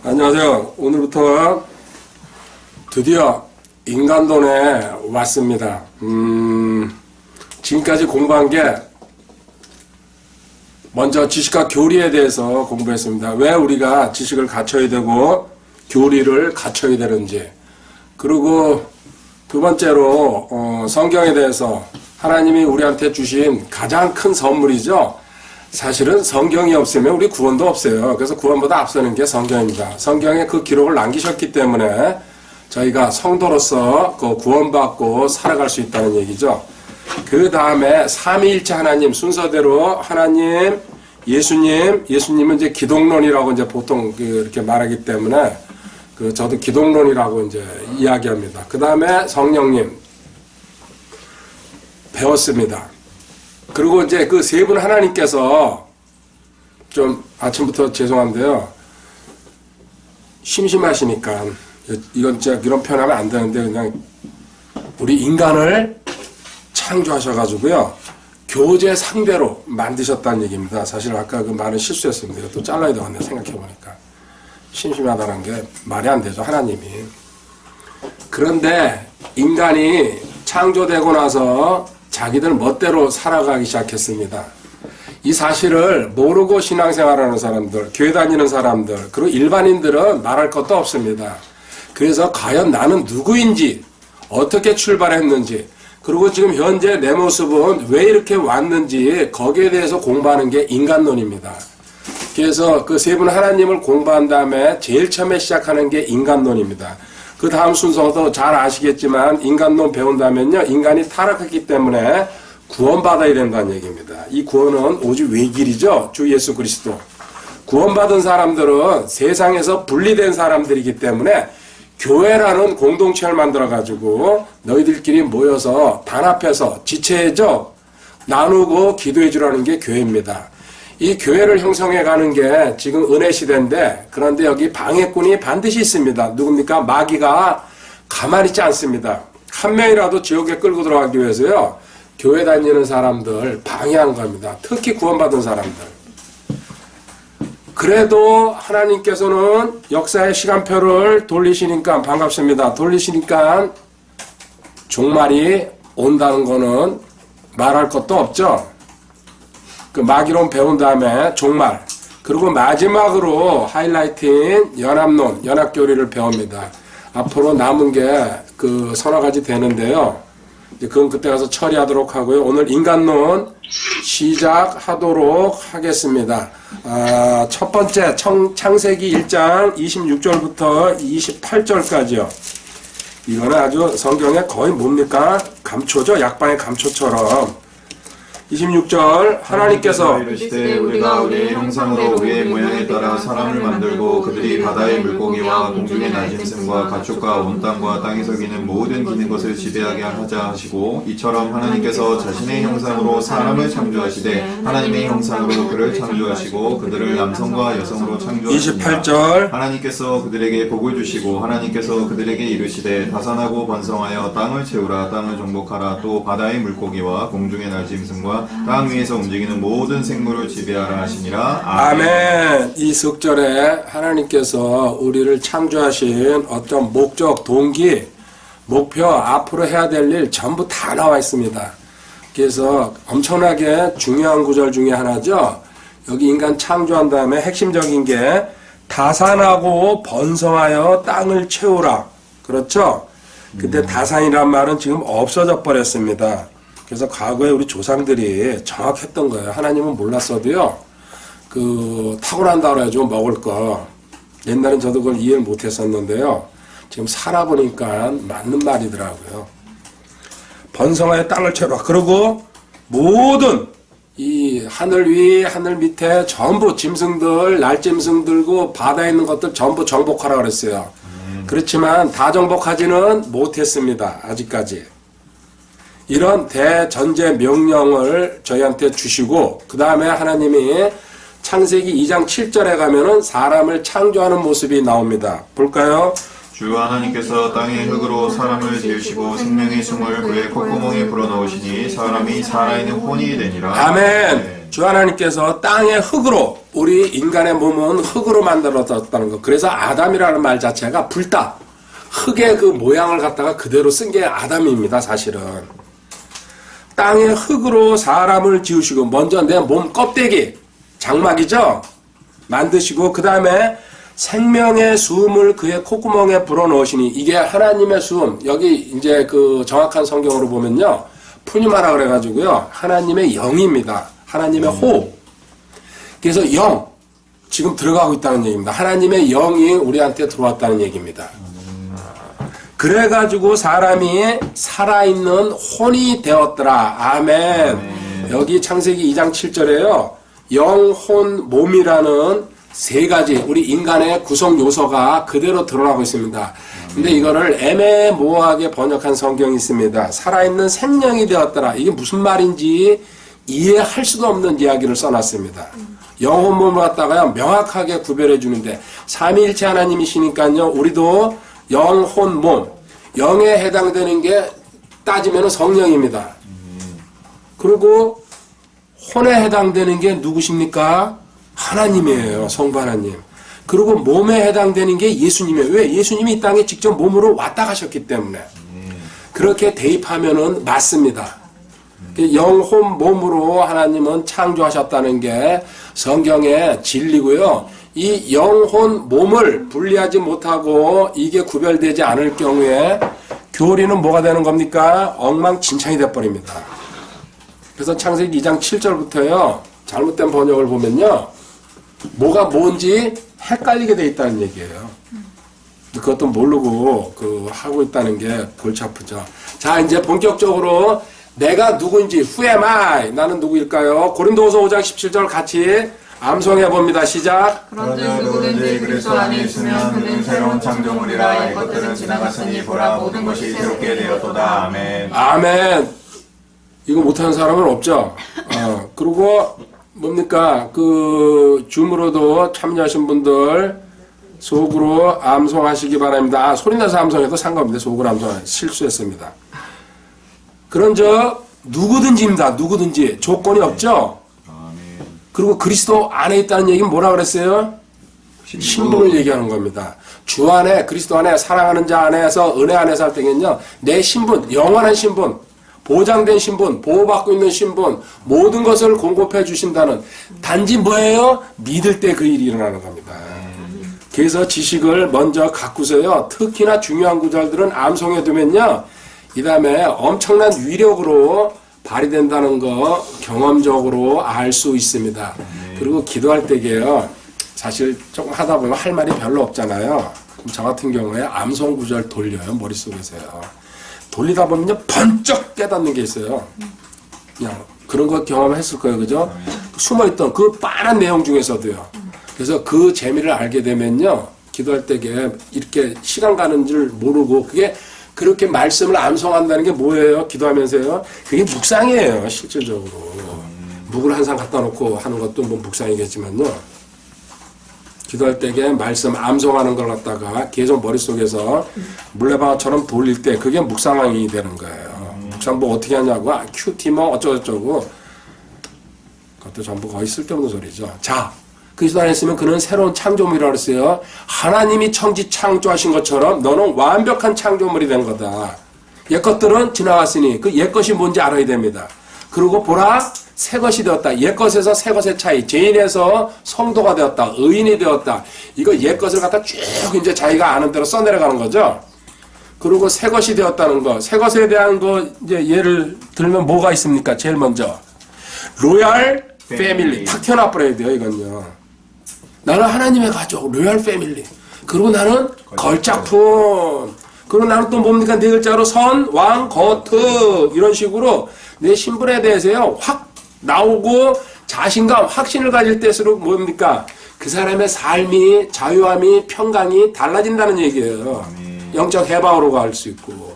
안녕하세요. 오늘부터 드디어 인간론에 왔습니다. 지금까지 공부한 게 먼저 지식과 교리에 대해서 공부했습니다. 왜 우리가 지식을 갖춰야 되고 교리를 갖춰야 되는지, 그리고 두 번째로 성경에 대해서 하나님이 우리한테 주신 가장 큰 선물이죠. 사실은 성경이 없으면 우리 구원도 없어요. 그래서 구원보다 앞서는 게 성경입니다. 성경에 그 기록을 남기셨기 때문에 저희가 성도로서 그 구원받고 살아갈 수 있다는 얘기죠. 그 다음에 삼위일체 하나님 순서대로 하나님, 예수님은 이제 기독론이라고 이제 보통 이렇게 말하기 때문에 저도 기독론이라고 이제 이야기합니다. 그 다음에 성령님 배웠습니다. 그리고 이제 그 세 분 하나님께서 좀 아침부터 죄송한데요. 심심하시니까 이건 제가 이런 표현하면 안 되는데 그냥 우리 인간을 창조하셔가지고요. 교제 상대로 만드셨다는 얘기입니다. 사실 아까 그 말은 실수했습니다. 또 잘라야 되겠네 생각해보니까. 심심하다는 게 말이 안 되죠. 하나님이. 그런데 인간이 창조되고 나서 자기들 멋대로 살아가기 시작했습니다. 이 사실을 모르고 신앙생활하는 사람들, 교회 다니는 사람들, 그리고 일반인들은 말할 것도 없습니다. 그래서 과연 나는 누구인지, 어떻게 출발했는지, 그리고 지금 현재 내 모습은 왜 이렇게 왔는지 거기에 대해서 공부하는 게 인간론입니다. 그래서 그 세 분 하나님을 공부한 다음에 제일 처음에 시작하는 게 인간론입니다. 그 다음 순서도 잘 아시겠지만 인간론 배운다면요. 인간이 타락했기 때문에 구원받아야 된다는 얘기입니다. 이 구원은 오직 외길이죠. 주 예수 그리스도. 구원받은 사람들은 세상에서 분리된 사람들이기 때문에 교회라는 공동체를 만들어가지고 너희들끼리 모여서 단합해서 지체적 나누고 기도해 주라는 게 교회입니다. 이 교회를 형성해 가는 게 지금 은혜 시대인데, 그런데 여기 방해꾼이 반드시 있습니다. 누굽니까? 마귀가 가만히 있지 않습니다. 한 명이라도 지옥에 끌고 들어가기 위해서요. 교회 다니는 사람들 방해하는 겁니다. 특히 구원받은 사람들. 그래도 하나님께서는 역사의 시간표를 돌리시니까 반갑습니다. 돌리시니까 종말이 온다는 거는 말할 것도 없죠. 그 마귀론 배운 다음에 종말, 그리고 마지막으로 하이라이트인 연합론, 연합교리를 배웁니다. 앞으로 남은 게 그 서너 가지 되는데요. 이제 그건 그때 가서 처리하도록 하고요. 오늘 인간론 시작하도록 하겠습니다. 첫 번째 창세기 1장 26절부터 28절까지요. 이거는 아주 성경에 거의 뭡니까? 감초죠. 약방의 감초처럼. 26절 하나님께서 이르시되 우리가 우리의 형상으로 우리의 모양에 따라 사람을 만들고 그들이 바다의 물고기와 공중의 낮은 새와 가축과 온 땅과 땅에서 기는 모든 기는 것을 지배하게 하자 하시고, 이처럼 하나님께서 자신의 형상으로 사람을 창조하시되 하나님의 형상으로 그를 창조하시고 그들을 남성과 여성으로 창조하시니라. 28절 하나님께서 그들에게 복을 주시고 하나님께서 그들에게 이르시되 다산하고 번성하여 땅을 채우라. 땅을 정복하라. 또 바다의 물고기와 공중의 날짐승과 땅 위에서 움직이는 모든 생물을 지배하라 하시니라. 아멘. 이 석절에 하나님께서 우리를 창조하신 어떤 목적, 동기, 목표, 앞으로 해야 될 일 전부 다 나와 있습니다. 그래서 엄청나게 중요한 구절 중에 하나죠. 여기 인간 창조한 다음에 핵심적인 게 다산하고 번성하여 땅을 채우라. 그렇죠? 근데 다산이란 말은 지금 없어져 버렸습니다. 그래서 과거에 우리 조상들이 정확했던 거예요. 하나님은 몰랐어도요. 타고난다 그래가지고 먹을 거. 옛날엔 저도 그걸 이해를 못했었는데요. 지금 살아보니까 맞는 말이더라고요. 번성하여 땅을 채우라. 그리고 모든 이 하늘 위, 하늘 밑에 전부 짐승들, 날짐승들고 바다에 있는 것들 전부 정복하라 그랬어요. 그렇지만 다 정복하지는 못했습니다. 아직까지. 이런 대전제 명령을 저희한테 주시고, 그 다음에 하나님이 창세기 2장 7절에 가면은 사람을 창조하는 모습이 나옵니다. 볼까요? 주 하나님께서 땅의 흙으로 사람을 지으시고 생명의 숨을 그의 콧구멍에 불어넣으시니 사람이 살아있는 혼이 되니라. 아멘. 주 하나님께서 땅의 흙으로 우리 인간의 몸은 흙으로 만들어졌다는 거. 그래서 아담이라는 말 자체가 불다. 흙의 그 모양을 갖다가 그대로 쓴 게 아담입니다. 사실은. 땅의 흙으로 사람을 지으시고 먼저 내 몸 껍데기 장막이죠. 만드시고 그 다음에 생명의 숨을 그의 콧구멍에 불어넣으시니 이게 하나님의 숨. 여기 이제 그 정확한 성경으로 보면요. 푸니마라 그래가지고요. 하나님의 영입니다. 하나님의 호흡. 그래서 영. 지금 들어가고 있다는 얘기입니다. 하나님의 영이 우리한테 들어왔다는 얘기입니다. 그래가지고 사람이 살아있는 혼이 되었더라. 아멘. 여기 창세기 2장 7절에요. 영, 혼, 몸이라는 세 가지 우리 인간의 구성 요소가 그대로 드러나고 있습니다. 근데 이거를 애매모호하게 번역한 성경이 있습니다. 살아있는 생명이 되었더라. 이게 무슨 말인지 이해할 수도 없는 이야기를 써놨습니다. 영혼 몸을 갖다가요 명확하게 구별해 주는데 삼위일체 하나님이시니까요 우리도 영, 혼, 몸 영에 해당되는 게 따지면 성령입니다. 그리고 혼에 해당되는 게 누구십니까? 하나님이에요. 성부 하나님. 그리고 몸에 해당되는 게 예수님이에요. 왜? 예수님이 이 땅에 직접 몸으로 왔다 가셨기 때문에. 그렇게 대입하면은 맞습니다. 영혼 몸으로 하나님은 창조하셨다는 게 성경의 진리고요. 이 영혼 몸을 분리하지 못하고 이게 구별되지 않을 경우에 교리는 뭐가 되는 겁니까? 엉망진창이 돼버립니다. 그래서 창세기 2장 7절부터요. 잘못된 번역을 보면요. 뭐가 뭔지 헷갈리게 돼 있다는 얘기예요. 그것도 모르고 하고 있다는 게 골치 아프죠. 자, 이제 본격적으로 내가 누구인지 who am I? 나는 누구일까요? 고린도후서 5장 17절 같이 암송해 봅니다. 시작. 그런즉 누구든지 그리스도 안에 있으면 그는 새로운 창조물이라 옛것들은 지나갔으니 보라 모든 것이 새롭게 되었도다. 아멘. 아멘. 이거 못하는 사람은 없죠. 그리고 뭡니까? 줌으로도 참여하신 분들 속으로 암송하시기 바랍니다. 소리내서 암송해도 상관없는데 속으로 암송하시 실수했습니다. 그런즉 누구든지입니다. 누구든지 조건이 없죠. 그리고 그리스도 안에 있다는 얘기는 뭐라 그랬어요? 신분을 얘기하는 겁니다. 주 안에 그리스도 안에 사랑하는 자 안에서 은혜 안에서 할 때는요. 내 신분, 영원한 신분, 보장된 신분, 보호받고 있는 신분, 모든 것을 공급해 주신다는 단지 뭐예요? 믿을 때 그 일이 일어나는 겁니다. 그래서 지식을 먼저 갖고서요. 특히나 중요한 구절들은 암송해 두면요. 이 다음에 엄청난 위력으로 발휘된다는 거 경험적으로 알 수 있습니다. 그리고 기도할 때게요. 사실 조금 하다 보면 할 말이 별로 없잖아요. 그럼 저 같은 경우에 암송 구절 돌려요. 머릿속에서요. 돌리다 보면요. 번쩍 깨닫는 게 있어요. 그냥 그런 거 경험했을 거예요. 그죠? 숨어있던 그 빠른 내용 중에서도요. 그래서 그 재미를 알게 되면요. 기도할 때게 이렇게 시간 가는 줄 모르고 그게 그렇게 말씀을 암송한다는 게 뭐예요? 기도하면서요. 그게 묵상이에요. 실질적으로. 묵을 한 상 갖다 놓고 하는 것도 뭐 묵상이겠지만요. 기도할 때게 말씀 암송하는 걸 갖다가 계속 머릿속에서 물레방아처럼 돌릴 때 그게 묵상이 되는 거예요. 묵상 뭐 어떻게 하냐고 큐티 뭐 어쩌고저쩌고 그것도 전부 거의 쓸데없는 소리죠. 자, 그리스도 안에 있으면 그는 새로운 창조물이라고 했어요. 하나님이 천지 창조하신 것처럼 너는 완벽한 창조물이 된 거다. 옛것들은 지나갔으니 그 옛것이 뭔지 알아야 됩니다. 그리고 보라 새것이 되었다. 옛것에서 새것의 차이. 죄인에서 성도가 되었다. 의인이 되었다. 이거 옛것을 갖다 쭉 이제 자기가 아는 대로 써내려가는 거죠. 그리고 새것이 되었다는 거. 새것에 대한 거 이제 예를 들면 뭐가 있습니까? 제일 먼저 로얄 패밀리. 탁 튀어나버려야 돼요. 이건요. 나는 하나님의 가족, 로얄 패밀리. 그리고 나는 걸작품. 그리고 나는 또 뭡니까? 네 글자로 선, 왕, 거특. 이런 식으로 내 신분에 대해서요. 확 나오고 자신감, 확신을 가질 때일수록 뭡니까? 그 사람의 삶이, 자유함이, 평강이 달라진다는 얘기예요. 영적 해방으로 갈 수 있고.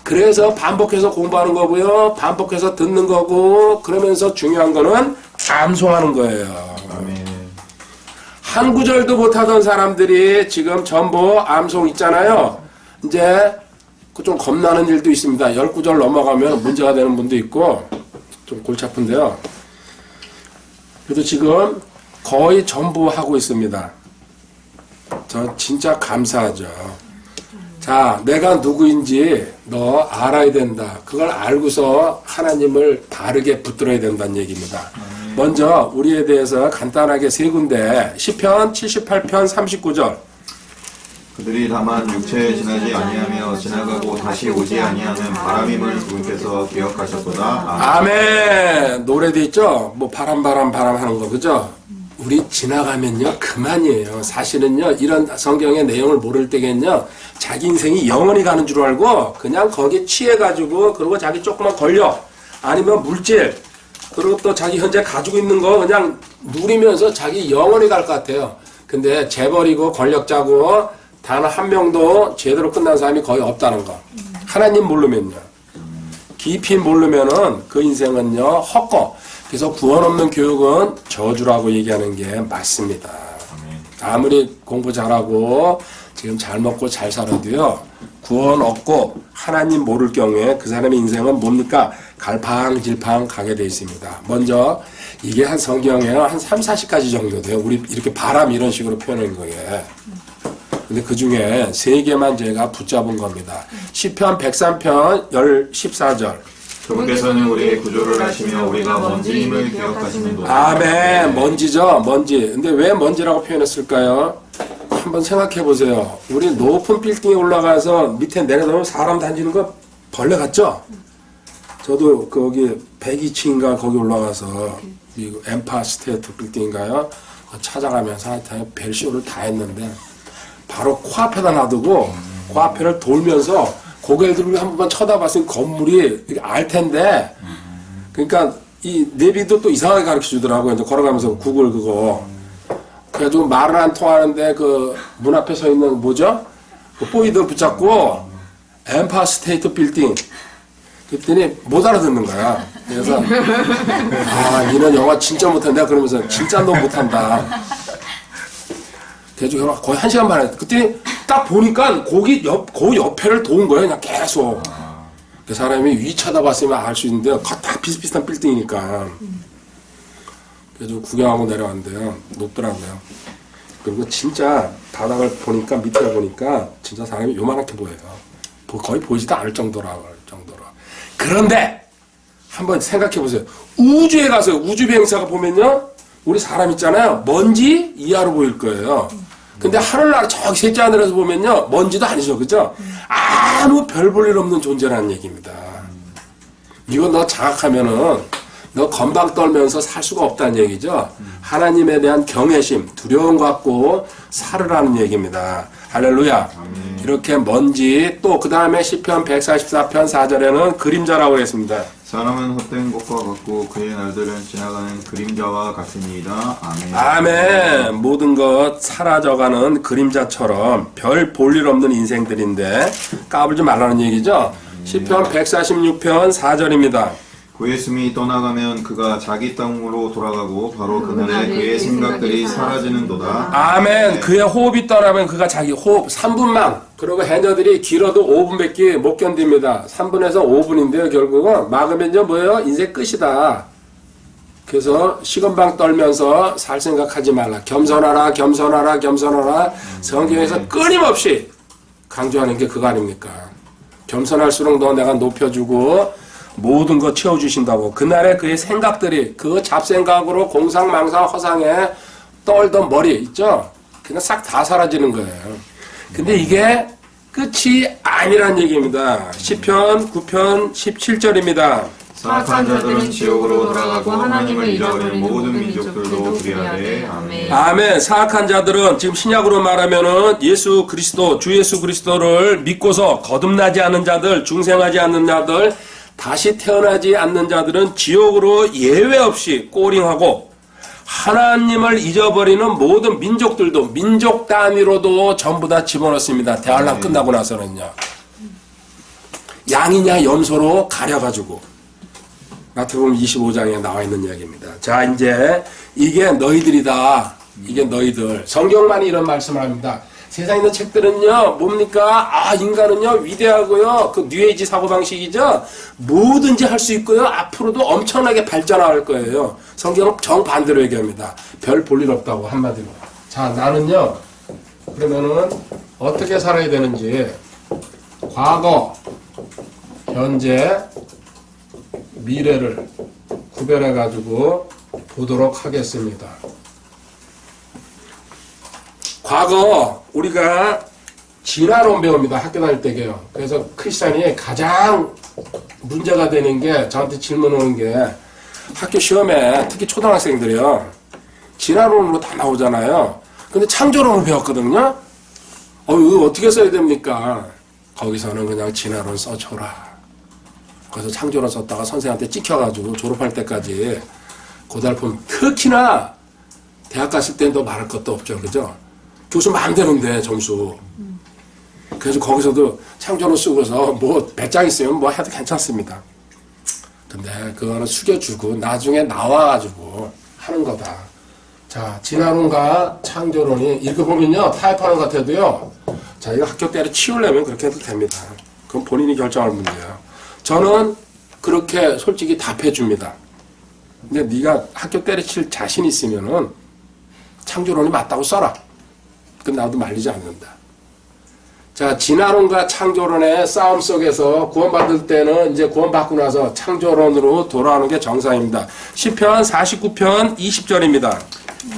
그래서 반복해서 공부하는 거고요. 반복해서 듣는 거고. 그러면서 중요한 거는 암송하는 거예요. 한 구절도 못하던 사람들이 지금 전부 암송 있잖아요. 이제 좀 겁나는 일도 있습니다. 10구절 넘어가면 문제가 되는 분도 있고 좀 골치 아픈데요. 그래도 지금 거의 전부 하고 있습니다. 저 진짜 감사하죠. 자, 내가 누구인지 너 알아야 된다. 그걸 알고서 하나님을 바르게 붙들어야 된다는 얘기입니다. 먼저 우리에 대해서 간단하게 세 군데 시편 78편 39절 그들이 다만 육체에 지나지 아니하며 지나가고 다시 오지 아니하는 바람임을 그분께서 기억하셨도다. 아멘. 노래도 있죠. 뭐 바람 하는 거 그죠? 우리 지나가면요 그만이에요. 사실은요 이런 성경의 내용을 모를 때겠요 자기 인생이 영원히 가는 줄 알고 그냥 거기 취해가지고 그리고 자기 조그만 권력 아니면 물질 그리고 또 자기 현재 가지고 있는 거 그냥 누리면서 자기 영원히 갈 것 같아요. 근데 재벌이고 권력자고 단 한 명도 제대로 끝난 사람이 거의 없다는 거. 하나님 모르면요. 깊이 모르면은 그 인생은요 헛거. 그래서 구원 없는 교육은 저주라고 얘기하는 게 맞습니다. 아무리 공부 잘하고 지금 잘 먹고 잘 살아도요 구원 없고 하나님 모를 경우에 그 사람의 인생은 뭡니까? 갈팡질팡 가게 돼 있습니다. 먼저 이게 한 성경에 한 3, 40가지 정도 돼요. 우리 이렇게 바람 이런 식으로 표현하는 거예요. 근데 그 중에 세 개만 제가 붙잡은 겁니다. 시편 103편 14절. 그분께서는 우리의 구조를 하시며 우리가 먼지임을 기억하시는도다. 아멘. 먼지죠. 먼지. 근데 왜 먼지라고 표현했을까요? 한번 생각해 보세요. 우리 높은 빌딩에 올라가서 밑에 내려다보면 사람 다니는 거 벌레 같죠? 저도 거기 102층인가 거기 올라가서 이 엠파 스테이트 빌딩인가요? 찾아가면서 하여튼 벨쇼를 다 했는데 바로 코앞에다 놔두고 코앞에를 돌면서 고개를 들고 한 번만 쳐다봤으면 건물이 이렇게 알 텐데 그러니까 이 내비도 또 이상하게 가르쳐 주더라고요. 이제 걸어가면서 구글 그거 그래가지고 말은 안 통하는데 그 문 앞에 서 있는 뭐죠? 그 보이드 붙잡고 엠파 스테이트 빌딩 그랬더니 못 알아듣는 거야. 그래서 아 니는 영어 진짜 못한다. 그러면서 진짜 너 못한다. 그래가지고 거의 1시간 반에 그때 딱 보니까 거기 옆에를 도운 거예요. 그냥 계속. 그 사람이 위 쳐다봤으면 알 수 있는데 다 비슷비슷한 빌딩이니까. 그래서 구경하고 내려왔는데요. 높더라고요. 그리고 진짜 바닥을 보니까 밑에 보니까 진짜 사람이 요만하게 보여요. 거의 보이지도 않을 정도로. 그런데 한번 생각해 보세요. 우주에 가서 우주 비행사가 보면요. 우리 사람 있잖아요. 먼지 이하로 보일 거예요. 근데 하늘나라 저기 셋째 하늘에서 보면요. 먼지도 아니죠. 그죠? 아무 별 볼 일 없는 존재라는 얘기입니다. 이거 너 장악하면은 너 건방 떨면서 살 수가 없다는 얘기죠. 하나님에 대한 경외심, 두려움 갖고 살으라는 얘기입니다. 할렐루야. 이렇게 먼지 또 그 다음에 시편 144편 4절에는 그림자라고 했습니다. 사람은 헛된 것과 같고 그의 날들은 지나가는 그림자와 같으니이다. 아멘. 아멘. 모든 것 사라져가는 그림자처럼 별 볼 일 없는 인생들인데 까불지 말라는 얘기죠. 시편 146편 4절입니다. 그의 숨이 떠나가면 그가 자기 땅으로 돌아가고 바로 그날에 그의 생각들이 사라지는도다. 아멘. 그의 호흡이 떠나면 그가 자기 호흡 3분만 그리고 해녀들이 길어도 5분밖에 못 견딥니다. 3분에서 5분인데요. 결국은 막으면요 뭐예요? 인생 끝이다. 그래서 시건방 떨면서 살 생각하지 말라. 겸손하라. 성경에서 끊임없이 강조하는 게 그거 아닙니까? 겸손할수록 너 내가 높여주고 모든 거 채워주신다고. 그날에 그의 생각들이 그 잡생각으로 공상망상 허상에 떨던 머리 있죠? 그냥 싹 다 사라지는 거예요. 근데 이게 끝이 아니란 얘기입니다. 시편 9편 17절입니다. 사악한 자들은 지옥으로 돌아가고 하나님을 잃어버린 모든 민족들도 그리하되. 아멘. 아멘. 사악한 자들은 지금 신약으로 말하면은 예수 그리스도, 주 예수 그리스도를 믿고서 거듭나지 않는 자들, 중생하지 않는 자들, 다시 태어나지 않는 자들은 지옥으로 예외 없이 꼬링하고 하나님을 잊어버리는 모든 민족들도 민족 단위로도 전부 다 집어넣습니다. 대환란 끝나고 나서는요. 양이냐 염소로 가려가지고 마태복음 25장에 나와 있는 이야기입니다. 자 이제 이게 너희들이다. 이게 너희들. 성경만이 이런 말씀을 합니다. 세상에 있는 책들은요, 뭡니까? 아, 인간은요, 위대하고요, 그 뉴에이지 사고방식이죠? 뭐든지 할 수 있고요, 앞으로도 엄청나게 발전할 거예요. 성경은 정반대로 얘기합니다. 별 볼 일 없다고, 한마디로. 자, 나는요, 그러면은, 어떻게 살아야 되는지, 과거, 현재, 미래를 구별해가지고 보도록 하겠습니다. 과거 우리가 진화론 배웁니다. 학교 다닐 때게요. 그래서 크리스찬이 가장 문제가 되는 게 저한테 질문 오는 게 학교 시험에 특히 초등학생들이요. 진화론으로 다 나오잖아요. 근데 창조론을 배웠거든요. 이거 어떻게 써야 됩니까? 거기서는 그냥 진화론 써줘라. 그래서 창조론 썼다가 선생한테 찍혀가지고 졸업할 때까지 고달픔. 특히나 대학 갔을 땐 더 말할 것도 없죠. 그죠? 교수 마음대로인데 점수. 그래서 거기서도 창조론 쓰고서 뭐 배짱 있으면 뭐 해도 괜찮습니다. 근데 그거는 숙여주고 나중에 나와가지고 하는 거다. 자, 진화론과 창조론이 읽어보면요, 타협하는 것 같아도요, 자, 이거 학교 때를 치우려면 그렇게 해도 됩니다. 그건 본인이 결정할 문제예요. 저는 그렇게 솔직히 답해줍니다. 근데 네가 학교 때려칠 자신 있으면은 창조론이 맞다고 써라. 그럼 나도 말리지 않는다. 자, 진화론과 창조론의 싸움 속에서 구원받을 때는 이제 구원받고 나서 창조론으로 돌아오는 게 정상입니다. 시편 49편 20절입니다.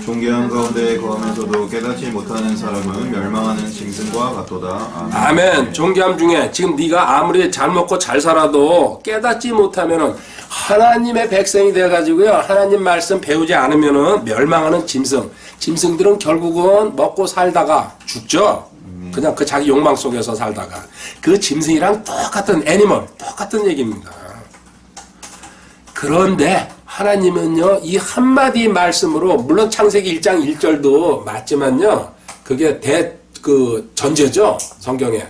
존귀한 가운데 거하면서도 깨닫지 못하는 사람은 멸망하는 짐승과 같도다. 아멘. 존귀함 중에 지금 네가 아무리 잘 먹고 잘 살아도 깨닫지 못하면은 하나님의 백성이 돼가지고요, 하나님 말씀 배우지 않으면은 멸망하는 짐승. 짐승들은 결국은 먹고 살다가 죽죠. 그냥 그 자기 욕망 속에서 살다가 그 짐승이랑 똑같은 애니멀, 똑같은 얘기입니다. 그런데 하나님은요, 이 한마디 말씀으로, 물론 창세기 1장 1절도 맞지만요, 그게 전제죠, 성경에.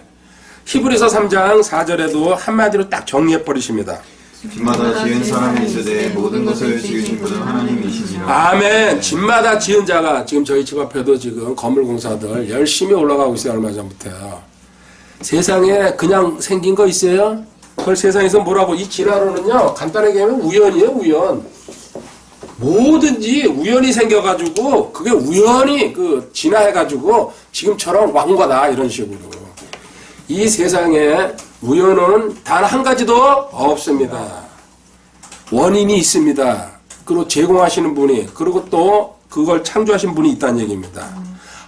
히브리서 3장 4절에도 한마디로 딱 정리해버리십니다. 집마다 지은 사람이 있으되 모든 것을 지으신 분은 하나님이시니라. 아멘. 집마다 지은 자가, 지금 저희 집 앞에도 지금 건물 공사들 열심히 올라가고 있어요, 얼마 전부터요. 세상에 그냥 생긴 거 있어요? 그걸 세상에서 뭐라고, 이 진화론은요, 간단하게 하면 우연이에요, 우연. 뭐든지 우연히 생겨가지고, 그게 우연히 진화해가지고, 지금처럼 왕 거다, 이런 식으로. 이 세상에 우연은 단 한 가지도 없습니다. 원인이 있습니다. 그리고 제공하시는 분이, 그리고 또 그걸 창조하신 분이 있다는 얘기입니다.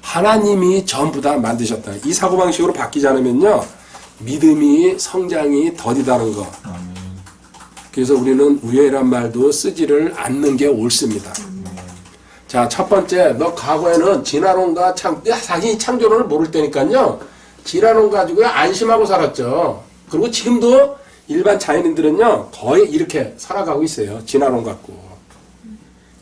하나님이 전부 다 만드셨다. 이 사고방식으로 바뀌지 않으면요, 믿음이, 성장이 더디다는 거. 그래서 우리는 우연이란 말도 쓰지를 않는 게 옳습니다. 자, 첫 번째, 너 과거에는 진화론과 자기 창조론을 모를 때니까요, 진화론 가지고 안심하고 살았죠. 그리고 지금도 일반 자연인들은요, 거의 이렇게 살아가고 있어요. 진화론 갖고.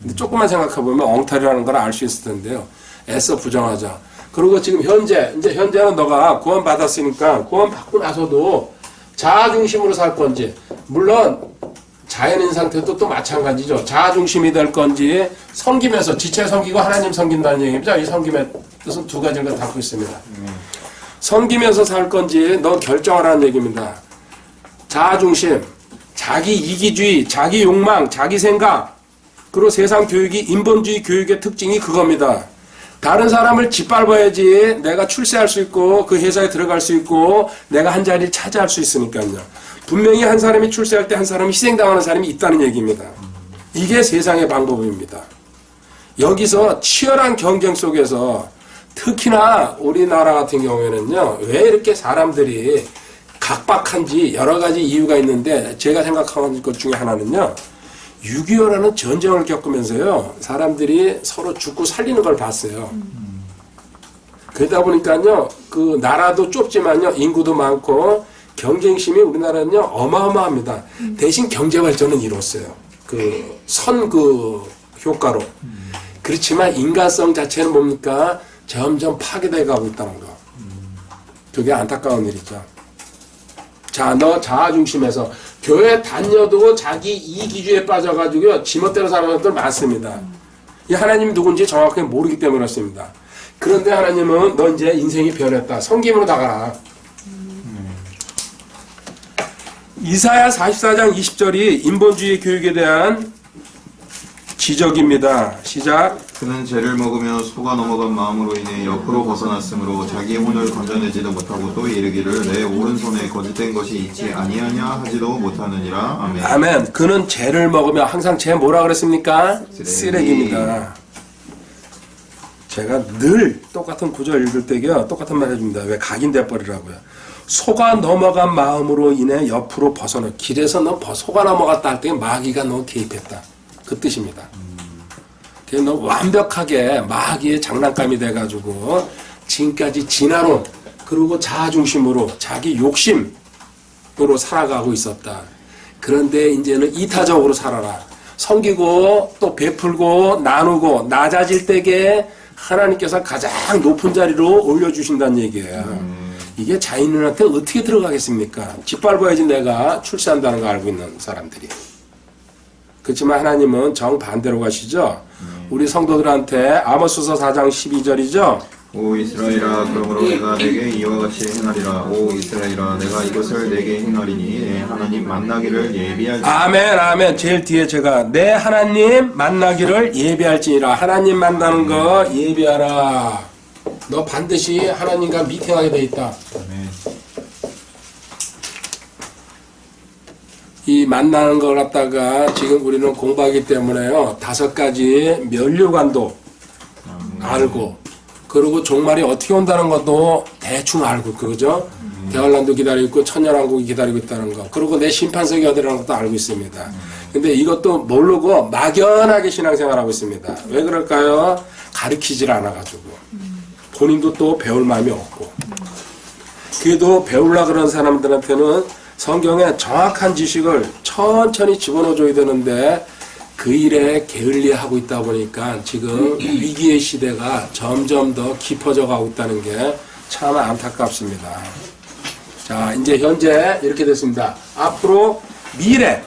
근데 조금만 생각해보면 엉터리라는 걸 알 수 있을 텐데요. 애써 부정하자. 그리고 지금 현재는 너가 구원 받았으니까 구원 받고 나서도 자아 중심으로 살 건지, 물론 자연인 상태도 또 마찬가지죠. 자아 중심이 될 건지, 섬기면서 지체 섬기고 하나님 섬긴다는 얘기입니다. 이 섬김의 뜻은 두 가지를 담고 있습니다. 섬기면서 살 건지 너 결정하라는 얘기입니다. 자아 중심, 자기 이기주의, 자기 욕망, 자기 생각, 그리고 세상 교육이 인본주의 교육의 특징이 그겁니다. 다른 사람을 짓밟아야지 내가 출세할 수 있고 그 회사에 들어갈 수 있고 내가 한 자리를 차지할 수 있으니까요. 분명히 한 사람이 출세할 때 한 사람이 희생당하는 사람이 있다는 얘기입니다. 이게 세상의 방법입니다. 여기서 치열한 경쟁 속에서 특히나 우리나라 같은 경우에는요, 왜 이렇게 사람들이 각박한지 여러 가지 이유가 있는데, 제가 생각하는 것 중에 하나는요, 6.25라는 전쟁을 겪으면서요, 사람들이 서로 죽고 살리는 걸 봤어요. 그러다 보니까요, 그 나라도 좁지만요, 인구도 많고, 경쟁심이 우리나라는요, 어마어마합니다. 대신 경제 발전은 이뤘어요. 효과로. 그렇지만 인간성 자체는 뭡니까? 점점 파괴돼 가고 있다는 거. 그게 안타까운 일이죠. 자, 너 자아 중심에서 교회 다녀도 자기 이기주의에 빠져가지고요, 지멋대로 사는 것들 많습니다. 이 하나님이 누군지 정확하게 모르기 때문에 그렇습니다. 그런데 하나님은 너 이제 인생이 변했다. 성김으로 나가라. 이사야 44장 20절이 인본주의 교육에 대한 지적입니다. 시작. 그는 죄를 먹으며 속아 넘어간 마음으로 인해 옆으로 벗어났으므로 자기 혼을 건져내지도 못하고 또 이르기를 내 오른손에 거짓된 것이 있지 아니하냐 하지도 못하느니라. 아멘. 아멘. 그는 죄를 먹으며 항상 죄 뭐라 그랬습니까? 쓰레기입니다. 제가 늘 똑같은 구절 읽을 때요 똑같은 말 해줍니다. 왜 각인돼버리라고요. 속아 넘어간 마음으로 인해 옆으로 벗어나 길에서 너 속아 넘어갔다 할 때 마귀가 너 개입했다. 그 뜻입니다. 그래서 너 완벽하게 마귀의 장난감이 돼가지고 지금까지 진화론 그리고 자아중심으로 자기 욕심으로 살아가고 있었다. 그런데 이제는 이타적으로 살아라. 섬기고 또 베풀고 나누고 낮아질 때에 하나님께서 가장 높은 자리로 올려주신다는 얘기예요. 이게 자인들한테 어떻게 들어가겠습니까? 짓밟아야지 내가 출세한다는 거 알고 있는 사람들이. 그렇지만 하나님은 정반대로 가시죠. 우리 성도들한테 아모스서 4장 12절이죠. 오 이스라엘아 그러므로 내가 내게 이와 같이 행하리라. 오 이스라엘아 내가 이것을 내게 행하리니 내 하나님 만나기를 예비할지. 아멘 아멘. 제일 뒤에 제가 내 하나님 만나기를 예비할지니라. 하나님 만나는 거 예비하라. 너 반드시 하나님과 미팅하게 돼 있다. 이 만나는 걸 갖다가 지금 우리는 공부하기 때문에요. 5가지 면류관도 알고 그리고 종말이 어떻게 온다는 것도 대충 알고 그거죠. 대환란도 기다리고 있고 천년왕국이 기다리고 있다는 거 그리고 내 심판석이 어디라는 것도 알고 있습니다. 근데 이것도 모르고 막연하게 신앙생활하고 있습니다. 왜 그럴까요? 가르치질 않아가지고 본인도 또 배울 마음이 없고 그래도 배우려고 그러는 사람들한테는 성경에 정확한 지식을 천천히 집어넣어줘야 되는데 그 일에 게을리하고 있다 보니까 지금 위기의 시대가 점점 더 깊어져 가고 있다는 게 참 안타깝습니다. 자, 이제 현재 이렇게 됐습니다. 앞으로 미래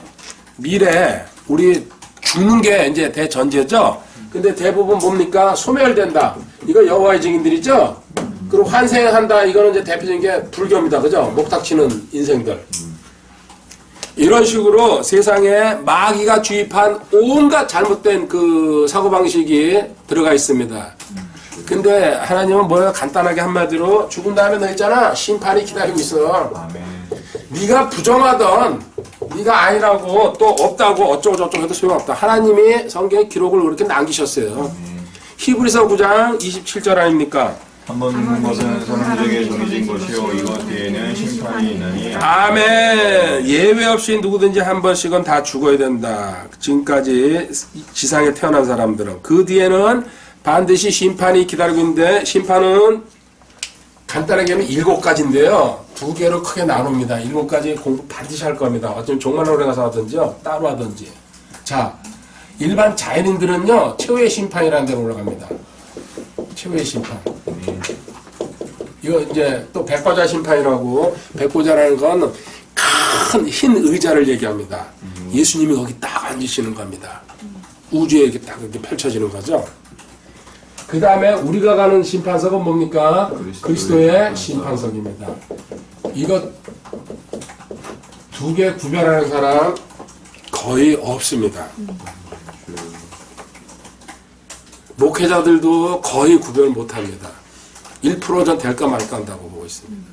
우리 죽는 게 이제 대전제죠. 근데 대부분 뭡니까? 소멸된다. 이거 여호와의 증인들이죠. 그리고 환생한다. 이거는 이제 대표적인 게 불교입니다. 그죠? 목탁치는 인생들. 이런 식으로 세상에 마귀가 주입한 온갖 잘못된 그 사고방식이 들어가 있습니다. 근데 하나님은 뭐야? 간단하게 한마디로 죽은 다음에 너 있잖아. 심판이 기다리고 있어. 네가 부정하던 네가 아니라고 또 없다고 어쩌고 저쩌고 해도 소용없다. 하나님이 성경에 기록을 그렇게 남기셨어요. 히브리서 9장 27절 아닙니까? 한번 죽는 것은 사람들에게 정해진 것이요 이것 뒤에는 심판이 있느니. 아멘. 예외 없이 누구든지 한 번씩은 다 죽어야 된다. 지금까지 지상에 태어난 사람들은 그 뒤에는 반드시 심판이 기다리고 있는데 심판은 간단하게 하면 7가지인데요. 2개로 크게 나눕니다. 7가지 공부 반드시 할 겁니다. 어쩌면 종말론에 가서 하든지요. 따로 하든지. 자, 일반 자연인들은요. 최후의 심판이라는 데로 올라갑니다. 최후의 심판. 이거 이제 또 백보자 심판이라고 백보자라는 건 큰 흰 의자를 얘기합니다. 예수님이 거기 딱 앉으시는 겁니다. 우주에 이렇게 딱 이렇게 펼쳐지는 거죠. 그 다음에 우리가 가는 심판석은 뭡니까? 그리스도의 심판석입니다. 이거 2개 구별하는 사람 거의 없습니다. 목회자들도 거의 구별 못합니다. 1% 전 될까 말까 한다고 보고 있습니다.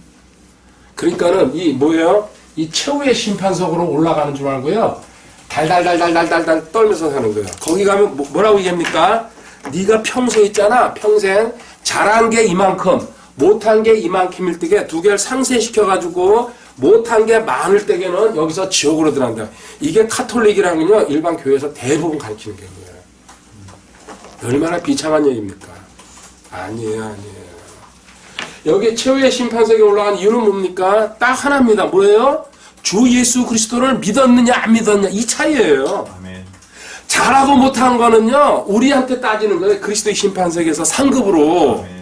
그러니까는 이 뭐예요? 이 최후의 심판석으로 올라가는 줄 알고요. 달달달달달달달 떨면서 사는 거예요. 거기 가면 뭐라고 얘기합니까? 네가 평소에 있잖아. 평생 잘한 게 이만큼, 못한 게 이만큼일 때게 2개를 상쇄시켜가지고 못한 게 많을 때게는 여기서 지옥으로 들어간다. 이게 카톨릭이라는 건요. 일반 교회에서 대부분 가르치는 게 거예요. 얼마나 비참한 얘기입니까? 아니에요. 여기 최후의 심판석에 올라간 이유는 뭡니까? 딱 하나입니다. 뭐예요? 주 예수 그리스도를 믿었느냐 안 믿었느냐 이 차이예요. 아멘. 잘하고 못한 거는요. 우리한테 따지는 거예요. 그리스도의 심판석에서 상급으로. 아멘.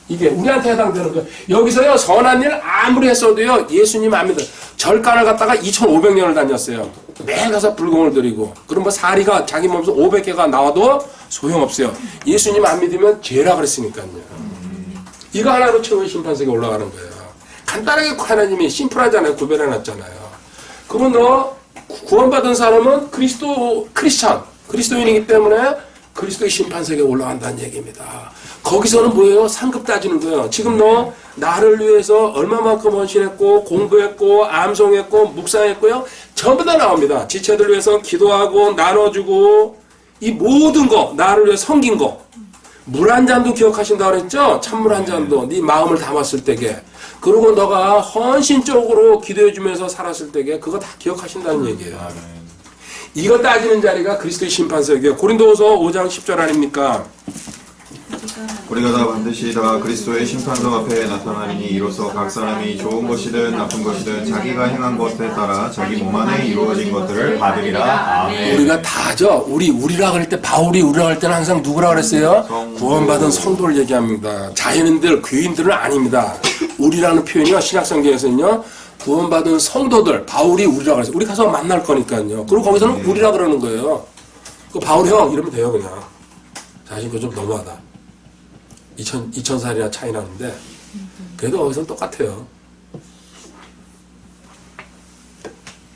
이게 우리한테 해당되는 거예요. 여기서요. 선한 일 아무리 했어도요. 예수님 안 믿어요. 절간을 갔다가 2500년을 다녔어요. 매일 가서 불공을 드리고. 그럼 뭐 사리가 자기 몸에서 500개가 나와도 소용없어요. 예수님 안 믿으면 죄라 그랬으니까요. 이거 하나로 최후의 심판석에 올라가는 거예요. 간단하게 하나님이 심플하잖아요. 구별해놨잖아요. 그러면 너 구원받은 사람은 그리스도인이기 때문에 그리스도의 심판석에 올라간다는 얘기입니다. 거기서는 뭐예요? 상급 따지는 거예요. 지금 너 나를 위해서 얼마만큼 헌신했고 공부했고 암송했고 묵상했고요. 전부 다 나옵니다. 지체들 위해서 기도하고 나눠주고 이 모든 거 나를 위해 섬긴 거. 물 한 잔도 기억하신다고 그랬죠? 찬물 한 잔도 네 마음을 담았을 때게. 그리고 너가 헌신적으로 기도해주면서 살았을 때게 그거 다 기억하신다는 얘기예요. 이거 따지는 자리가 그리스도의 심판석이에요. 고린도후서 5장 10절 아닙니까? 우리가 다 반드시 다 그리스도의 심판석 앞에 나타나리니 이로써 각 사람이 좋은 것이든 나쁜 것이든 자기가 행한 것에 따라 자기 몸 안에 이루어진 것들을 받으리라. 아멘. 우리가 다죠. 우리라 그럴 때 바울이 우리라 할 때는 항상 누구라 그랬어요? 구원받은 성도를 얘기합니다. 자연인들, 교인들은 아닙니다. 우리라는 표현이요. 신약성경에서는요. 구원받은 성도들, 바울이 우리라 그랬어요. 우리 가서 만날 거니까요. 그리고 거기서는 우리라 그러는 거예요. 그 바울 형 이러면 돼요, 그냥. 사실 그거 좀 너무하다. 2000살이나 차이 나는데 그래도 거기서는 똑같아요.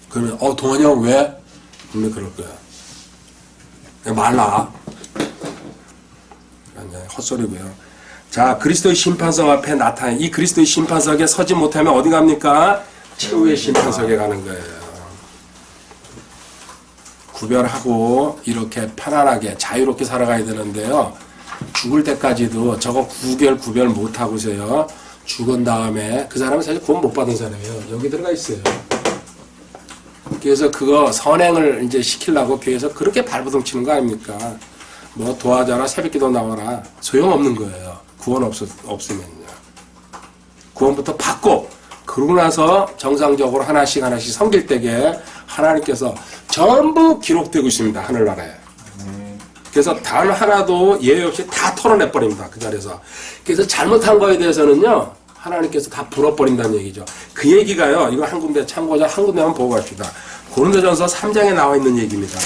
그러면 동환이 형 왜? 분명히 그럴 거야. 그냥 말라. 그냥 헛소리고요. 자, 그리스도의 심판석 앞에 나타나 이 그리스도의 심판석에 서지 못하면 어디 갑니까? 최후의 심판석에 가는 거예요. 구별하고 이렇게 편안하게 자유롭게 살아가야 되는데요. 죽을 때까지도 저거 구별 못하고서요. 죽은 다음에 그 사람은 사실 구원 못 받은 사람이에요. 여기 들어가 있어요. 그래서 그거 선행을 이제 시키려고 교회에서 그렇게 발버둥 치는 거 아닙니까? 뭐 도와줘라, 새벽기도 나와라. 소용없는 거예요. 구원 없으면요. 구원부터 받고 그러고 나서 정상적으로 하나씩 섬길 때에 하나님께서 전부 기록되고 있습니다. 하늘나라에. 그래서 단 하나도 예외 없이 다 털어내버립니다. 그 자리에서. 그래서 잘못한 거에 대해서는요. 하나님께서 다 불어버린다는 얘기죠. 그 얘기가요. 이거 한 군데 참고자 한 군데만 보고 갑시다. 고린도전서 3장에 나와 있는 얘기입니다.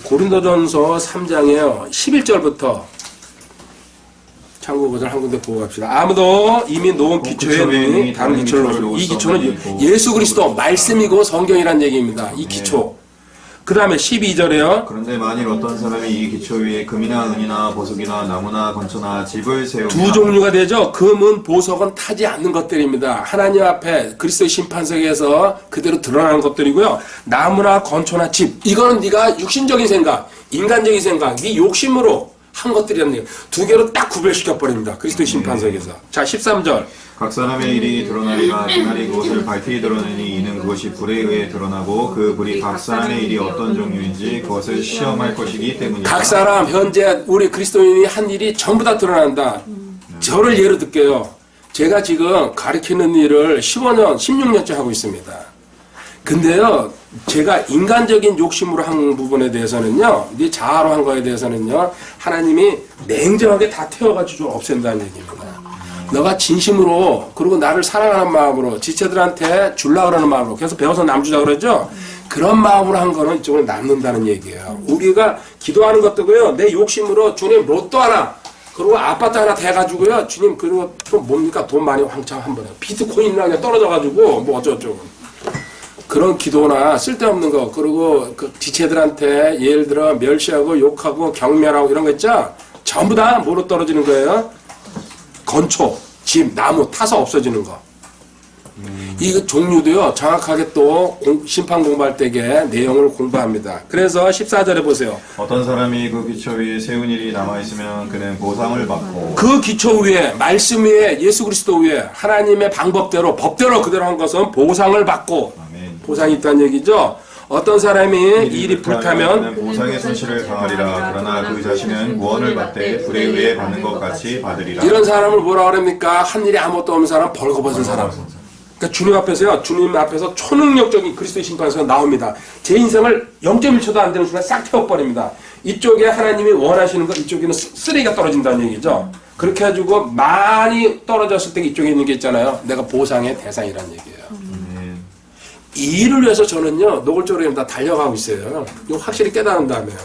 고린도전서 3장에요. 11절부터 참고 그절 한 군데 보고 갑시다. 아무도 이미 놓은 기초에 눈이 다른 기초를 놓으시고 이 기초는 예수 그리스도 말씀이고 성경이란 얘기입니다. 이 기초. 그 다음에 12절에요. 그런데 만일 어떤 사람이 이 기초 위에 금이나 은이나 보석이나 나무나 건초나 집을 세우면 두 종류가 되죠. 금은 보석은 타지 않는 것들입니다. 하나님 앞에 그리스도의 심판석에서 그대로 드러나는 것들이고요. 나무나 건초나 집 이거는 네가 육신적인 생각, 인간적인 생각, 네 욕심으로 한 것들이란 얘기예요. 두 개로 딱 구별시켜버립니다. 그리스도의 심판석에서. 자 13절. 각 사람의 일이 드러나리라. 그날이 그것을 밝히 드러내니 이는 그것이 불에 의해 드러나고 그 불이 각 사람의 일이 어떤 종류인지 그것을 시험할 것이기 때문이다. 각 사람 현재 우리 그리스도인이 한 일이 전부 다 드러난다. 저를 예로 들게요. 제가 지금 가르치는 일을 15년, 16년째 하고 있습니다. 근데요, 제가 인간적인 욕심으로 한 부분에 대해서는요, 네 자아로 한 거에 대해서는요, 하나님이 냉정하게 다 태워가지고 없앤다는 얘기입니다. 너가 진심으로 그리고 나를 사랑하는 마음으로 지체들한테 주려고 그러는 마음으로 그래서 배워서 남주자고 그러죠. 그런 마음으로 한 거는 이쪽으로 남는다는 얘기예요. 우리가 기도하는 것도고요. 내 욕심으로 주님 로또 하나 그리고 아파트 하나 대가지고요. 주님 그리고 또 뭡니까 돈 많이 황창 한 번에 비트코인이나 그냥 떨어져가지고 뭐 어쩌고저쩌고 그런 기도나 쓸데없는 거 그리고 그 지체들한테 예를 들어 멸시하고 욕하고 경멸하고 이런 거 있죠. 전부 다 뭐로 떨어지는 거예요? 건초, 집, 나무 타서 없어지는 거. 이 종류도요, 정확하게 또 심판 공부할 때에 내용을 공부합니다. 그래서 14절에 보세요. 어떤 사람이 그 기초 위에 세운 일이 남아있으면 그는 보상을 받고 그 기초 위에, 말씀 위에, 예수 그리스도 위에, 하나님의 방법대로, 법대로 그대로 한 것은 보상을 받고, 아멘. 보상이 있다는 얘기죠. 어떤 사람이 일이 불타면 그는 보상의 손실을 당하리라. 그러나 그 자신은 구원을 받되 불에 의해 받는 것 같이 받으리라. 이런 사람을 뭐라 그럽니까? 한 일이 아무것도 없는 사람, 벌거벗은 사람. 그러니까 주님 앞에서요, 주님 앞에서 초능력적인 그리스도의 심판에서 나옵니다. 제 인생을 0.1초도 안 되는 순간 싹 태워버립니다. 이쪽에 하나님이 원하시는 거, 이쪽에는 쓰레기가 떨어진다는 얘기죠. 그렇게 해가지고 많이 떨어졌을 때 이쪽에 있는 게 있잖아요. 내가 보상의 대상이라는 얘기예요. 이 일을 위해서 저는요, 노골적으로 다 달려가고 있어요. 이거 확실히 깨달은 다음에요.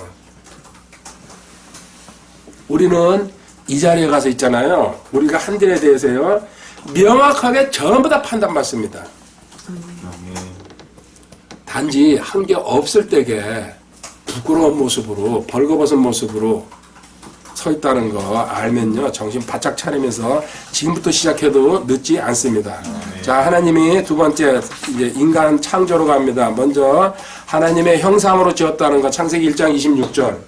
우리는 이 자리에 가서 있잖아요. 우리가 한 일에 대해서요. 명확하게 전부 다 판단받습니다. 단지 한 게 없을 때게 부끄러운 모습으로 벌거벗은 모습으로 서 있다는 거 알면요. 정신 바짝 차리면서 지금부터 시작해도 늦지 않습니다. 자, 하나님이 두 번째 이제 인간 창조로 갑니다. 먼저 하나님의 형상으로 지었다는 거 창세기 1장 26절.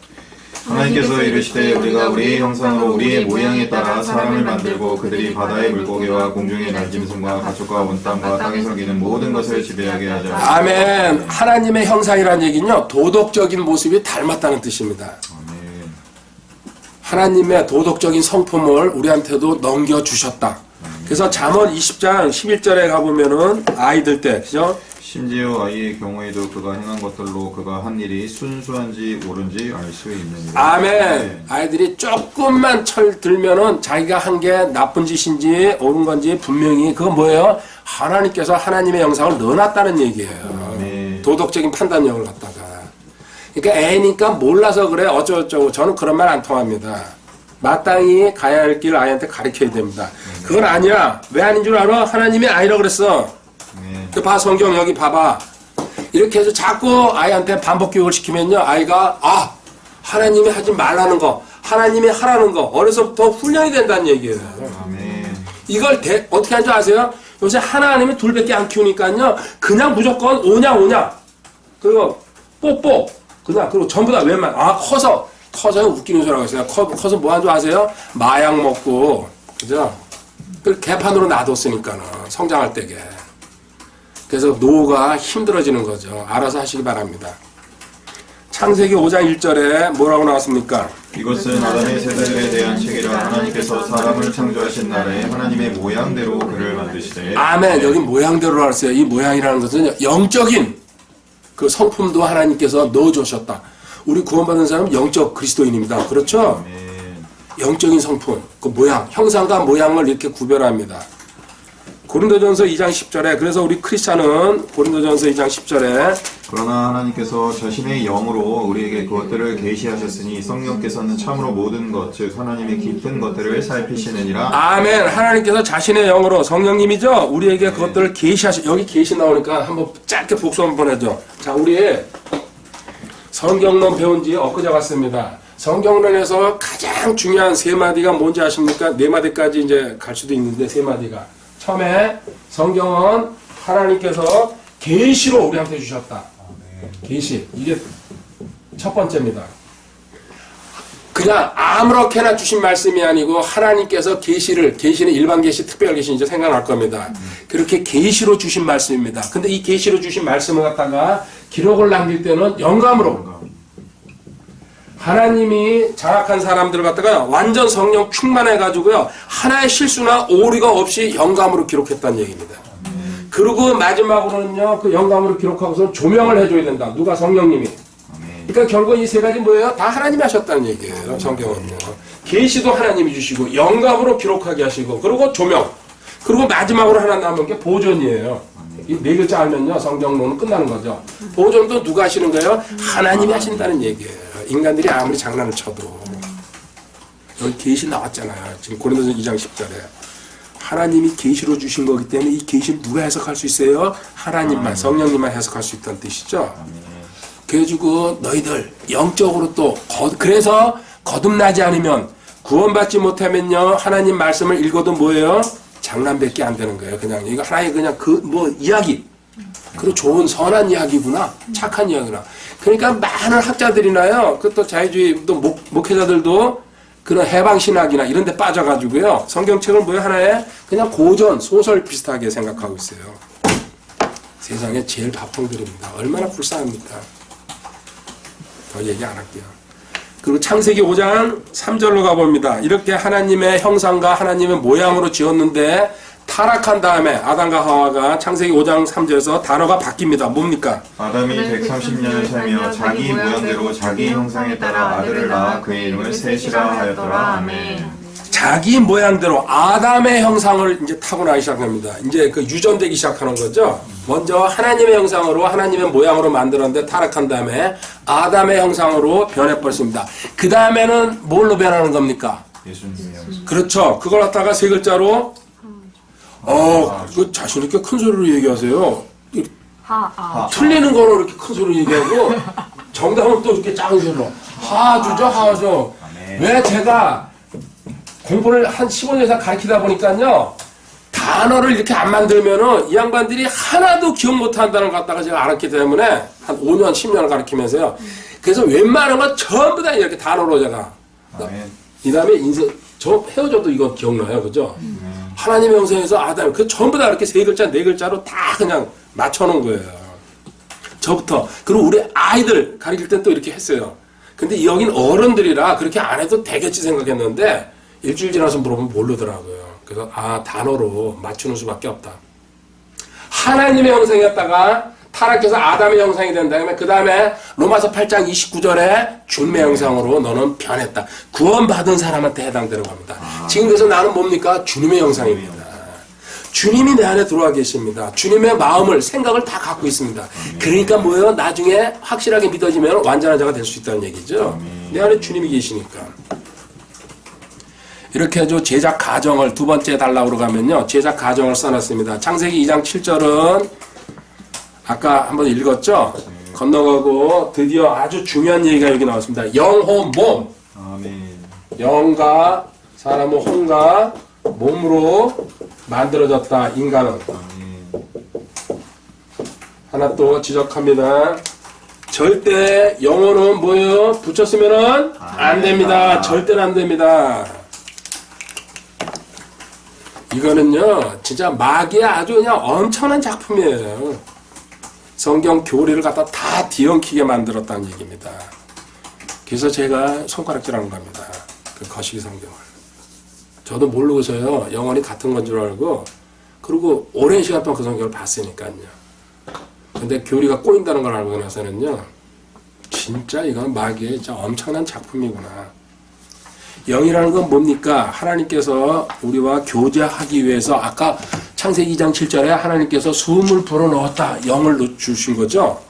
하나님께서 이르시되 우리가 우리의 형상으로 우리의 모양에 따라 사람을 만들고 그들이 바다의 물고기와 공중의 날짐승과 가축과 온 땅과 땅에서 기는 모든 것을 지배하게 하자. 아멘. 하나님의 형상이라는 얘기는요. 도덕적인 모습이 닮았다는 뜻입니다. 하나님의 도덕적인 성품을 우리한테도 넘겨주셨다. 그래서 잠언 20장 11절에 가보면은 아이들 때, 그죠? 심지어 아이의 경우에도 그가 행한 것들로 그가 한 일이 순수한지 옳은지 알 수 있느니라. 아멘. 아이들이 조금만 철 들면은 자기가 한 게 나쁜 짓인지 옳은 건지 분명히 그건 뭐예요? 하나님께서 하나님의 형상을 넣어놨다는 얘기예요. 도덕적인 판단력을 갖다가. 그러니까 애니까 몰라서 그래 어쩌고저쩌고 저는 그런 말 안 통합니다. 마땅히 가야 할 길 아이한테 가르쳐야 됩니다. 그건 아니야. 왜 아닌 줄 알아? 하나님이 아니라고 그랬어. 봐 성경 여기 봐봐. 이렇게 해서 자꾸 아이한테 반복 교육을 시키면요. 아이가 하나님이 하지 말라는 거 하나님이 하라는 거 어려서부터 훈련이 된다는 얘기예요. 이걸 어떻게 하는 줄 아세요? 요새 하나님이 둘밖에 안 키우니까요. 그냥 무조건 오냐 그리고 뽀뽀 그냥 그리고 전부 다 웬만 커서 웃기는 소리라고 했어요. 커서 뭐 하는 줄 아세요? 마약 먹고 그죠? 그 개판으로 놔뒀으니까는 성장할 때게. 그래서 노후가 힘들어지는 거죠. 알아서 하시기 바랍니다. 창세기 5장 1절에 뭐라고 나왔습니까? 이것은 아담의 세대들에 대한 책이라. 하나님께서 사람을 창조하신 날에 하나님의 모양대로 그를 만드시되. 아멘. 여기 모양대로 했어요. 이 모양이라는 것은 영적인 그 성품도 하나님께서 넣어주셨다. 우리 구원받은 사람은 영적 그리스도인입니다. 그렇죠? 영적인 성품, 그 모양, 형상과 모양을 이렇게 구별합니다. 고린도전서 2장 10절에 그래서 우리 크리스찬은 고린도전서 2장 10절에 그러나 하나님께서 자신의 영으로 우리에게 그것들을 계시하셨으니 성령께서는 참으로 모든 것, 즉 하나님의 깊은 것들을 살피시느니라. 아멘. 하나님께서 자신의 영으로 성령님이죠. 우리에게 그것들을 계시하시. 여기 계시 나오니까 한번 짧게 복수 한번 해줘. 자, 우리 성경론 배운 지 엊그제 왔습니다. 성경론에서 가장 중요한 세 마디가 뭔지 아십니까? 네 마디까지 이제 갈 수도 있는데 세 마디가. 처음에 성경은 하나님께서 계시로 우리한테 주셨다. 계시. 이게 첫 번째입니다. 그냥 아무렇게나 주신 말씀이 아니고 하나님께서 계시는 일반 계시, 특별 계시 이제 생각날 겁니다. 그렇게 계시로 주신 말씀입니다. 근데 이 계시로 주신 말씀을 갖다가 기록을 남길 때는 영감으로 하나님이 장악한 사람들을 갖다가 완전 성령 충만해가지고요. 하나의 실수나 오류가 없이 영감으로 기록했다는 얘기입니다. 그리고 마지막으로는요. 그 영감으로 기록하고서 조명을 해줘야 된다. 누가? 성령님이. 그러니까 결국 이 세 가지 뭐예요? 다 하나님이 하셨다는 얘기예요. 성경은요. 계시도 하나님이 주시고 영감으로 기록하게 하시고 그리고 조명. 그리고 마지막으로 하나 남은 게 보존이에요. 이 네 글자 알면요. 성경론은 끝나는 거죠. 보존도 누가 하시는 거예요? 하나님이 하신다는 얘기예요. 인간들이 아무리 장난을 쳐도 여기 계시 나왔잖아요. 지금 고린도전 2장 10절에 하나님이 계시로 주신 거기 때문에 이 계시를 누가 해석할 수 있어요? 하나님만, 성령님만 해석할 수 있다는 뜻이죠. 그래가지고 너희들 영적으로 또 그래서 거듭나지 않으면 구원받지 못하면요 하나님 말씀을 읽어도 뭐예요? 장난밖에 안 되는 거예요. 그냥 이거 하나의 그냥 이야기. 그리고 좋은 선한 이야기구나. 착한 이야기구나. 그러니까 많은 학자들이나요. 그 또 자유주의 또 목회자들도 그런 해방신학이나 이런 데 빠져가지고요. 성경책을 뭐예요? 하나의 그냥 고전, 소설 비슷하게 생각하고 있어요. 세상에 제일 바풍들입니다. 얼마나 불쌍합니까? 더 얘기 안 할게요. 그리고 창세기 5장 3절로 가봅니다. 이렇게 하나님의 형상과 하나님의 모양으로 지었는데 타락한 다음에 아담과 하와가 창세기 5장 3절에서 단어가 바뀝니다. 뭡니까? 아담이 130년을 살며 자기 모양대로 자기 형상에 따라 아들을 낳아 그의 이름을 셋이라 하였더라. 아멘. 자기 모양대로 아담의 형상을 이제 타고나기 시작합니다. 이제 그 유전되기 시작하는 거죠. 먼저 하나님의 형상으로 하나님의 모양으로 만들었는데 타락한 다음에 아담의 형상으로 변해버렸습니다. 그 다음에는 뭘로 변하는 겁니까? 예수님의 영성. 그렇죠. 그걸 갖다가 세 글자로 그 자신 있게 큰 소리로 얘기하세요. 틀리는 거는 이렇게 큰 소리로 얘기하고 정답은 또 이렇게 작은 소리로 하주죠, 하주. 왜 제가 공부를 한 15년 이상 가르치다 보니까요, 단어를 이렇게 안 만들면은 이 양반들이 하나도 기억 못 한다는 걸 갖다가 제가 알았기 때문에 한 5년, 10년을 가르치면서요. 그래서 웬만한 건 전부 다 이렇게 단어로 제가. 이 다음에 인생, 저 헤어져도 이거 기억나요, 그죠? 하나님의 영성에서 아담, 그 전부 다 이렇게 세 글자, 네 글자로 다 그냥 맞춰놓은 거예요. 저부터. 그리고 우리 아이들 가르칠 땐 또 이렇게 했어요. 근데 여긴 어른들이라 그렇게 안 해도 되겠지 생각했는데 일주일 지나서 물어보면 모르더라고요. 그래서 단어로 맞추는 수밖에 없다. 하나님의 형상이었다가 타락해서 아담의 형상이 된 다음에 그 다음에 로마서 8장 29절에 주님의 형상으로 너는 변했다. 구원받은 사람한테 해당되는 겁니다. 지금 그래서 나는 뭡니까? 주님의 형상입니다. 주님이 내 안에 들어와 계십니다. 주님의 마음을, 생각을 다 갖고 있습니다. 그러니까 뭐예요? 나중에 확실하게 믿어지면 완전한 자가 될 수 있다는 얘기죠. 내 안에 주님이 계시니까. 이렇게 해서 제작 가정을 두 번째 달라고 가면요. 제작 가정을 써놨습니다. 창세기 2장 7절은 아까 한번 읽었죠? 건너가고 드디어 아주 중요한 얘기가 여기 나왔습니다. 영호 몸. 영과 사람은 혼과 몸으로 만들어졌다. 인간은. 하나 또 지적합니다. 절대 영어는 뭐예요? 붙였으면은 안 됩니다. 절대는 안 됩니다. 이거는요, 진짜 마귀의 아주 그냥 엄청난 작품이에요. 성경 교리를 갖다 다 뒤엉키게 만들었다는 얘기입니다. 그래서 제가 손가락질하는 겁니다. 그 거시기 성경을. 저도 모르고서요, 영원히 같은 건 줄 알고, 그리고 오랜 시간 동안 그 성경을 봤으니까요. 근데 교리가 꼬인다는 걸 알고 나서는요, 진짜 이건 마귀의 진짜 엄청난 작품이구나. 영이라는 건 뭡니까? 하나님께서 우리와 교제하기 위해서 아까 창세기 2장 7절에 하나님께서 숨을 불어넣었다. 영을 주신 거죠.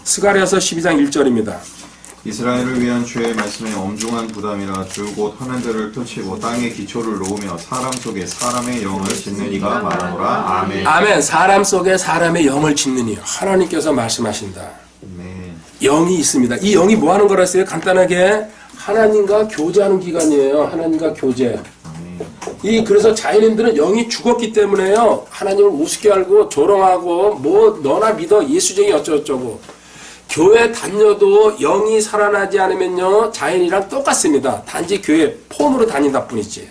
스가랴서 12장 1절입니다. 이스라엘을 위한 주의 말씀에 엄중한 부담이라 주 곧 하늘들을 펼치고 땅에 기초를 놓으며 사람 속에 사람의 영을 짓는 이가 말하노라. 아멘. 아멘. 사람 속에 사람의 영을 짓는 이. 하나님께서 말씀하신다. 영이 있습니다. 이 영이 뭐 하는 거라서요? 간단하게 하나님과 교제하는 기간이에요. 하나님과 교제. 그래서 자연인들은 영이 죽었기 때문에요. 하나님을 우습게 알고 조롱하고 뭐 너나 믿어 예수쟁이 어쩌고저쩌고. 교회 다녀도 영이 살아나지 않으면요. 자연이랑 똑같습니다. 단지 교회 폼으로 다닌다 뿐이지.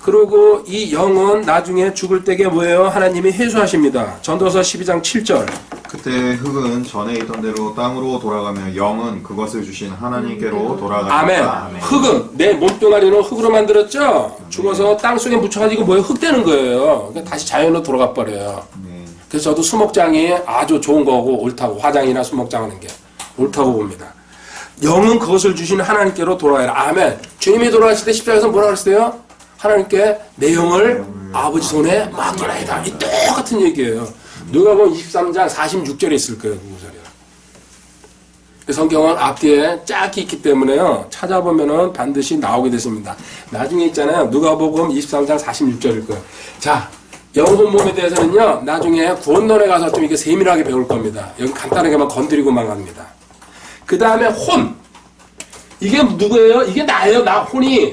그리고 이 영은 나중에 죽을 때게 뭐예요? 하나님이 회수하십니다. 전도서 12장 7절. 그때 흙은 전에 있던 대로 땅으로 돌아가며 영은 그것을 주신 하나님께로 돌아가니까. 아멘. 흙은 내 몸뚱아리는 흙으로 만들었죠? 죽어서 땅 속에 묻혀가지고 뭐예요? 흙 되는 거예요. 그러니까 다시 자연으로 돌아가 버려요. 그래서 저도 수목장이 아주 좋은 거고 옳다고, 화장이나 수목장 하는 게 옳다고 봅니다. 영은 그것을 주신 하나님께로 돌아가라. 아멘. 주님이 돌아가실 때 십자가에서 뭐라 그랬어요? 하나님께 내 영을 아버지 손에 맡기나이다. 이 똑같은 얘기예요. 누가복음 23장 46절에 있을 거예요. 그 구절이요. 성경은 앞뒤에 짝이 있기 때문에요. 찾아보면은 반드시 나오게 됐습니다. 나중에 있잖아요. 누가복음 23장 46절일 거예요. 자, 영혼 몸에 대해서는요. 나중에 구원론에 가서 좀 이게 세밀하게 배울 겁니다. 여기 간단하게만 건드리고만 갑니다. 그 다음에 혼. 이게 누구예요? 이게 나예요. 나 혼이.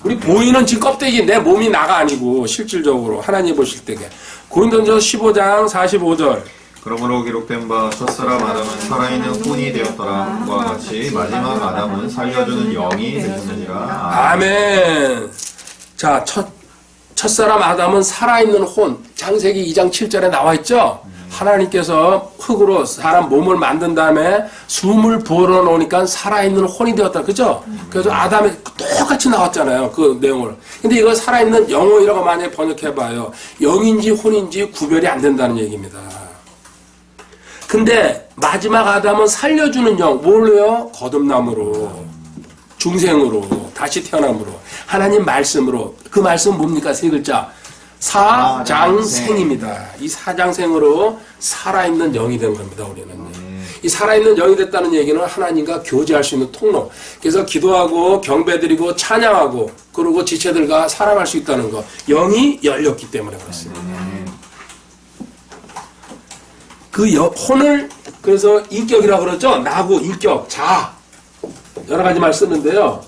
우리 보이는 지금 껍데기, 내 몸이 나가 아니고 실질적으로 하나님 보실 때게. 고린도전서 15장 45절. 그러므로 기록된 바 첫사람 아담은 살아있는 혼이 되었더라. 와 같이 마지막 아담은 살려주는 영이 되셨느니라. 아멘. 자, 첫사람 아담은 살아있는 혼. 창세기 2장 7절에 나와 있죠? 하나님께서 흙으로 사람 몸을 만든 다음에 숨을 부어 놓으니까 살아있는 혼이 되었다. 그죠? 그래서 아담이 똑같이 나왔잖아요. 그 내용을. 근데 이거 살아있는 영혼이라고 만약에 번역해봐요. 영인지 혼인지 구별이 안 된다는 얘기입니다. 근데 마지막 아담은 살려주는 영. 뭘로요? 거듭남으로. 중생으로. 다시 태어남으로. 하나님 말씀으로. 그 말씀은 뭡니까? 세 글자. 사장생입니다. 이 사장생으로 살아있는 영이 된 겁니다. 우리는. 이 살아있는 영이 됐다는 얘기는 하나님과 교제할 수 있는 통로. 그래서 기도하고 경배드리고 찬양하고 그리고 지체들과 사랑할 수 있다는 거. 영이 열렸기 때문에 그렇습니다. 그 혼을 그래서 인격이라고 그러죠. 나고 인격, 자 여러 가지 말 쓰는데요.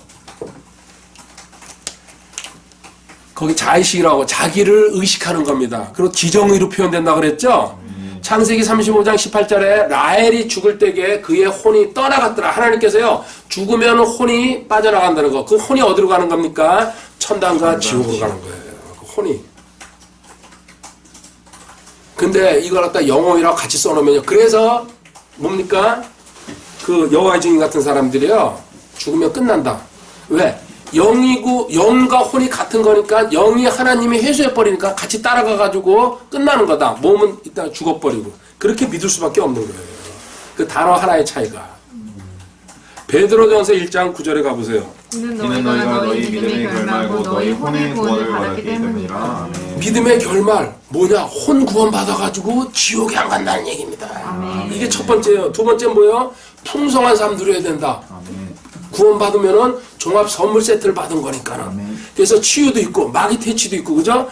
거기 자의식이라고 자기를 의식하는 겁니다. 그리고 지정의로 표현된다고 그랬죠. 창세기 35장 18절에 라헬이 죽을 때에 그의 혼이 떠나갔더라. 하나님께서요 죽으면 혼이 빠져나간다는 거. 그 혼이 어디로 가는 겁니까? 천당과 지옥으로 가는 거예요. 그 혼이. 근데 이걸 갖다 영혼이라고 같이 써놓으면요. 그래서 뭡니까? 그 여호와의 증인 같은 사람들이요 죽으면 끝난다. 왜? 영이고 영과 혼이 같은 거니까 영이 하나님이 회수해 버리니까 같이 따라가 가지고 끝나는 거다. 몸은 일단 죽어 버리고 그렇게 믿을 수밖에 없는 거예요. 그 단어 하나의 차이가. 베드로전서 1장 9절에 가보세요. 이는 너희가 너희 믿음의 결말고 너희 혼의 구원을 받았기 때문이라. 아멘. 믿음의 결말 뭐냐? 혼 구원 받아가지고 지옥에 안 간다는 얘기입니다. 아멘. 이게 첫 번째예요. 두 번째 뭐예요? 풍성한 삶 누려야 된다. 아멘. 구원 받으면은 종합 선물 세트를 받은 거니까는. 아멘. 그래서 치유도 있고 마귀 퇴치도 있고 그죠?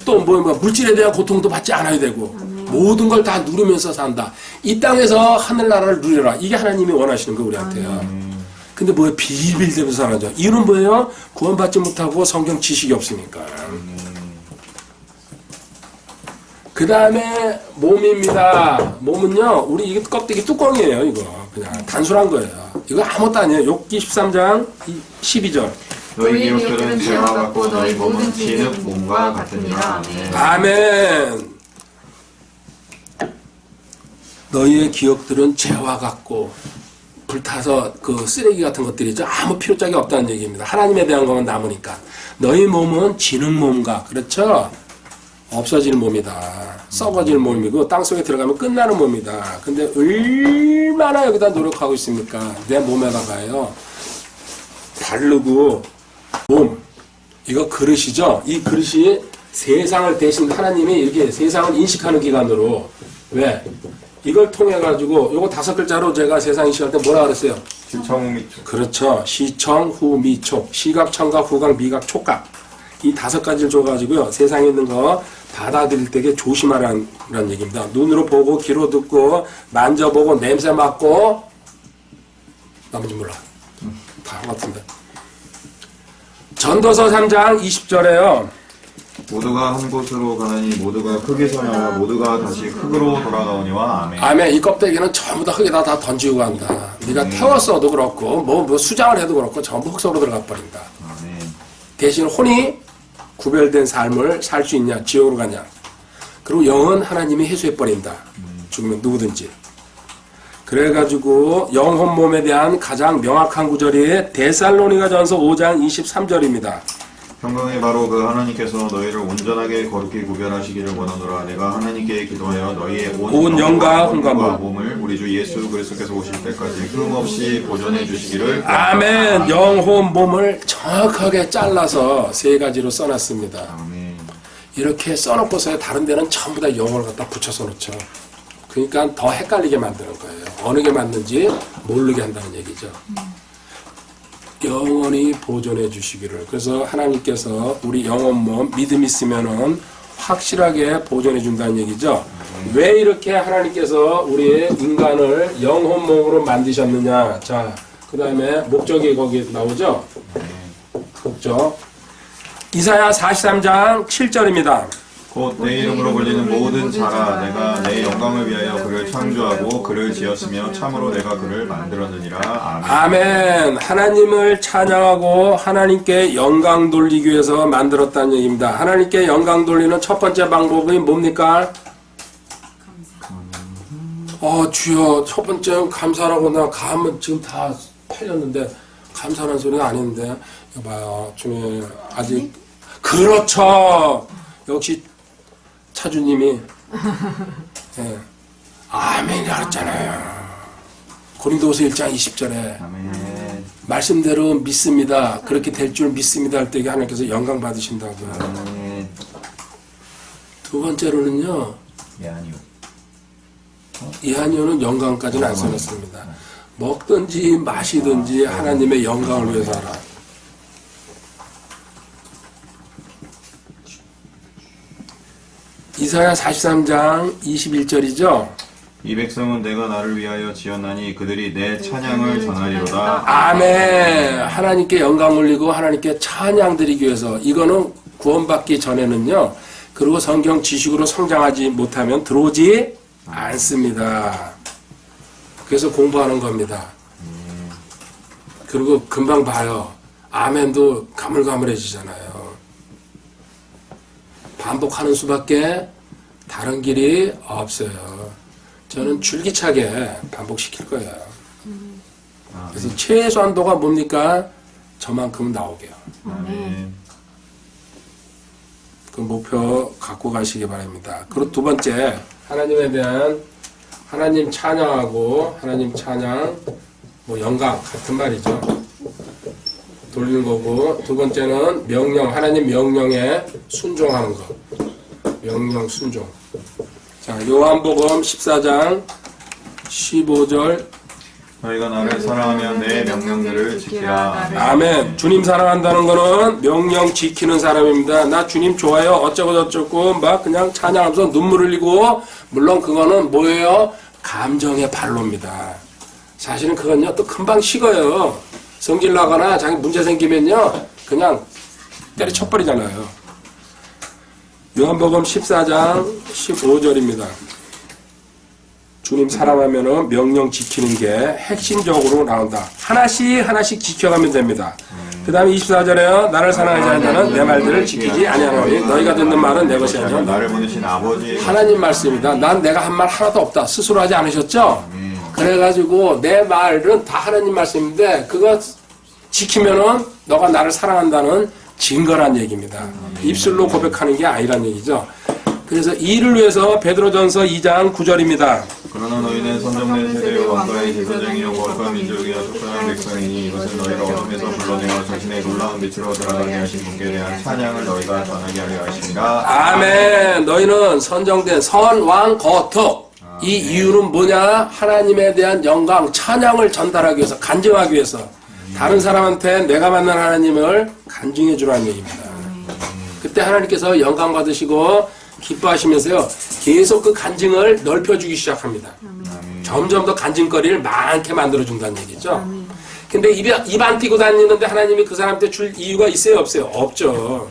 또 뭐 물질에 대한 고통도 받지 않아야 되고 모든 걸 다 누리면서 산다. 이 땅에서 하늘나라를 누려라. 이게 하나님이 원하시는 거 우리한테요. 근데 뭐예요? 빌빌대면서 살아죠. 이유는 뭐예요? 구원받지 못하고 성경 지식이 없으니까. 그 다음에 몸입니다. 몸은요, 우리 이게 껍데기 뚜껑이에요, 이거. 그냥 단순한 거예요. 이거 아무것도 아니에요. 욥기 13장 12절. 너희 기록들은 죄와 같고 너희 몸은 진흙 몸과 같으니라. 아멘. 아멘. 너희의 기억들은 죄와 같고 불타서 그 쓰레기 같은 것들이죠. 아무 필요짝이 없다는 얘기입니다. 하나님에 대한 것만 남으니까. 너희 몸은 지는 몸과 그렇죠? 없어질 몸이다. 썩어질 몸이고 땅속에 들어가면 끝나는 몸이다. 근데 얼마나 여기다 노력하고 있습니까? 내 몸에다가요. 바르고 몸. 이거 그릇이죠. 이 그릇이 세상을 대신 하나님이 이렇게 세상을 인식하는 기관으로 왜? 이걸 통해 가지고 요거 5글자로 제가 세상 인식할 때 뭐라 그랬어요? 시청미촉. 그렇죠. 시청, 후, 미촉. 시각, 청각, 후각, 미각, 촉각. 이 5가지를 줘가지고요. 세상에 있는 거 받아들일 때에 조심하라는 얘기입니다. 눈으로 보고, 귀로 듣고, 만져보고, 냄새 맡고, 나머지 몰라. 다 같은데. 전도서 3장 20절에요. 모두가 한 곳으로 가느니 모두가 흙에서 나와 모두가 다시 흙으로 돌아가오니와. 아멘. 아멘. 이 껍데기는 전부 다 흙에다 다 던지고 간다. 네가 태웠어도 그렇고 뭐 수장을 해도 그렇고 전부 흙 속으로 들어가 버린다. 아멘. 대신 혼이 구별된 삶을 살 수 있냐, 지옥으로 가냐. 그리고 영은 하나님이 해소해 버린다. 죽으면 누구든지. 그래가지고 영혼 몸에 대한 가장 명확한 구절이 데살로니가전서 5장 23절입니다. 평강에 바로 그 하나님께서 너희를 온전하게 거룩히 구별하시기를 원하노라. 내가 하나님께 기도하여 너희의 온 영과 혼과 몸을 우리 주 예수 그리스도께서 오실 때까지 흠없이 보존해 주시기를. 아멘. 영혼 몸을 정확하게 잘라서 3가지로 써놨습니다. 아멘. 이렇게 써놓고서 다른 데는 전부 다 영혼을 갖다 붙여서 놓죠. 그러니까 더 헷갈리게 만드는 거예요. 어느 게 맞는지 모르게 한다는 얘기죠. 영원히 보존해 주시기를. 그래서 하나님께서 우리 영혼 몸 믿음 있으면은 확실하게 보존해 준다는 얘기죠. 왜 이렇게 하나님께서 우리 인간을 영혼 몸으로 만드셨느냐. 자, 그 다음에 목적이 거기 나오죠. 목적. 이사야 43장 7절입니다. 곧 내 이름으로 불리는 모든 자라 내가 내 영광을 위하여 그를 창조하고 그를 지었으며 참으로 내가 그를 만들었느니라. 아멘. 아멘. 하나님을 찬양하고 하나님께 영광 돌리기 위해서 만들었다는 얘기입니다. 하나님께 영광 돌리는 첫 번째 방법이 뭡니까? 주여, 첫 번째는 감사라고. 나 감은 지금 다 팔렸는데 감사라는 소리가 아닌데. 여봐요, 주님 아직. 그렇죠. 역시 차주님이 네. 아멘이라 그랬잖아요. 고린도후서 1장 20절에 아멘. 말씀대로 믿습니다. 그렇게 될 줄 믿습니다 할 때 하나님께서 영광 받으신다고요. 아멘. 두 번째로는요. 예, 아니요. 이한이오는 영광까지는 안 써놨습니다. 먹든지 마시든지 하나님의 영광을 위해서 하라. 이사야 43장 21절이죠. 이 백성은 내가 나를 위하여 지었나니 그들이 내 찬양을 전하리로다. 아멘. 하나님께 영광 올리고 하나님께 찬양 드리기 위해서. 이거는 구원받기 전에는요. 그리고 성경 지식으로 성장하지 못하면 들어오지 않습니다. 그래서 공부하는 겁니다. 그리고 금방 봐요. 아멘도 가물가물해지잖아요. 반복하는 수밖에 다른 길이 없어요. 저는 줄기차게 반복시킬 거예요. 그래서 최소한도가 뭡니까? 저만큼은 나오게요. 아멘. 그 목표 갖고 가시기 바랍니다. 그리고 두 번째, 하나님에 대한 하나님 찬양하고 하나님 찬양, 뭐 영광 같은 말이죠. 돌리는 거고, 두 번째는 명령, 하나님 명령에 순종하는 거. 명령 순종. 자, 요한복음 14장 15절. 너희가 나를 사랑하면 내 명령들을 지키라. 아멘. 주님 사랑한다는 거는 명령 지키는 사람입니다. 나 주님 좋아요. 어쩌고 저쩌고 막 그냥 찬양하면서 눈물 흘리고, 물론 그거는 뭐예요? 감정의 발로입니다. 사실은 그건요 또 금방 식어요. 성질 나거나 자기 문제 생기면요 그냥 때려쳐버리잖아요. 요한복음 14장 15절입니다. 주님 사랑하면은 명령 지키는 게 핵심적으로 나온다. 하나씩 지켜가면 됩니다. 그 다음에 24절에요. 나를 사랑하지 않는 자는 내 말들을 지키지 아니하노니 너희가 듣는 말은 내 것이 아니요 나를 보내신 아버지. 하나님 말씀입니다. 난 내가 한 말 하나도 없다. 스스로 하지 않으셨죠? 그래가지고 내 말은 다 하나님 말씀인데 그거 지키면은 너가 나를 사랑한다는 증거란 얘기입니다. 입술로 고백하는 게 아니란 얘기죠. 그래서 이를 위해서 베드로전서 2장 9절입니다. 그러나 너희는 선정된 세대요 왕가의 제사장이요 거룩한 민족이요 속상한 백성이니 이것은 너희를 어둠에서 불러내어 자신의 놀라운 빛으로 들어가게 하신 분께 대한 찬양을 너희가 전하게 하려 하십니다. 아멘. 너희는 선정된 선왕 거특. 이 이유는 뭐냐? 하나님에 대한 영광, 찬양을 전달하기 위해서, 간증하기 위해서 다른 사람한테 내가 만난 하나님을 간증해 주라는 얘기입니다. 그때 하나님께서 영광 받으시고 기뻐하시면서요 계속 그 간증을 넓혀주기 시작합니다. 점점 더 간증거리를 많게 만들어준다는 얘기죠. 근데 입 안 띄고 다니는데 하나님이 그 사람한테 줄 이유가 있어요 없어요? 없죠.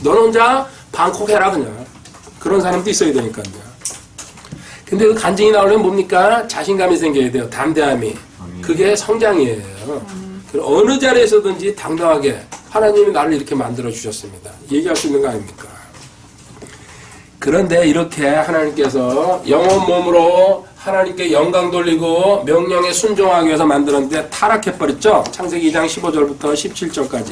넌 혼자 방콕해라 그냥. 그런 사람도 있어야 되니까요. 근데 그 간증이 나오려면 뭡니까? 자신감이 생겨야 돼요. 담대함이. 그게 성장이에요. 어느 자리에서든지 당당하게 하나님이 나를 이렇게 만들어 주셨습니다. 얘기할 수 있는 거 아닙니까? 그런데 이렇게 하나님께서 영혼 몸으로 하나님께 영광 돌리고 명령에 순종하기 위해서 만들었는데 타락해버렸죠? 창세기 2장 15절부터 17절까지.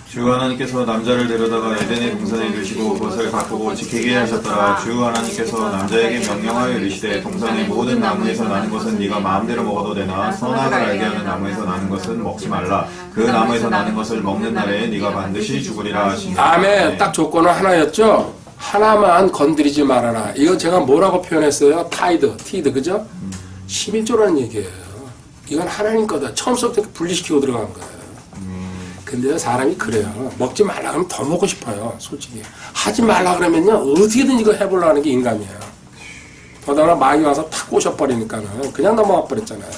주 하나님께서 남자를 데려다가 에덴의 동산에 두시고 그것을 가꾸고 지키게 하셨더라. 주 하나님께서 남자에게 명령하여 이르시되 동산의 모든 나무에서 나는 것은 네가 마음대로 먹어도 되나 선악을 알게 하는 나무에서 나는 것은 먹지 말라. 그 나무에서 나는 것을 먹는 날에 네가 반드시 죽으리라 하시니라. 아멘. 딱 조건은 하나였죠? 하나만 건드리지 말아라. 이거 제가 뭐라고 표현했어요? 티드, 그죠? 11조라는 얘기예요. 이건 하나님 거다. 처음부터 분리시키고 들어간 거예요. 근데요, 사람이 그래요. 먹지 말라 그러면 더 먹고 싶어요, 솔직히. 하지 말라 그러면요, 어떻게든 이거 해보려고 하는 게 인간이에요. 더다가 마귀 와서 탁 꼬셔버리니까는 그냥 넘어가 버렸잖아요.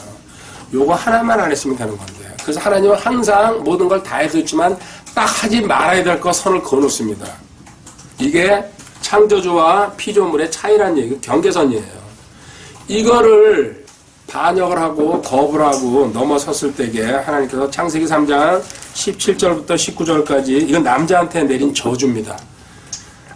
요거 하나만 안 했으면 되는 건데. 그래서 하나님은 항상 모든 걸 다 해줬지만 딱 하지 말아야 될 거 선을 그어놓습니다. 이게 창조주와 피조물의 차이란 얘기, 경계선이에요. 이거를 반역을 하고 거부를 하고 넘어섰을 때에 하나님께서 창세기 3장 17절부터 19절까지 이건 남자한테 내린 저주입니다.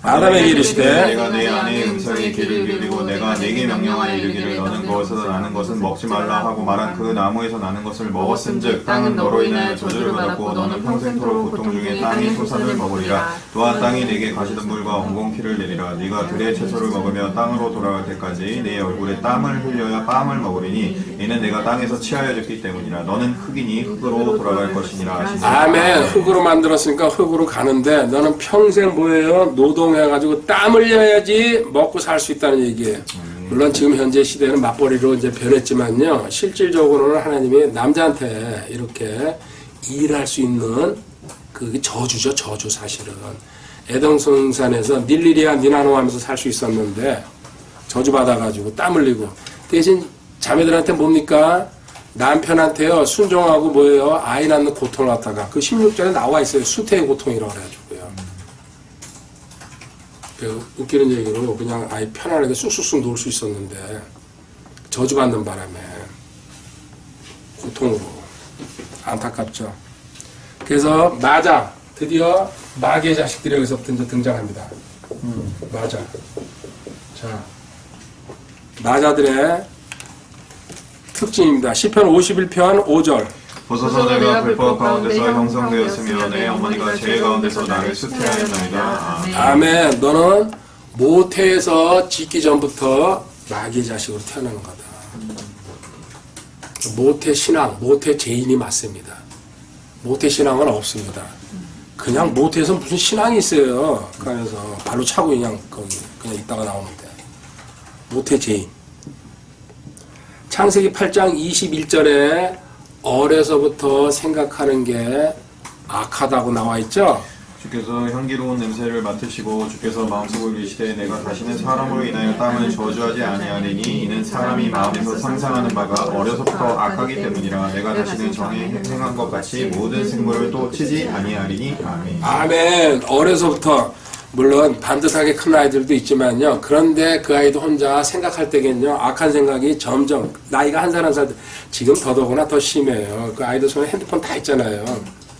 아담에게 이르시되 내가 내 아내의 음성에 귀를 기울이고 내가 내게 명령하여 이르기를 너는 거기서 나는 것은 먹지 말라 하고 말한 그 나무에서 나는 것을 먹었은즉 땅은 너로 인하여 저주를 받았고 너는 평생토록 고통 중에 땅의 소산을 먹으리라. 또한 땅이 내게 가시덤불과 엉겅퀴를 내리라. 네가 들의 채소를 먹으며 땅으로 돌아갈 때까지 내 얼굴에 땀을 흘려야 빵을 먹으리니 이는 내가 땅에서 취하여졌기 때문이라. 너는 흙이니 흙으로 돌아갈 것이니라 하시니라. 아멘. 흙으로 만들었으니까 흙으로 가는데 너는 평생 뭐예요? 노동해가지고 땀 흘려야지 먹고 살 수 있다는 얘기예요. 물론 지금 현재 시대는 맞벌이로 이제 변했지만요. 실질적으로는 하나님이 남자한테 이렇게 일할 수 있는 그게 저주죠. 저주 사실은. 에덴 동산에서 닐리리아 니나노 하면서 살 수 있었는데 저주받아가지고 땀 흘리고 대신 자매들한테 뭡니까? 남편한테요 순종하고 뭐예요? 아이 낳는 고통을 갖다가 그 16절에 나와 있어요. 수태의 고통이라고 그래가지고요. 그 웃기는 얘기로 그냥 아이 편안하게 쑥쑥쑥 놀 수 있었는데 저주받는 바람에 고통으로 안타깝죠. 그래서 마자 드디어 마귀의 자식들이 여기서부터 이제 등장합니다. 마자. 자, 마자들의 특징입니다. 시편 51편 5절. 보소서 내가 불법 가운데서 형성되었으며 내 어머니가 죄 가운데서 나를 수태하였나이다. 아멘. 아멘. 너는 모태에서 짓기 전부터 마귀의 자식으로 태어나는 거다. 모태 신앙, 모태 죄인이 맞습니다. 모태 신앙은 없습니다. 그냥 모태에서 무슨 신앙이 있어요. 그 안에서 발로 차고 그냥 거기 그냥 있다가 나오는데 모태 죄인. 창세기 8장 21절에 어려서부터 생각하는 게 악하다고 나와 있죠. 주께서 향기로운 냄새를 맡으시고 주께서 마음속을 이르시되 내가 다시는 사람으로 인하여 땅을 저주하지 아니하리니 이는 사람이 마음에서 상상하는 바가 어려서부터 악하기 때문이라. 내가 다시는 전에 행한 것 같이 모든 생물을 또 치지 아니하리니. 아멘. 아멘. 어려서부터 물론 반듯하게 큰 아이들도 있지만요. 그런데 그 아이도 혼자 생각할 때겠요. 악한 생각이 점점 나이가 한 살 한 살 지금 더더구나 더 심해요. 그 아이들 손에 핸드폰 다 있잖아요.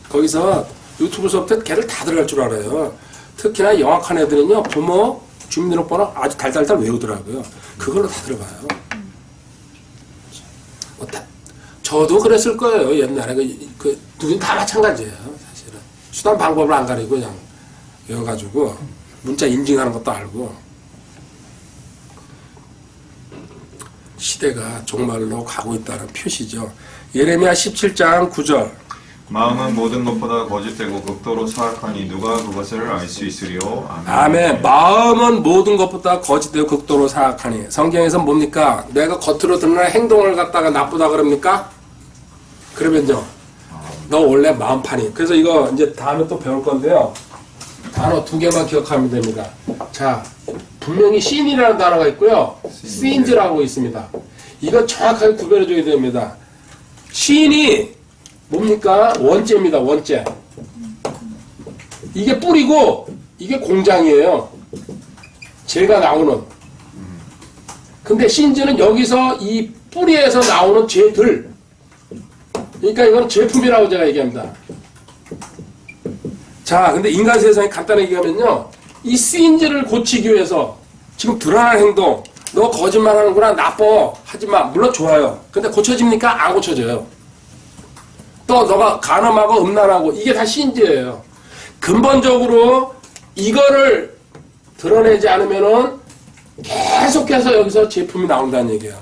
거기서 유튜브서부터 걔를 다 들어갈 줄 알아요. 특히나 영악한 애들은요. 부모 주민등록번호 아주 달달달 외우더라고요. 그걸로 다 들어가요. 저도 그랬을 거예요. 옛날에 누군 다 마찬가지예요. 사실은 수단 방법을 안 가리고 그냥 외워가지고 문자 인증하는 것도 알고. 시대가 정말로 가고 있다는 표시죠. 예레미야 17장 9절. 마음은 모든 것보다 거짓되고 극도로 사악하니 누가 그것을 알 수 있으리요. 아멘. 아멘. 마음은 모든 것보다 거짓되고 극도로 사악하니. 성경에서 뭡니까? 내가 겉으로 드러나는 행동을 갖다가 나쁘다 그럽니까? 그러면요. 너 원래 마음판이. 그래서 이거 이제 다음에 또 배울 건데요. 단어 2개만 기억하면 됩니다. 자, 분명히 신이라는 단어가 있고요. 신즈라고 있습니다. 이거 정확하게 구별해줘야 됩니다. 신이 뭡니까? 원죄입니다. 원죄. 이게 뿌리고 이게 공장이에요. 죄가 나오는. 근데 신즈는 여기서 이 뿌리에서 나오는 죄들. 그러니까 이건 제품이라고 제가 얘기합니다. 자, 근데 인간 세상에 간단하게 얘기하면요. 이 신즈를 고치기 위해서 지금 드러난 행동, 너 거짓말 하는구나, 나빠, 하지마. 물론 좋아요. 근데 고쳐집니까? 안 고쳐져요. 또 너가 간음하고 음란하고 이게 다 신즈예요. 근본적으로 이거를 드러내지 않으면은 계속해서 여기서 제품이 나온다는 얘기예요.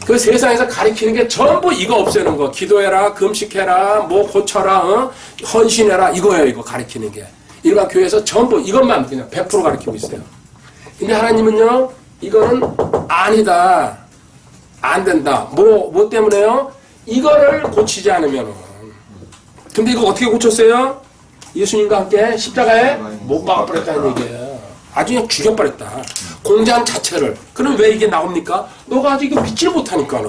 그 세상에서 가리키는 게 전부 이거 없애는 거. 기도해라, 금식해라, 뭐 고쳐라, 헌신해라, 이거예요. 이거 가리키는 게. 일반 교회에서 전부 이것만 그냥 100% 가리키고 있어요. 근데 하나님은요, 이거는 아니다. 안 된다. 뭐 때문에요? 이거를 고치지 않으면은. 근데 이거 어떻게 고쳤어요? 예수님과 함께 십자가에 못 박아버렸다는 얘기예요. 아주 그냥 죽여버렸다. 공장 자체를. 그럼 왜 이게 나옵니까? 너가 아직 이거 믿지를 못하니까는.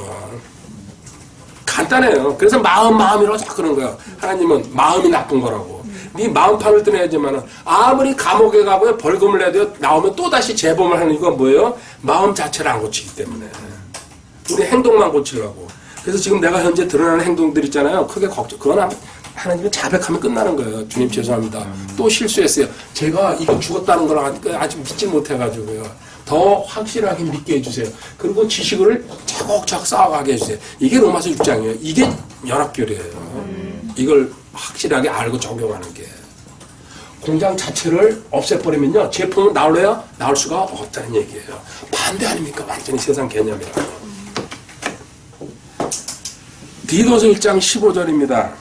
간단해요. 그래서 마음이라고 자꾸 그런 거야. 하나님은 마음이 나쁜 거라고. 네 마음판을 떠내야지만은 아무리 감옥에 가고 벌금을 내도 나오면 또다시 재범을 하는 이유가 뭐예요? 마음 자체를 안 고치기 때문에. 우리 행동만 고치려고. 그래서 지금 내가 현재 드러나는 행동들 있잖아요. 크게 걱정. 그건 하나님은 자백하면 끝나는 거예요. 주님 죄송합니다. 또 실수했어요. 제가 이거 죽었다는 걸 아직 믿지 못해가지고요. 더 확실하게 믿게 해주세요. 그리고 지식을 차곡차곡 쌓아가게 해주세요. 이게 로마서 6장이에요. 이게 연합교리예요. 이걸 확실하게 알고 적용하는 게. 공장 자체를 없애버리면요. 제품은 나올래요? 나올 수가 없다는 얘기예요. 반대 아닙니까? 완전히 세상 개념이라고. 디도서 1장 15절입니다.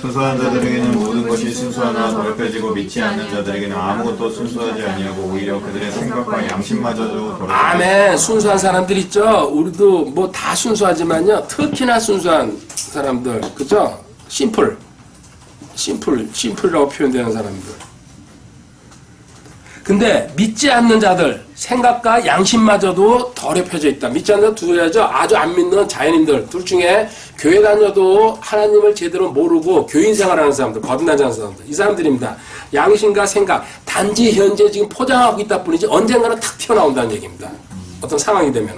순수한 자들에게는 모든 것이 순수하나 더럽혀지고 믿지 않는 자들에게는 아무것도 순수하지 아니하고 오히려 그들의 생각과 양심마저도 더럽혀지고. 아멘. 순수한 사람들 있죠. 우리도 뭐 다 순수하지만요. 특히나 순수한 사람들, 그죠? 심플이라고 표현되는 사람들. 근데 믿지 않는 자들, 생각과 양심마저도 더럽혀져 있다. 믿지 않는 자들 두야죠. 아주 안 믿는 자연인들 둘 중에 교회 다녀도 하나님을 제대로 모르고 교인 생활하는 사람들, 거듭나지 않는 사람들, 이 사람들입니다. 양심과 생각, 단지 현재 지금 포장하고 있다 뿐이지 언젠가는 탁 튀어나온다는 얘기입니다. 어떤 상황이 되면.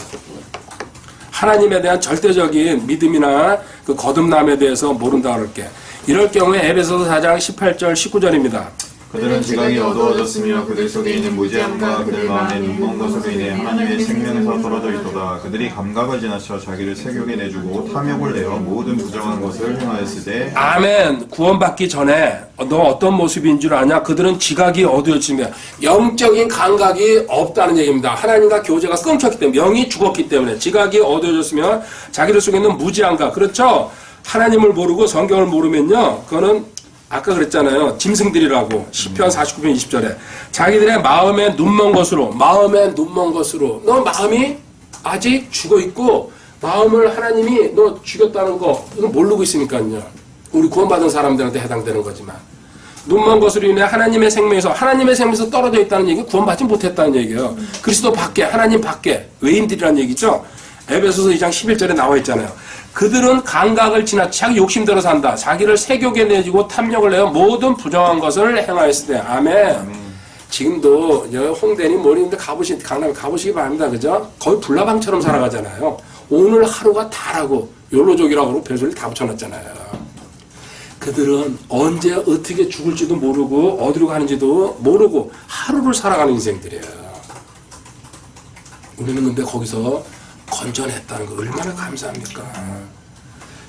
하나님에 대한 절대적인 믿음이나 그 거듭남에 대해서 모른다 그럴게. 이럴 경우에 에베소서 4장 18절 19절입니다. 그들은 지각이 어두워졌으며 그들 속에 있는 무지함과 그들 마음에 눈먼 것으로 인해 하나님의 생명에서 떨어져 있도다. 그들이 감각을 지나쳐 자기를 세욕에 내주고 탐욕을 내어 모든 부정한 것을 행하였을 때. 아멘. 구원받기 전에 너 어떤 모습인 줄 아냐? 그들은 지각이 어두워지며 영적인 감각이 없다는 얘기입니다. 하나님과 교제가 끊겼기 때문에, 영이 죽었기 때문에 지각이 어두워졌으며 자기들 속에 있는 무지함과, 그렇죠? 하나님을 모르고 성경을 모르면요, 그거는 아까 그랬잖아요. 짐승들이라고. 시편 49편 20절에. 자기들의 마음에 눈먼 것으로, 너 마음이 아직 죽어있고, 마음을 하나님이 너 죽였다는 거, 이거 모르고 있으니까요. 우리 구원받은 사람들한테 해당되는 거지만. 눈먼 것으로 인해 하나님의 생명에서 떨어져 있다는 얘기, 구원받지 못했다는 얘기예요. 그리스도 밖에, 하나님 밖에, 외인들이라는 얘기죠. 에베소서 2장 11절에 나와 있잖아요. 그들은 감각을 지나쳐 자기 욕심대로 산다. 자기를 세욕에 내주고 탐욕을 내어 모든 부정한 것을 행하였을 때. 아멘. 지금도 홍대니 뭐니인데 강남에 가보시기 바랍니다. 그죠? 거의 불나방처럼 살아가잖아요. 오늘 하루가 다라고 욜로족이라고 그러고 별소리 다 붙여놨잖아요. 그들은 언제 어떻게 죽을지도 모르고 어디로 가는지도 모르고 하루를 살아가는 인생들이에요. 우리는 근데 거기서 건전했다는 거 얼마나 감사합니까?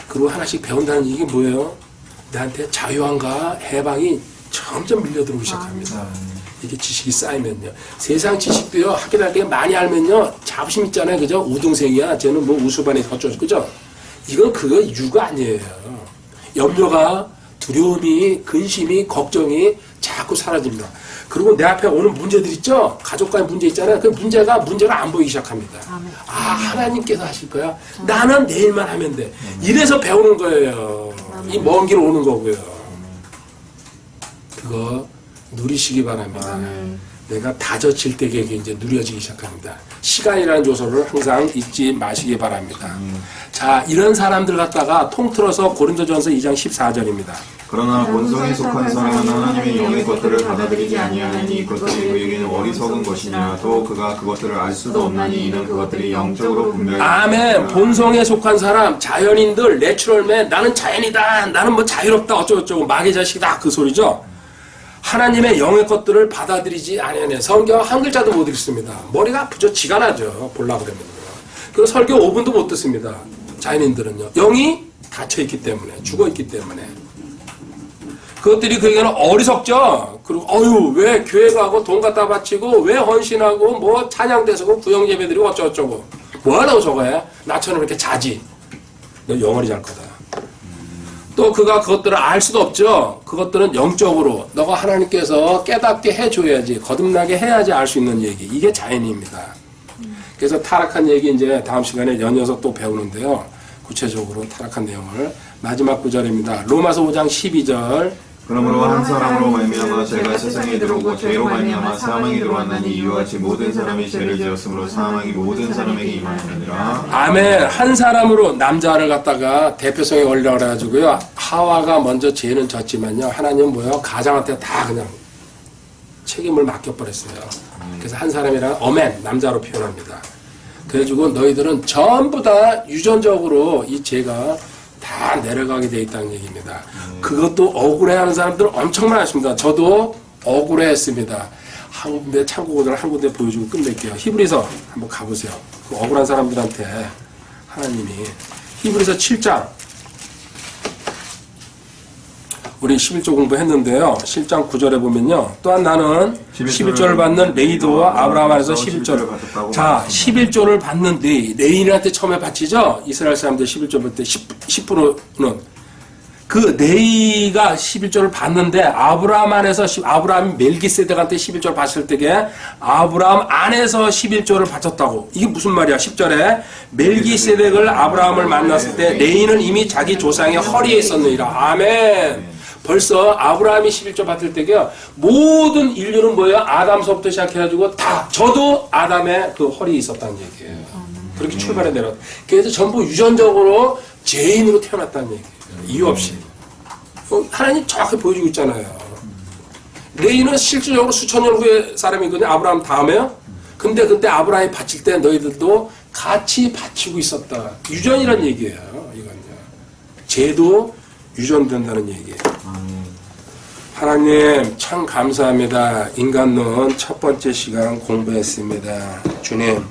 그리고 하나씩 배운다는 이게 뭐예요? 나한테 자유함과 해방이 점점 밀려들어오기 시작합니다. 이게 지식이 쌓이면요. 세상 지식도요, 학교 다닐 때 많이 알면요, 자부심 있잖아요. 그죠? 우등생이야. 쟤는 뭐 우수반에 어쩌고, 그죠? 이건 그거 이유가 아니에요. 염려가, 두려움이, 근심이, 걱정이 자꾸 사라집니다. 그리고 내 앞에 오는 문제들 있죠? 가족과의 문제 있잖아요. 그 문제가 안 보이기 시작합니다. 아, 하나님께서 하실 거야? 나는 내일만 하면 돼. 이래서 배우는 거예요. 이 먼 길 오는 거고요. 그거 누리시기 바랍니다. 내가 다져질 때에 이제 누려지기 시작합니다. 시간이라는 요소를 항상 잊지 마시기 바랍니다. 자, 이런 사람들 갖다가 통틀어서 고린도전서 2장 14절입니다. 그러나 본성에 속한 사람은 하나님의 영의 것들을 받아들이지 아니하니 그것들이 그에게는 어리석은 것이냐 또 그가 그것들을 알 수도 없나니 이는 그것들이 영적으로 분별히. 아멘. 본성에 속한 사람, 자연인들, 내추럴맨, 나는 자연이다, 나는 뭐 자유롭다, 어쩌고저쩌고, 마귀 자식이다, 그 소리죠. 하나님의 영의 것들을 받아들이지 아니하네. 성경 한 글자도 못 읽습니다. 머리가 아프죠. 지가 나죠. 보려고 그러면. 그리고 설교 5분도 못 듣습니다. 자연인들은요. 영이 닫혀있기 때문에, 죽어있기 때문에. 그것들이 그에게는 어리석죠. 그리고 왜 교회 가고 돈 갖다 바치고 왜 헌신하고 뭐 찬양대서고 구역예배드리고 어쩌고저쩌고 뭐하라고 저거야? 나처럼 이렇게 자지. 너 영원히 잘 거다. 또 그가 그것들을 알 수도 없죠. 그것들은 영적으로 너가 하나님께서 깨닫게 해줘야지, 거듭나게 해야지 알 수 있는 얘기. 이게 자연입니다. 그래서 타락한 얘기 이제 다음 시간에 연이어서 또 배우는데요. 구체적으로 타락한 내용을 마지막 구절입니다. 로마서 5장 12절. 그러므로 한 사람으로 말미암아 죄가 세상에 들어오고 죄로 말미암아 사망이 들어왔나니 이와 같이 모든 사람이 죄를 지었으므로 사망이 모든 사람에게 임하느니라. 아멘. 한 사람으로 남자를 갖다가 대표성에 올리라 그래가지고요. 하와가 먼저 죄는 졌지만요. 하나님은 뭐예요? 가장한테 다 그냥 책임을 맡겨버렸어요. 그래서 한 사람이랑 어맨, 남자로 표현합니다. 그래가지고 너희들은 전부 다 유전적으로 이 죄가 다 내려가게 돼 있다는 얘기입니다. 그것도 억울해하는 사람들 엄청 많습니다. 저도 억울해했습니다. 한 군데 참고들을 한 군데 보여주고 끝낼게요. 히브리서 한번 가보세요. 그 억울한 사람들한테 하나님이 히브리서 7장 우리 11조 공부했는데요. 7장 9절에 보면요. 또한 나는 11조를 받는 레이도와 아브라함 안에서 11조를. 자, 11조를 받는 레인한테 처음에 바치죠. 이스라엘 사람들 11조 받을 때 10%는 그 레이가 11조를 받는데 아브라함 안에서 아브라함이 멜기세덱한테 11조를 받을 때에 아브라함 안에서 11조를 받았다고. 이게 무슨 말이야? 10절에 멜기세덱을 아브라함을 만났을 때 레이는 이미 자기 조상의 허리에 있었느니라. 아멘. 벌써 아브라함이 11조 받을 때가 모든 인류는 뭐예요? 아담서부터 시작해가지고 다 저도 아담의 그 허리에 있었다는 얘기예요. 그렇게 출발해 내려. 그래서 전부 유전적으로 죄인으로 태어났다는 얘기예요. 이유 없이. 하나님 정확히 보여주고 있잖아요. 레이는 실질적으로 수천 년 후에 사람이거든요. 아브라함 다음에요. 근데 그때 아브라함이 바칠 때 너희들도 같이 바치고 있었다. 유전이란 얘기예요. 이건요. 죄도 유전된다는 얘기예요. 하나님 참 감사합니다. 인간론 첫 번째 시간 공부했습니다. 주님,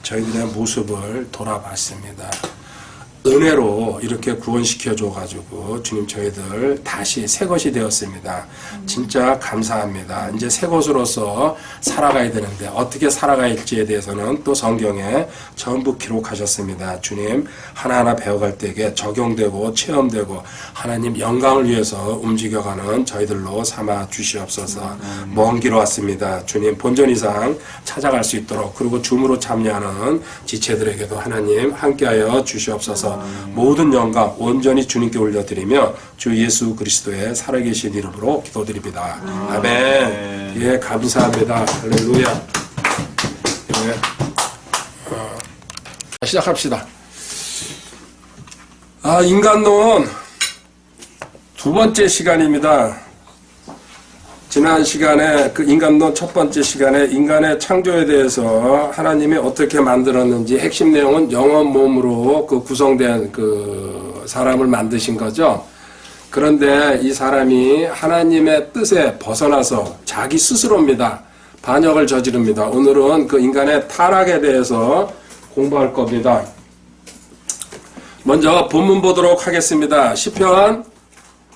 저희들의 모습을 돌아봤습니다. 은혜로 이렇게 구원시켜 줘가지고 주님 저희들 다시 새 것이 되었습니다. 진짜 감사합니다. 이제 새 것으로서 살아가야 되는데 어떻게 살아가야 할지에 대해서는 또 성경에 전부 기록하셨습니다. 주님 하나하나 배워갈 때에 적용되고 체험되고 하나님 영광을 위해서 움직여가는 저희들로 삼아 주시옵소서. 먼 길 왔습니다. 주님 본전 이상 찾아갈 수 있도록 그리고 줌으로 참여하는 지체들에게도 하나님 함께하여 주시옵소서. 모든 영광 온전히 주님께 올려드리며 주 예수 그리스도의 살아계신 이름으로 기도드립니다. 아멘. 예, 감사합니다. 할렐루야. 예. 시작합시다. 인간론 두 번째 시간입니다. 지난 시간에 그 인간론 첫 번째 시간에 인간의 창조에 대해서 하나님이 어떻게 만들었는지 핵심 내용은 영원 몸으로 그 구성된 그 사람을 만드신 거죠. 그런데 이 사람이 하나님의 뜻에 벗어나서 자기 스스로입니다. 반역을 저지릅니다. 오늘은 그 인간의 타락에 대해서 공부할 겁니다. 먼저 본문 보도록 하겠습니다. 시편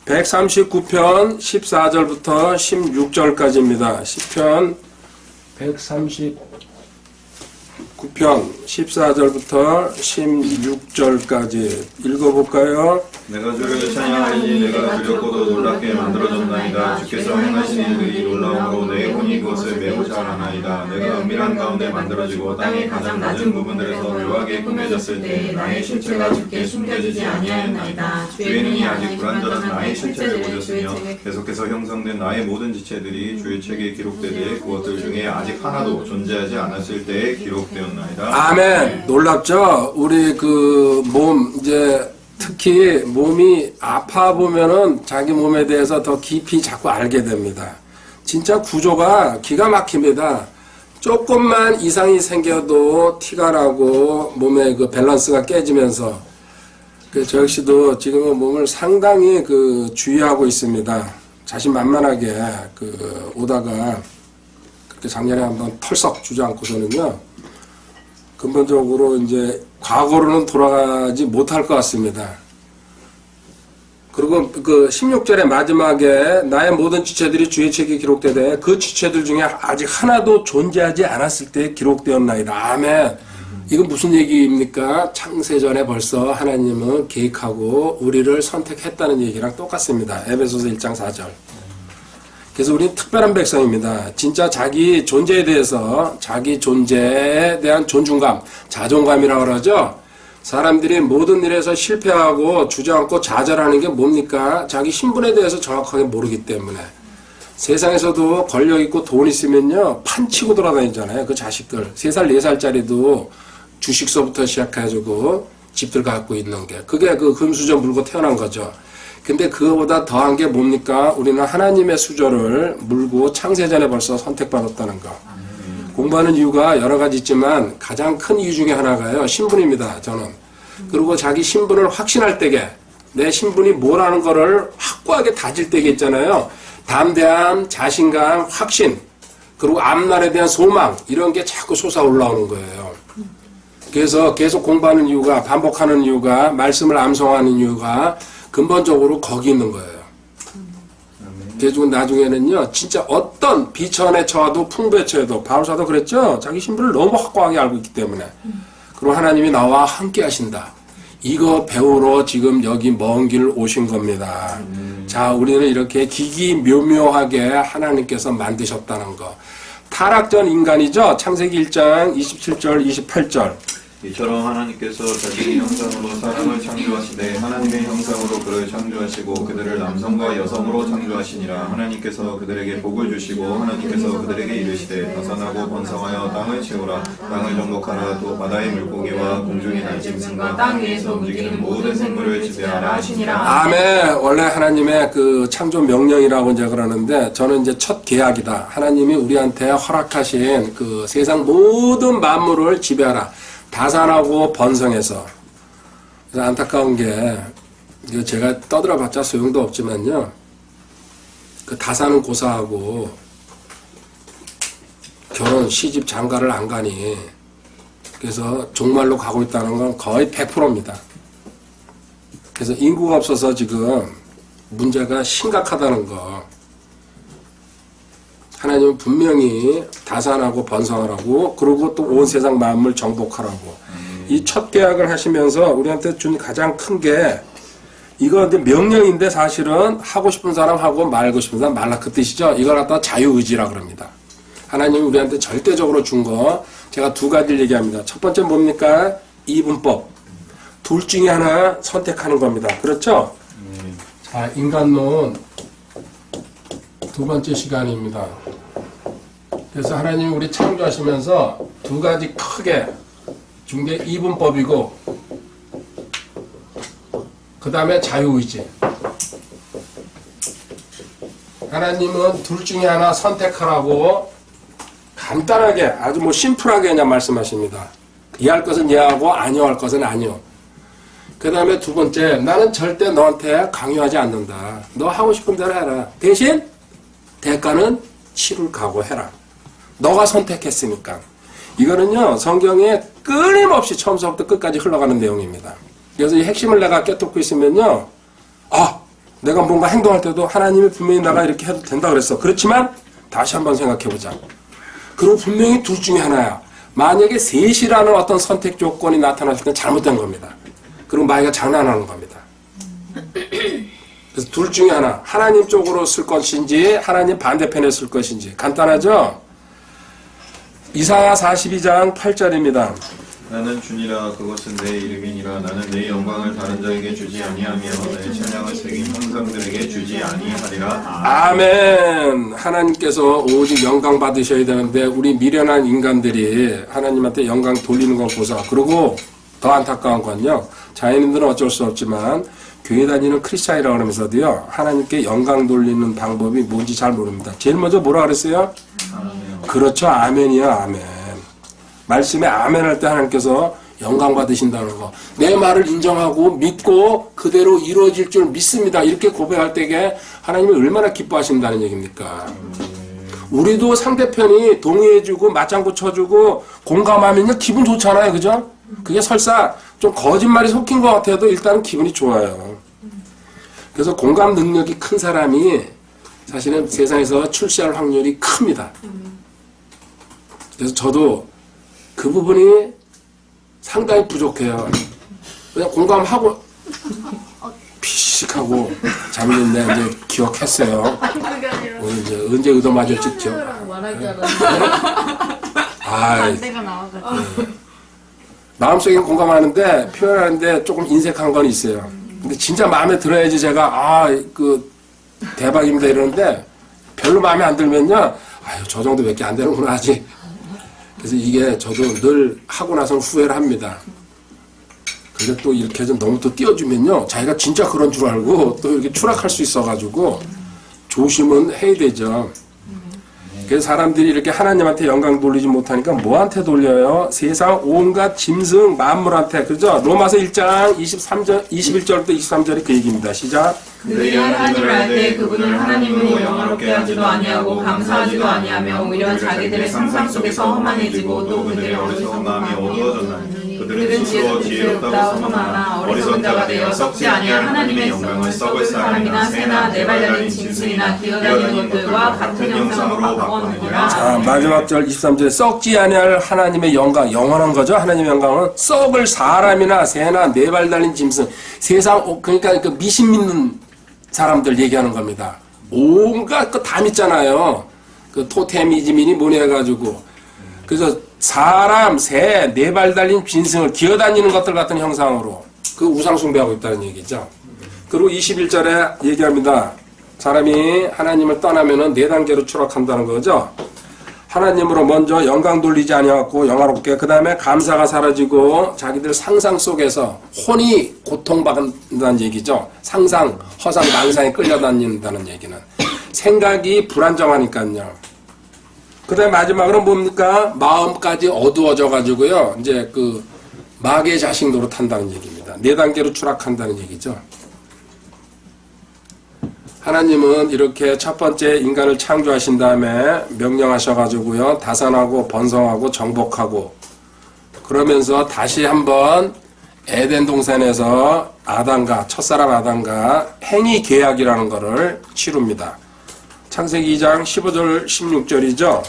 139편 14절부터 16절까지입니다. 시편 139편 14절부터 16절까지 읽어볼까요? 내가 주를 찬양하리니 내가 두렵고도 놀랍게 만들어졌나이다. 주께서 행하신 일들이 놀라움으로 내 혼이 그것을 매우 잘 아나이다. 내가 은밀한 가운데 만들어지고 땅의 가장 낮은 부분들에서 묘하게 꾸며졌을 때 나의 신체가 주께 숨겨지지 아니하였나이다. 주의 눈이 아직 불완전한 나의 신체를 보셨으며 계속해서 형성된 나의 모든 지체들이 주의 책에 기록되되 그것들 중에 아직 하나도 존재하지 않았을 때에 기록되었나이다. 아멘. 놀랍죠? 우리 그 몸 이제 특히 몸이 아파 보면은 자기 몸에 대해서 더 깊이 자꾸 알게 됩니다. 진짜 구조가 기가 막힙니다. 조금만 이상이 생겨도 티가 나고 몸의 그 밸런스가 깨지면서 저 역시도 지금은 몸을 상당히 그 주의하고 있습니다. 자신만만하게 오다가 그렇게 작년에 한번 털썩 주저앉고서는요. 근본적으로 이제 과거로는 돌아가지 못할 것 같습니다. 그리고 그 16절의 마지막에 나의 모든 지체들이 주의 책에 기록되되 그 지체들 중에 아직 하나도 존재하지 않았을 때 기록되었나이다. 아멘. 이건 무슨 얘기입니까? 창세전에 벌써 하나님은 계획하고 우리를 선택했다는 얘기랑 똑같습니다. 에베소서 1장 4절. 그래서 우리는 특별한 백성입니다. 진짜 자기 존재에 대해서 자기 존재에 대한 존중감, 자존감이라고 그러죠. 사람들이 모든 일에서 실패하고 주저앉고 좌절하는 게 뭡니까? 자기 신분에 대해서 정확하게 모르기 때문에. 세상에서도 권력 있고 돈 있으면요 판치고 돌아다니잖아요. 그 자식들 3살 4살짜리도 주식서부터 시작해가지고 집들 갖고 있는 게 그게 그 금수저 물고 태어난 거죠. 근데 그거보다 더한 게 뭡니까? 우리는 하나님의 수저를 물고 창세전에 벌써 선택받았다는 거. 공부하는 이유가 여러 가지 있지만 가장 큰 이유 중에 하나가요. 신분입니다. 저는. 그리고 자기 신분을 확신할 때게 내 신분이 뭐라는 거를 확고하게 다질 때게 있잖아요. 담대함, 자신감, 확신 그리고 앞날에 대한 소망 이런 게 자꾸 솟아 올라오는 거예요. 그래서 계속 공부하는 이유가 반복하는 이유가 말씀을 암송하는 이유가 근본적으로 거기 있는 거예요. 그래서 나중에는요, 진짜 어떤 비천에 처해도 풍부에 처해도 바울사도 그랬죠. 자기 신분을 너무 확고하게 알고 있기 때문에. 그리고 하나님이 나와 함께 하신다. 이거 배우러 지금 여기 먼 길 오신 겁니다. 자, 우리는 이렇게 기기묘묘하게 하나님께서 만드셨다는 거. 타락전 인간이죠. 창세기 1장 27절 28절. 이처럼 하나님께서 자기의 형상으로 사람을 창조하시되 하나님의 형상으로 그를 창조하시고 그들을 남성과 여성으로 창조하시니라. 하나님께서 그들에게 복을 주시고 하나님께서 그들에게 이르시되 다산하고 번성하여 땅을 채우라. 땅을 정복하라. 또 바다의 물고기와 공중의 날짐승과 땅 위에서 움직이는 모든 생물을 지배하라 하시니라. 아멘. 원래 하나님의 그 창조 명령이라고 이제 그러는데 저는 이제 첫 계약이다. 하나님이 우리한테 허락하신 그 세상 모든 만물을 지배하라. 다산하고 번성해서. 그래서 안타까운 게, 이거 제가 떠들어봤자 소용도 없지만요. 그 다산은 고사하고 결혼, 시집, 장가를 안 가니. 그래서 종말로 가고 있다는 건 거의 100%입니다. 그래서 인구가 없어서 지금 문제가 심각하다는 거. 하나님은 분명히 다산하고 번성하라고, 그리고 또 온 세상 만물 정복하라고. 이 첫 계약을 하시면서 우리한테 준 가장 큰 게, 이거 근데 명령인데 사실은 하고 싶은 사람 하고 말고 싶은 사람 말라 그 뜻이죠. 이걸 갖다 자유의지라 그럽니다. 하나님이 우리한테 절대적으로 준 거, 제가 두 가지를 얘기합니다. 첫 번째 뭡니까? 이분법. 둘 중에 하나 선택하는 겁니다. 그렇죠? 자, 인간론 두 번째 시간입니다. 그래서 하나님이 우리 창조하시면서 두 가지 크게 준 게 이분법이고, 그 다음에 자유의지. 하나님은 둘 중에 하나 선택하라고 간단하게, 아주 뭐 심플하게 그냥 말씀하십니다. 이해할 것은 이해하고 아니요 할 것은 아니요. 그 다음에 두 번째, 나는 절대 너한테 강요하지 않는다. 너 하고 싶은 대로 해라. 대신 대가는 치를 각오해라. 너가 선택했으니까. 이거는요, 성경에 끊임없이 처음부터 끝까지 흘러가는 내용입니다. 그래서 이 핵심을 내가 깨닫고 있으면요, 아, 내가 뭔가 행동할 때도 하나님이 분명히 내가 이렇게 해도 된다 그랬어. 그렇지만 다시 한번 생각해보자. 그리고 분명히 둘 중에 하나야. 만약에 셋이라는 어떤 선택 조건이 나타났을 때 잘못된 겁니다. 그리고 마귀가 장난하는 겁니다. 그래서 둘 중에 하나, 하나님 쪽으로 쓸 것인지 하나님 반대편에 쓸 것인지. 간단하죠? 이사야 42장 8절입니다. 나는 주니라. 그것은 내 이름이니라. 나는 내 영광을 다른 자에게 주지 아니하며 내 찬양을 새긴 형상들에게 주지 아니하리라. 아멘. 하나님께서 오직 영광 받으셔야 되는데 우리 미련한 인간들이 하나님한테 영광 돌리는 건 보사. 그리고 더 안타까운 건요, 자연인들은 어쩔 수 없지만 교회 다니는 크리스찬이라고 그러면서도요, 하나님께 영광 돌리는 방법이 뭔지 잘 모릅니다. 제일 먼저 뭐라 그랬어요? 그렇죠. 아멘이야. 아멘. 말씀에 아멘 할 때 하나님께서 영광 받으신다는 거. 내 말을 인정하고 믿고 그대로 이루어질 줄 믿습니다. 이렇게 고백할 때에 하나님이 얼마나 기뻐하신다는 얘기입니까? 우리도 상대편이 동의해주고 맞장구 쳐주고 공감하면요, 기분 좋잖아요. 그죠? 그게 설사 좀 거짓말이 섞인 것 같아도 일단은 기분이 좋아요. 그래서 공감 능력이 큰 사람이 사실은 세상에서 출세할 확률이 큽니다. 그래서 저도 그 부분이 상당히 부족해요. 그냥 공감하고 피식하고 잠있는데 이제 기억했어요. 오늘 이제 언제 의도 맞을지 기억. 안대가 나와가지고. 마음속엔 공감하는데 표현하는데 조금 인색한 건 있어요. 근데 진짜 마음에 들어야지 제가 그 대박입니다 이러는데 별로 마음에 안 들면요, 아유 저 정도밖에 안 되는구나 아직. 그래서 이게 저도 늘 하고 나서 후회를 합니다. 근데 또 이렇게 좀 너무 또 띄워주면요, 자기가 진짜 그런 줄 알고 또 이렇게 추락할 수 있어가지고 조심은 해야 되죠. 그래서 사람들이 이렇게 하나님한테 영광 돌리지 못하니까 뭐한테 돌려요? 세상 온갖 짐승 만물한테. 그죠? 로마서 1장 21절부터 23절이 그 얘기입니다. 시작. 그들이 하나님을 알 때 그분을 하나님으로 영화롭게 하지도 아니하고 감사하지도 아니하며 오히려 자기들의 상상 속에서 허망해지고 또 그들의 어리석은 마음이 어두워졌나니 그들은 스스로 지혜롭다고 선언하나 어리석은 자가 되어 썩지 아니할 하나님의 영광을 썩을 사람이나 새나 네발 달린 짐승이나 기어다니는 것들과 같은 형상으로 바꾸느니라. 자, 마지막 절 23절에 썩지 아니할 하나님의 영광, 영원한 거죠. 하나님의 영광은 썩을 사람이나 새나 네 발 달린 짐승, 세상 그러니까 그 미신 믿는 사람들 얘기하는 겁니다. 온갖 거 다 믿잖아요. 그 토테미즘이니 뭐니 해가지고. 그래서 사람, 새, 네 발 달린 짐승을 기어다니는 것들 같은 형상으로 그 우상 숭배하고 있다는 얘기죠. 그리고 21절에 얘기합니다. 사람이 하나님을 떠나면은 네 단계로 추락한다는 거죠. 하나님으로 먼저 영광 돌리지 아니하고 영화롭게, 그 다음에 감사가 사라지고 자기들 상상 속에서 혼이 고통받는다는 얘기죠. 상상, 허상, 망상에 끌려다닌다는 얘기는. 생각이 불안정하니까요. 그 다음에 마지막으로 뭡니까? 마음까지 어두워져 가지고요. 이제 그 마귀의 자식 노릇한다는 얘기입니다. 네 단계로 추락한다는 얘기죠. 하나님은 이렇게 첫 번째 인간을 창조하신 다음에 명령하셔가지고요. 다산하고 번성하고 정복하고 그러면서 다시 한번 에덴 동산에서 아담과 첫사람 아담과 행위 계약이라는 것을 치룹니다. 창세기 2장 15절 16절이죠.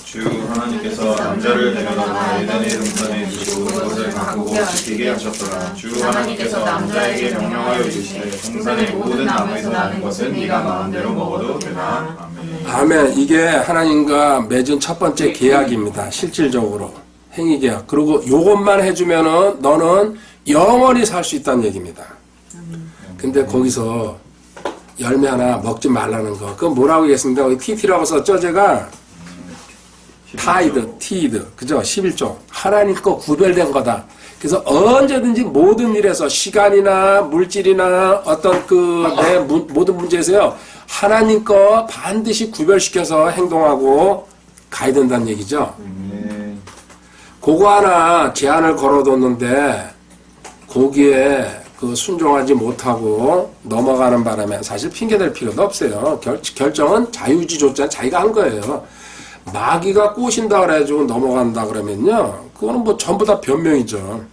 주 하나님께서 남자를 데려다가 에덴의 동산에 두시고 그것을 가꾸고 지키게 하셨더라. 주 하나님께서 남자에게 명령하여 이르시되 동산의 모든 나무에서 나는 것은 네가 마음대로 먹어도 되나. 아멘. 이게 하나님과 맺은 첫 번째 계약입니다. 실질적으로 행위 계약. 그리고 요것만 해주면은 너는 영원히 살 수 있다는 얘기입니다. 근데 거기서 열매 하나 먹지 말라는 거. 그건 뭐라고 하겠습니까? TT라고 썼죠, 제가? 티드. 그죠? 11조. 하나님 거 구별된 거다. 그래서 언제든지 모든 일에서 시간이나 물질이나 어떤 내 모든 문제에서요. 하나님 거 반드시 구별시켜서 행동하고 가야 된다는 얘기죠. 그거 하나 제한을 걸어뒀는데 거기에 그 순종하지 못하고 넘어가는 바람에 사실 핑계댈 필요도 없어요. 결정은 자유지조자 자기가 한 거예요. 마귀가 꼬신다 그래가지고 넘어간다 그러면요. 그거는 뭐 전부 다 변명이죠.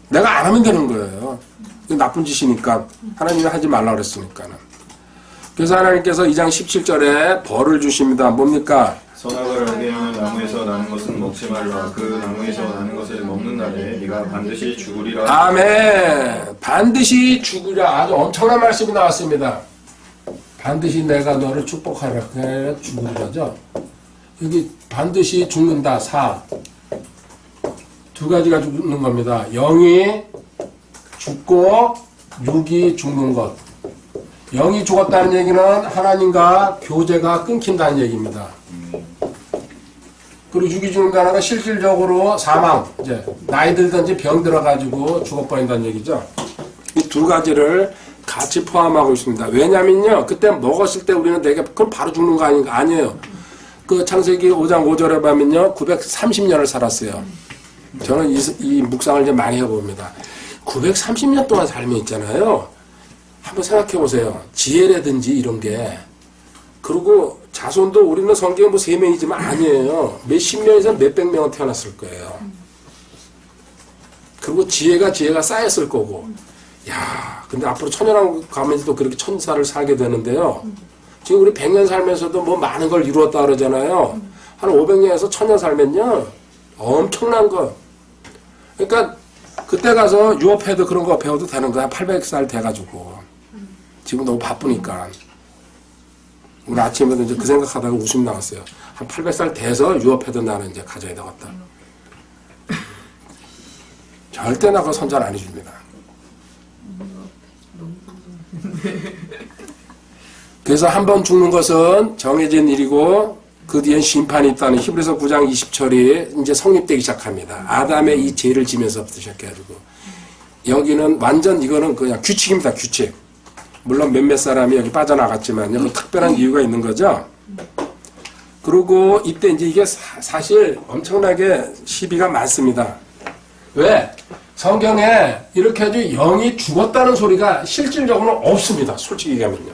내가 안 하면 되는 거예요. 나쁜 짓이니까. 하나님이 하지 말라 그랬으니까는. 그래서 하나님께서 2장 17절에 벌을 주십니다. 뭡니까? 선악을 알게 하는 나무에서 나는 것은 먹지 말라. 그 나무에서 나는 것을 먹는 날에 네가 반드시 죽으리라. 아멘. 반드시 죽으리라. 아주 엄청난 말씀이 나왔습니다. 반드시 내가 너를 축복하라. 그래 죽으리라죠. 여기 반드시 죽는다. 두 가지가 죽는 겁니다. 영이 죽고 육이 죽는 것. 영이 죽었다는 얘기는 하나님과 교제가 끊긴다는 얘기입니다. 그리고 육이 죽는다는 건 실질적으로 사망, 이제 나이 들든지 병 들어가지고 죽어버린다는 얘기죠. 이 두 가지를 같이 포함하고 있습니다. 왜냐면요, 그때 먹었을 때 우리는 되게 그럼 바로 죽는 거 아니에요. 그 창세기 5장 5절에 보면요, 930년을 살았어요. 저는 이 묵상을 이제 많이 해봅니다. 930년 동안 삶이 있잖아요. 한번 생각해 보세요. 지혜라든지 이런 게. 그리고 자손도 우리는 성경에 뭐 3명이지만 아니에요. 몇십 명에서 몇백 명은 태어났을 거예요. 그리고 지혜가 쌓였을 거고. 야, 근데 앞으로 천년왕국 가면서도 그렇게 천사를 살게 되는데요. 지금 우리 100년 살면서도 뭐 많은 걸 이루었다 그러잖아요. 한 500년에서 1000년 살면요. 엄청난 거. 그러니까 그때 가서 유업해도 그런 거 배워도 되는 거야. 800살 돼가지고. 지금 너무 바쁘니까. 오늘 아침에도 이제 그 생각하다가 웃음 나왔어요. 한 800살 돼서 유업해도 나는 이제 가져야 되겠다. 절대 나가 선전 안 해줍니다. 그래서 한 번 죽는 것은 정해진 일이고 그 뒤엔 심판이 있다는 히브리서 9장 20절이 이제 성립되기 시작합니다. 아담의 이 죄를 지면서부터 시작해가지고 여기는 완전 이거는 그냥 규칙입니다. 규칙. 물론 몇몇 사람이 여기 빠져나갔지만요. 그 특별한 이유가 있는 거죠. 그리고 이때 이제 이게 사실 엄청나게 시비가 많습니다. 왜? 성경에 이렇게 아주 영이 죽었다는 소리가 실질적으로 없습니다. 솔직히 얘기하면요.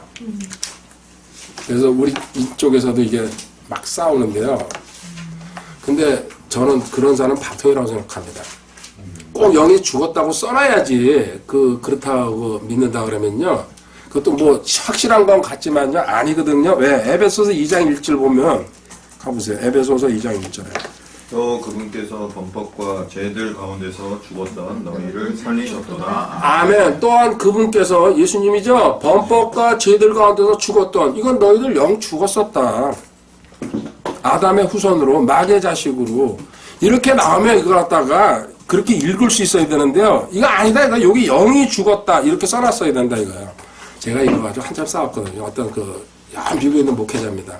그래서 우리 이쪽에서도 이게 막 싸우는데요. 근데 저는 그런 사람 바통이라고 생각합니다. 꼭 꼭 영이 죽었다고 써놔야지 그렇다고 믿는다 그러면요. 그것도 뭐 확실한 건 같지만요. 아니거든요. 왜? 에베소서 2장 1절 보면 가보세요. 에베소서 2장 1절에. 또 그분께서 범법과 죄들 가운데서 죽었던 너희를 살리셨도다. 아멘. 또한 그분께서 예수님이죠. 범법과 죄들 가운데서 죽었던 이건 너희들 영 죽었었다. 아담의 후손으로 마귀의 자식으로 이렇게 나오면 이거 갖다가 그렇게 읽을 수 있어야 되는데요. 이거 아니다. 이거 여기 영이 죽었다. 이렇게 써놨어야 된다 이거예요. 제가 이거 가지고 한참 싸웠거든요. 어떤 미국에 있는 목회자입니다.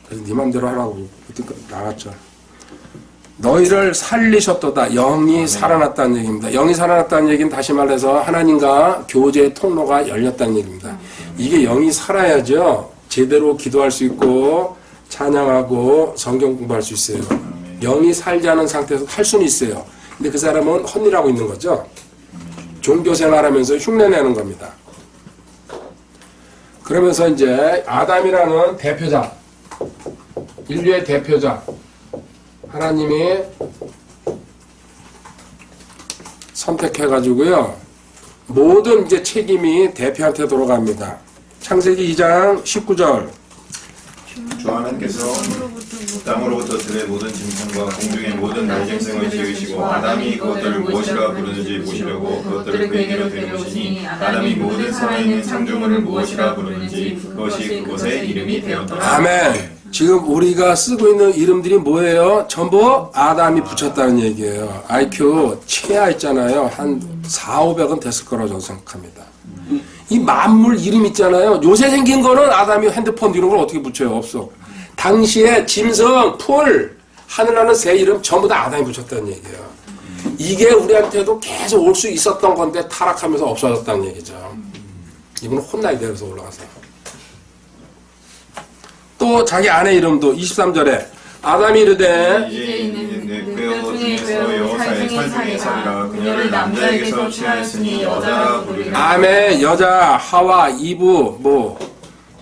그래서 네 맘대로 하라고 나갔죠. 너희를 살리셨도다. 영이 살아났다는 얘기입니다. 영이 살아났다는 얘기는 다시 말해서 하나님과 교제의 통로가 열렸다는 얘기입니다. 이게 영이 살아야죠. 제대로 기도할 수 있고 찬양하고 성경 공부할 수 있어요. 영이 살지 않은 상태에서 할 수는 있어요. 근데 그 사람은 헛일하고 있는 거죠. 종교생활하면서 흉내내는 겁니다. 그러면서 이제 아담이라는 대표자, 인류의 대표자, 하나님이 선택해가지고요, 모든 이제 책임이 대표한테 돌아갑니다. 창세기 2장 19절. 주 하나님께서 땅으로부터 들의 모든 짐승과 공중의 모든 날짐승을 지으시고 아담이 그것들을 무엇이라 부르는지 보시려고 그것들을 그에게로 데려오시니 아담이 모든 살아있는 창조물을 무엇이라 부르는지 그것이 그곳의 이름이 되었더라. 아멘. 지금 우리가 쓰고 있는 이름들이 뭐예요? 전부 아담이 붙였다는 얘기예요. IQ 최하 있잖아요. 한 4, 500은 됐을 거라고 저는 생각합니다. 이 만물 이름 있잖아요. 요새 생긴 거는 아담이 핸드폰 이런 걸 어떻게 붙여요? 없어. 당시에 짐승, 풀, 하늘나는 새 이름 전부 다 아담이 붙였다는 얘기예요. 이게 우리한테도 계속 올 수 있었던 건데 타락하면서 없어졌다는 얘기죠. 이분은 혼나야 돼요. 그래서 올라가서. 또 자기 아내 이름도 23절에 아담이 이르되 이제 그 중에서 여호사의 살중에 살이라 그녀를 남자에게서 취하였으니 여자라 부르리라. 아멘. 여자 하와 이브 뭐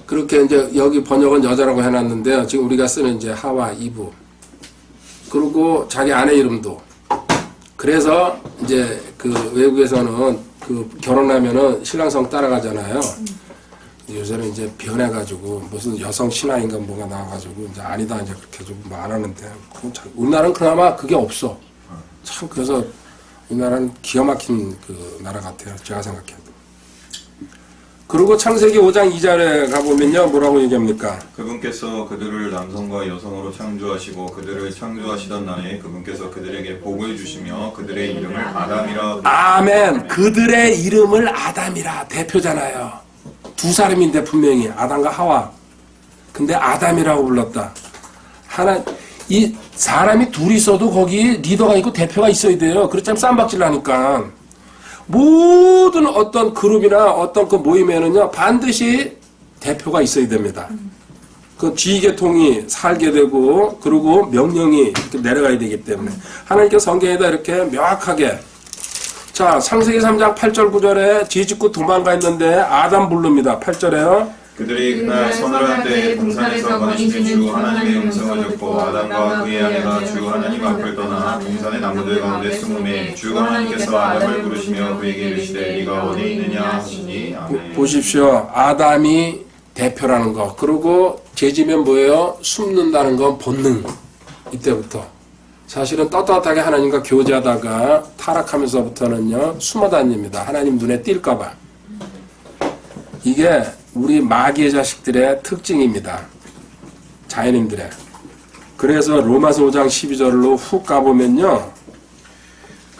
그렇게 이제 여기 번역은 여자라고 해놨는데요. 지금 우리가 쓰는 이제 하와 이브 그리고 자기 아내 이름도 그래서 이제 그 외국에서는 그 결혼하면은 신랑성 따라가잖아요. 요새는 이제 변해가지고 무슨 여성 신화인가 뭐가 나와가지고 이제 아니다 이제 그렇게 좀 말하는데 우리나라는 그나마 그게 없어. 참 그래서 우리나라는 기가 막힌 그 나라 같아요. 제가 생각해도. 그리고 창세기 5장 2절에 가보면요 뭐라고 얘기합니까? 그분께서 그들을 남성과 여성으로 창조하시고 그들을 창조하시던 날에 그분께서 그들에게 복을 주시며 그들의 이름을 아담이라. 아멘. 그들의 이름을 아담이라 대표잖아요. 두 사람인데 분명히 아담과 하와. 근데 아담이라고 불렀다. 이 사람이 둘이 있어도 거기 리더가 있고 대표가 있어야 돼요. 그렇지 않으면 쌈박질 나니까. 모든 어떤 그룹이나 어떤 그 모임에는요 반드시 대표가 있어야 됩니다. 그 지휘계통이 살게 되고 그리고 명령이 이렇게 내려가야 되기 때문에 하나님께서 성경에다 이렇게 명확하게 자, 창세기 3장 8절 9절에 지짓고 도망가 있는데 아담 부릅니다. 8절에요. 그들이 그날 서늘한 때에 동산에서 거니시는 주 하나님의 음성을 듣고 아담과 그의 아내가 주 하나님 앞을 떠나 동산의 나무들 가운데 숨음에 주 하나님께서 아담을 부르시며 그에게 이르시되 네가 어디 있느냐 하시니 아멘. 보십시오. 아담이 대표라는 거. 그리고 죄지면 뭐예요? 숨는다는 건 본능. 이때부터. 사실은 떳떳하게 하나님과 교제하다가 타락하면서부터는요 숨어 다닙니다. 하나님 눈에 띌까봐. 이게 우리 마귀의 자식들의 특징입니다. 자연인들의. 그래서 로마서 5장 12절로 훅 가보면요.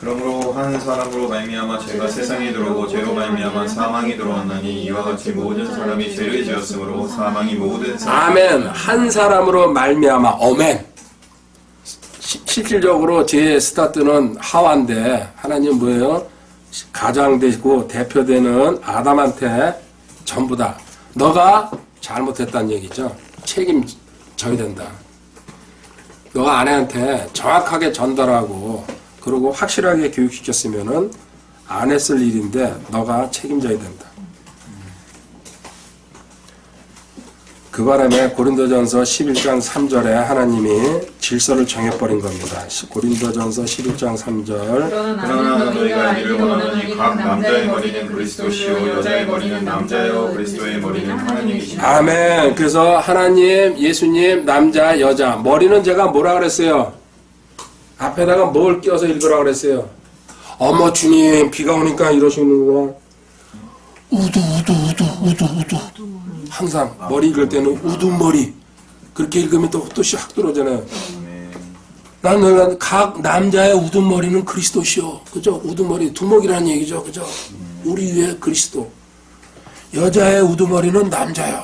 그러므로 한 사람으로 말미암아 죄가 세상에 들어오고 죄로 말미암아 사망이 들어왔나니 이와 같이 모든 사람이 죄를 지었으므로 사망이 모든 사람. 아멘. 한 사람으로 말미암아. 어멘. 실질적으로 제 스타트는 하와인데 하나님 뭐예요? 가장되고 대표되는 아담한테 전부 다 너가 잘못했다는 얘기죠. 책임져야 된다. 너가 아내한테 정확하게 전달하고 그리고 확실하게 교육시켰으면은 안 했을 일인데 너가 책임져야 된다. 그 바람에 고린도전서 11장 3절에 하나님이 질서를 정해버린 겁니다. 고린도전서 11장 3절. 그러나 너희가 이를 원하노니 각 남자의 머리는 그리스도시요 여자의 머리는 남자요 그리스도의 머리는 하나님이시니라. 아멘. 그래서 하나님, 예수님, 남자, 여자. 머리는 제가 뭐라 그랬어요? 앞에다가 뭘 끼워서 읽으라 그랬어요? 어머 주님 비가 오니까 이러시는구나. 우두. 항상 머리 읽을 때는 우두머리. 그렇게 읽으면 또 확 들어오잖아요. 나는 각 남자의 우두머리는 그리스도시요. 그죠? 우두머리, 두목이라는 얘기죠. 그죠? 우리 위에 그리스도. 여자의 우두머리는 남자요.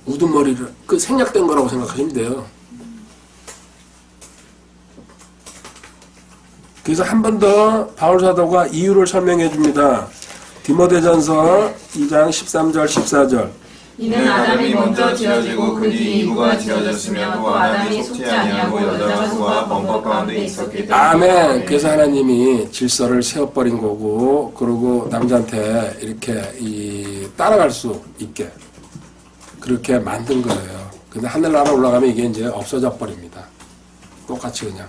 우두머리를, 그 생략된 거라고 생각하시면 돼요. 그래서 한 번 더 바울사도가 이유를 설명해 줍니다. 디모데전서 2장 13절 14절. 이는 아담이 먼저 지어지고 그 뒤 이브가 지어졌으며 또 아담이 속지 아니하고 여자가 속아 범법 가운데 있었기 때문에. 아멘. 그래서 하나님이 질서를 세워버린 거고, 그리고 남자한테 이렇게 따라갈 수 있게 그렇게 만든 거예요. 근데 하늘나라 올라가면 이게 이제 없어져 버립니다. 똑같이 그냥.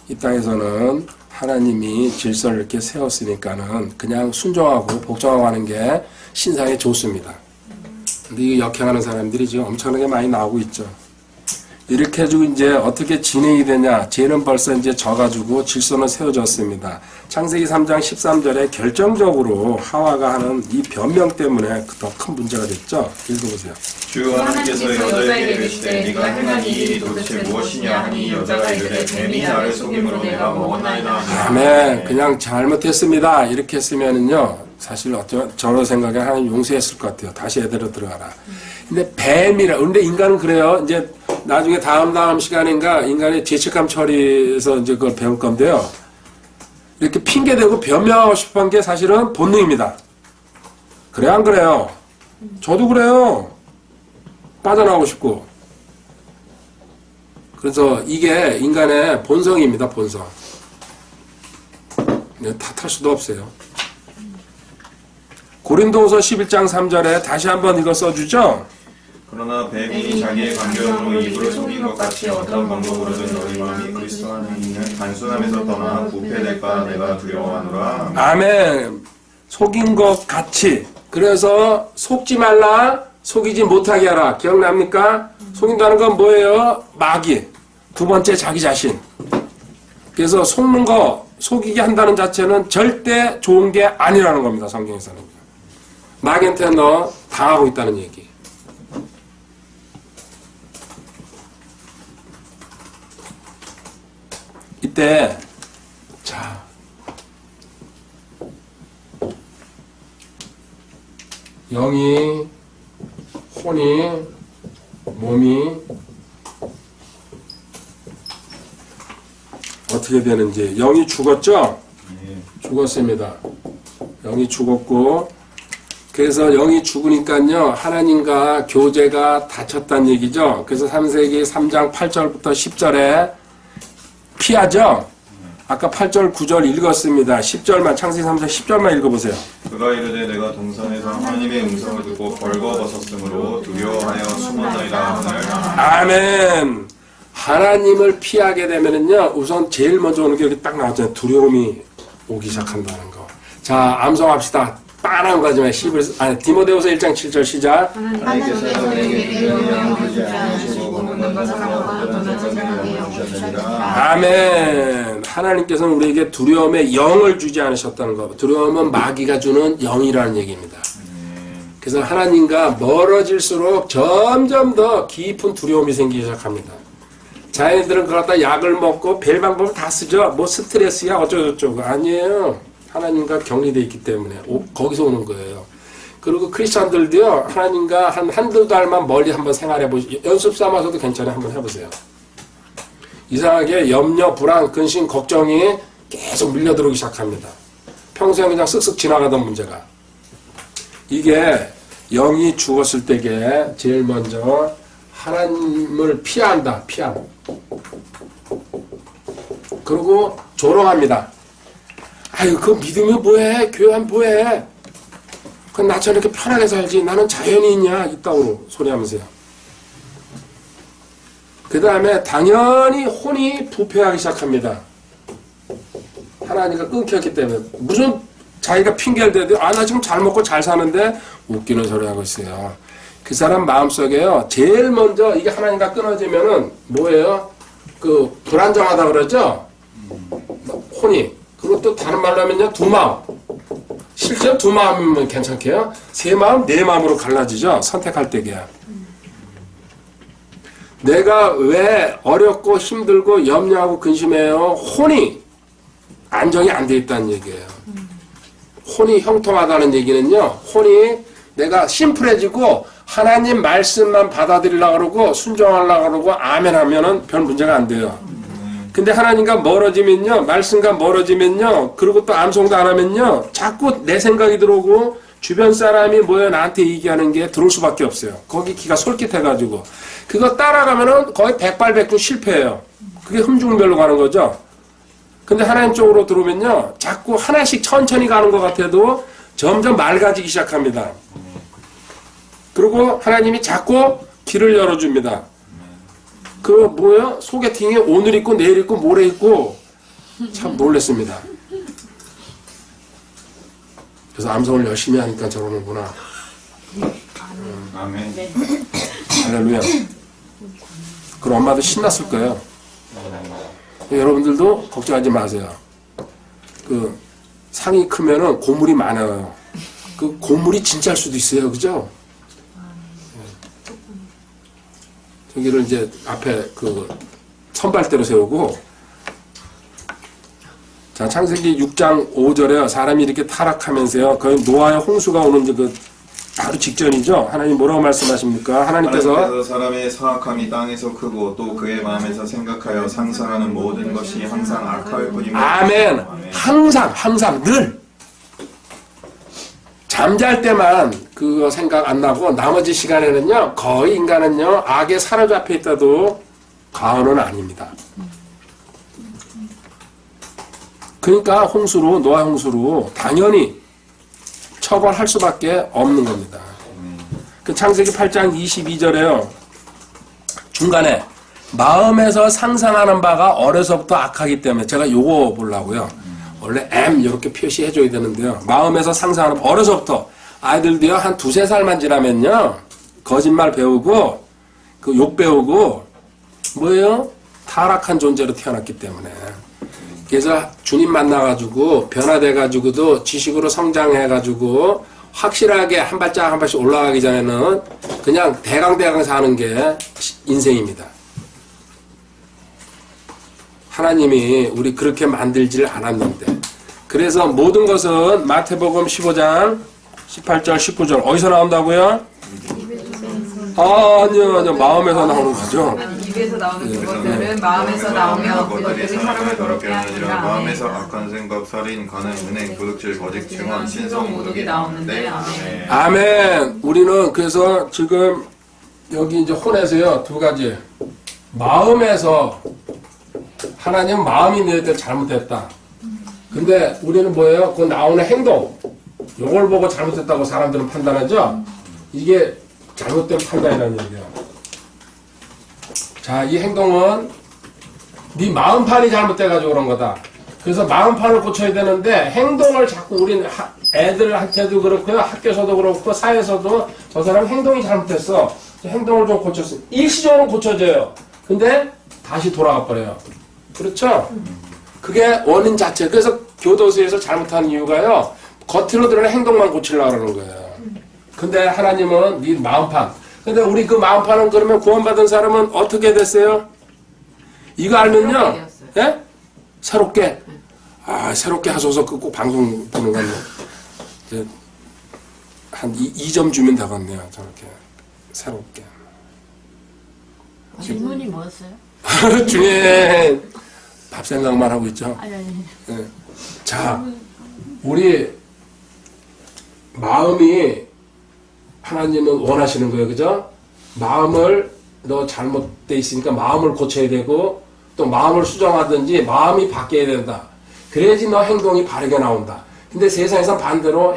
이 땅에서는 하나님이 질서를 이렇게 세웠으니까는 그냥 순종하고 복종하고 하는 게 신상에 좋습니다. 근데 이 역행하는 사람들이 지금 엄청나게 많이 나오고 있죠. 이렇게 해주고 이제 어떻게 진행이 되냐. 죄는 벌써 이제 져가지고 질서는 세워졌습니다. 창세기 3장 13절에 결정적으로 하와가 하는 이 변명 때문에 더 큰 문제가 됐죠. 읽어보세요. 주 하나님께서 여자에게 이르시되 네가 행한 이 일이 도대체 무엇이냐 하니 여자가 이르되 뱀이 나를 속임으로 내가 먹었나이다. 아멘. 그냥 잘못했습니다. 이렇게 했으면은요, 사실 저런 생각에 하나님 용서했을 것 같아요. 다시 애대로 들어가라. 근데 뱀이라, 근데 인간은 그래요. 이제 나중에 다음 시간인가 인간의 죄책감 처리에서 이제 그걸 배울 건데요. 이렇게 핑계대고 변명하고 싶은 게 사실은 본능입니다. 그래, 안 그래요? 저도 그래요. 빠져나오고 싶고. 그래서 이게 인간의 본성입니다, 본성. 탓할 수도 없어요. 고린도후서 11장 3절에 다시 한번 이거 써주죠? 그러나 뱀이 자기의 강경으로 입으로 속인 것 같이 어떤 방법으로든 너희 마음이 그리스도 안에 있는 단순함에서 떠나 부패될까 내가 두려워하노라. 아멘. 속인 것 같이. 그래서 속지 말라, 속이지 못하게 하라. 기억납니까? 속인다는 건 뭐예요? 마귀. 두 번째 자기 자신. 그래서 속는 거, 속이게 한다는 자체는 절대 좋은 게 아니라는 겁니다. 성경에서는. 마귀한테 너 당하고 있다는 얘기. 이때 자 영이 혼이 몸이 어떻게 되는지. 영이 죽었죠? 죽었습니다. 영이 죽었고, 그래서 영이 죽으니까요 하나님과 교제가 닫혔다는 얘기죠. 그래서 3세기 3장 8절부터 10절에 피하죠. 아까 8절 9절 읽었습니다. 10절만, 창세기 3장 10절만 읽어보세요. 그가 이르되 내가 동산에서 하나님의 음성을 듣고 벌거벗었으므로 두려워하여 숨었나이다 하늘. 아멘. 하나님을 피하게 되면은요, 우선 제일 먼저 오는 게 여기 딱 나왔잖아요. 두려움이 오기 시작한다는 거. 자, 암송합시다. 빤한 거지만 디모데후서 1장 7절 시작. 하나님께서 우리에게 두려움을 주지 않으시고 모든 것을 하고 떠나지 생각하게 여기셨느니라. 아멘. 하나님께서는 우리에게 두려움의 영을 주지 않으셨다는 거. 두려움은 마귀가 주는 영이라는 얘기입니다. 그래서 하나님과 멀어질수록 점점 더 깊은 두려움이 생기기 시작합니다. 자연인들은 그걸 갖다 약을 먹고 별 방법을 다 쓰죠. 뭐 스트레스야 어쩌고저쩌고. 아니에요. 하나님과 격리되어 있기 때문에 거기서 오는 거예요. 그리고 크리스찬들도요, 하나님과 한두 달만 멀리 한번 생활해 보시죠. 연습 삼아서도 괜찮아요. 한번 해보세요. 이상하게 염려, 불안, 근심, 걱정이 계속 밀려들어오기 시작합니다. 평소에 그냥 쓱쓱 지나가던 문제가. 이게 영이 죽었을 때게 제일 먼저 하나님을 피한다. 피함. 그리고 조롱합니다. 아유, 그 믿으면 뭐해? 교회하면 뭐해? 그럼 나처럼 이렇게 편하게 살지. 나는 자연인이야. 이따구로 소리하면서요. 그 다음에 당연히 혼이 부패하기 시작합니다. 하나님과 끊겼기 때문에. 무슨 자기가 핑계를 대도 나 지금 잘 먹고 잘 사는데 웃기는 소리 하고 있어요. 그 사람 마음속에요. 제일 먼저 이게 하나님과 끊어지면은 뭐예요? 그 불안정하다 그러죠? 혼이. 그리고 또 다른 말로 하면요. 두 마음. 실제로 두 마음이면 괜찮게요. 세 마음, 네 마음으로 갈라지죠. 선택할 때게요. 내가 왜 어렵고 힘들고 염려하고 근심해요? 혼이 안정이 안 돼 있다는 얘기예요. 혼이 형통하다는 얘기는요. 혼이 내가 심플해지고 하나님 말씀만 받아들이려고 그러고 순종하려고 그러고 아멘 하면은 별 문제가 안 돼요. 근데 하나님과 멀어지면요. 말씀과 멀어지면요. 그리고 또 암송도 안 하면요. 자꾸 내 생각이 들어오고 주변 사람이 뭐야 나한테 얘기하는 게 들어올 수밖에 없어요. 거기 기가 솔깃해가지고. 그거 따라가면은 거의 백발백중 실패해요. 그게 흠중별로 가는 거죠. 근데 하나님 쪽으로 들어오면요. 자꾸 하나씩 천천히 가는 것 같아도 점점 맑아지기 시작합니다. 그리고 하나님이 자꾸 길을 열어줍니다. 그 뭐예요? 소개팅이 오늘 있고 내일 있고 모레 있고 참 놀랬습니다. 그래서 암송을 열심히 하니까 저러는구나. 아멘. 할렐루야. 그럼 엄마도 신났을 거예요. 여러분들도 걱정하지 마세요. 그 상이 크면은 고물이 많아요. 그 고물이 진짜일 수도 있어요. 그죠? 저기를 이제 앞에 그 선발대로 세우고 자 창세기 6장 5절에 사람이 이렇게 타락하면서요. 거의 노아의 홍수가 오는 그 바로 직전이죠. 하나님 뭐라고 말씀하십니까? 하나님께서 사람의 사악함이 땅에서 크고 또 그의 마음에서 생각하여 상상하는 모든 것이 항상 악할 뿐입니다. 아멘. 항상 늘 잠잘 때만 그거 생각 안 나고 나머지 시간에는요 거의 인간은요 악에 사로잡혀 있다도 과언은 아닙니다. 그러니까 노아 홍수로 당연히 처벌할 수밖에 없는 겁니다. 그 창세기 8장 22절에요. 중간에 마음에서 상상하는 바가 어려서부터 악하기 때문에 제가 요거 보려고요. 원래 M 이렇게 표시해줘야 되는데요. 마음에서 상상하는 어려서부터 아이들도요 한 2-3살만 지나면요 거짓말 배우고 그 욕 배우고 뭐예요? 타락한 존재로 태어났기 때문에 그래서 주님 만나가지고 변화돼가지고도 지식으로 성장해가지고 확실하게 한 발짝 한 발씩 올라가기 전에는 그냥 대강대강 사는 게 인생입니다. 하나님이 우리 그렇게 만들지를 않았는데 그래서 모든 것은 마태복음 15장 18절 19절 어디서 나온다고요? 아니요 마음에서 나오는 거죠. 입에서 나오는 그것들은 마음에서 나오며 그것들이 사람을 더럽게 하느니라. 아멘. 마음에서 악한 생각, 살인, 간음, 은행, 도둑질, 거짓, 증언, 신성, 모독이 나오는데 아멘. 아멘. 우리는 그래서 지금 여기 이제 혼에서요 2가지 마음에서 하나님 마음이 너희들 잘못했다. 근데 우리는 뭐예요? 그 나오는 행동 요걸 보고 잘못했다고 사람들은 판단하죠. 이게 잘못된 판단이라는 얘기예요. 자, 이 행동은 네 마음판이 잘못돼가지고 그런 거다. 그래서 마음판을 고쳐야 되는데 행동을 자꾸 우리는 애들한테도 그렇고요. 학교에서도 그렇고 사회에서도 저 사람 행동이 잘못됐어. 행동을 좀 고쳤어. 일시적으로 고쳐져요. 근데 다시 돌아가 버려요. 그렇죠? 그게 원인 자체. 그래서 교도소에서 잘못하는 이유가요. 겉으로 드러나는 행동만 고치려고 그러는 거예요. 근데 하나님은 네 마음판. 근데 우리 그 마음판은 그러면 구원받은 사람은 어떻게 됐어요? 이거 알면요. 예? 새롭게. 새롭게 하소서 그 꼭 방송 보는 건데. 이제 한 2점 주면 되겠네요. 저렇게. 새롭게. 질문이 뭐였어요? 중에 밥 생각만 하고 있죠. 아니. 예. 자, 우리 마음이 하나님은 원하시는 거예요. 그죠? 마음을 너 잘못돼 있으니까 마음을 고쳐야 되고 또 마음을 수정하든지 마음이 바뀌어야 된다. 그래야지 너 행동이 바르게 나온다. 근데 세상에서 반대로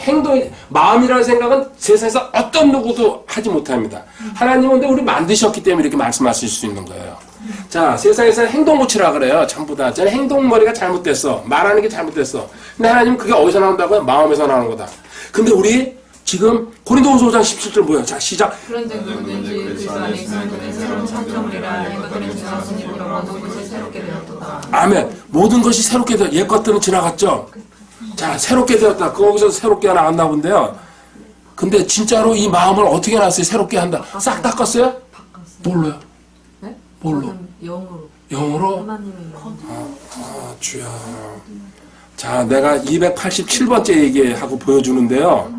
마음이라는 생각은 세상에서 어떤 누구도 하지 못합니다. 하나님은 근데 우리 만드셨기 때문에 이렇게 말씀하실 수 있는 거예요. 자, 세상에서 행동 고치라 그래요. 전부 다. 저는 행동머리가 잘못됐어. 말하는 게 잘못됐어. 근데 하나님은 그게 어디서 나온다고요? 마음에서 나오는 거다. 근데 우리 지금 고린도후서 5장 17절 뭐예요? 자, 시작. 그런데 누구든지 그리스도 안에 있으면 그는 새로운 창조물이라 이것들은 지나갔으니 보라 모든 것이 새롭게 되었도다. 아멘. 모든 것이 새롭게 되었. 옛 것들은 지나갔죠. 자, 새롭게 되었다. 거기서 새롭게 나왔나 본데요. 근데 진짜로 이 마음을 어떻게 놨어요? 새롭게 한다. 싹 닦았어요? 뭘로요? 네? 뭘로? 영으로. 영으로? 하나님의 영. 주야. 자, 내가 287번째 얘기하고 보여주는데요.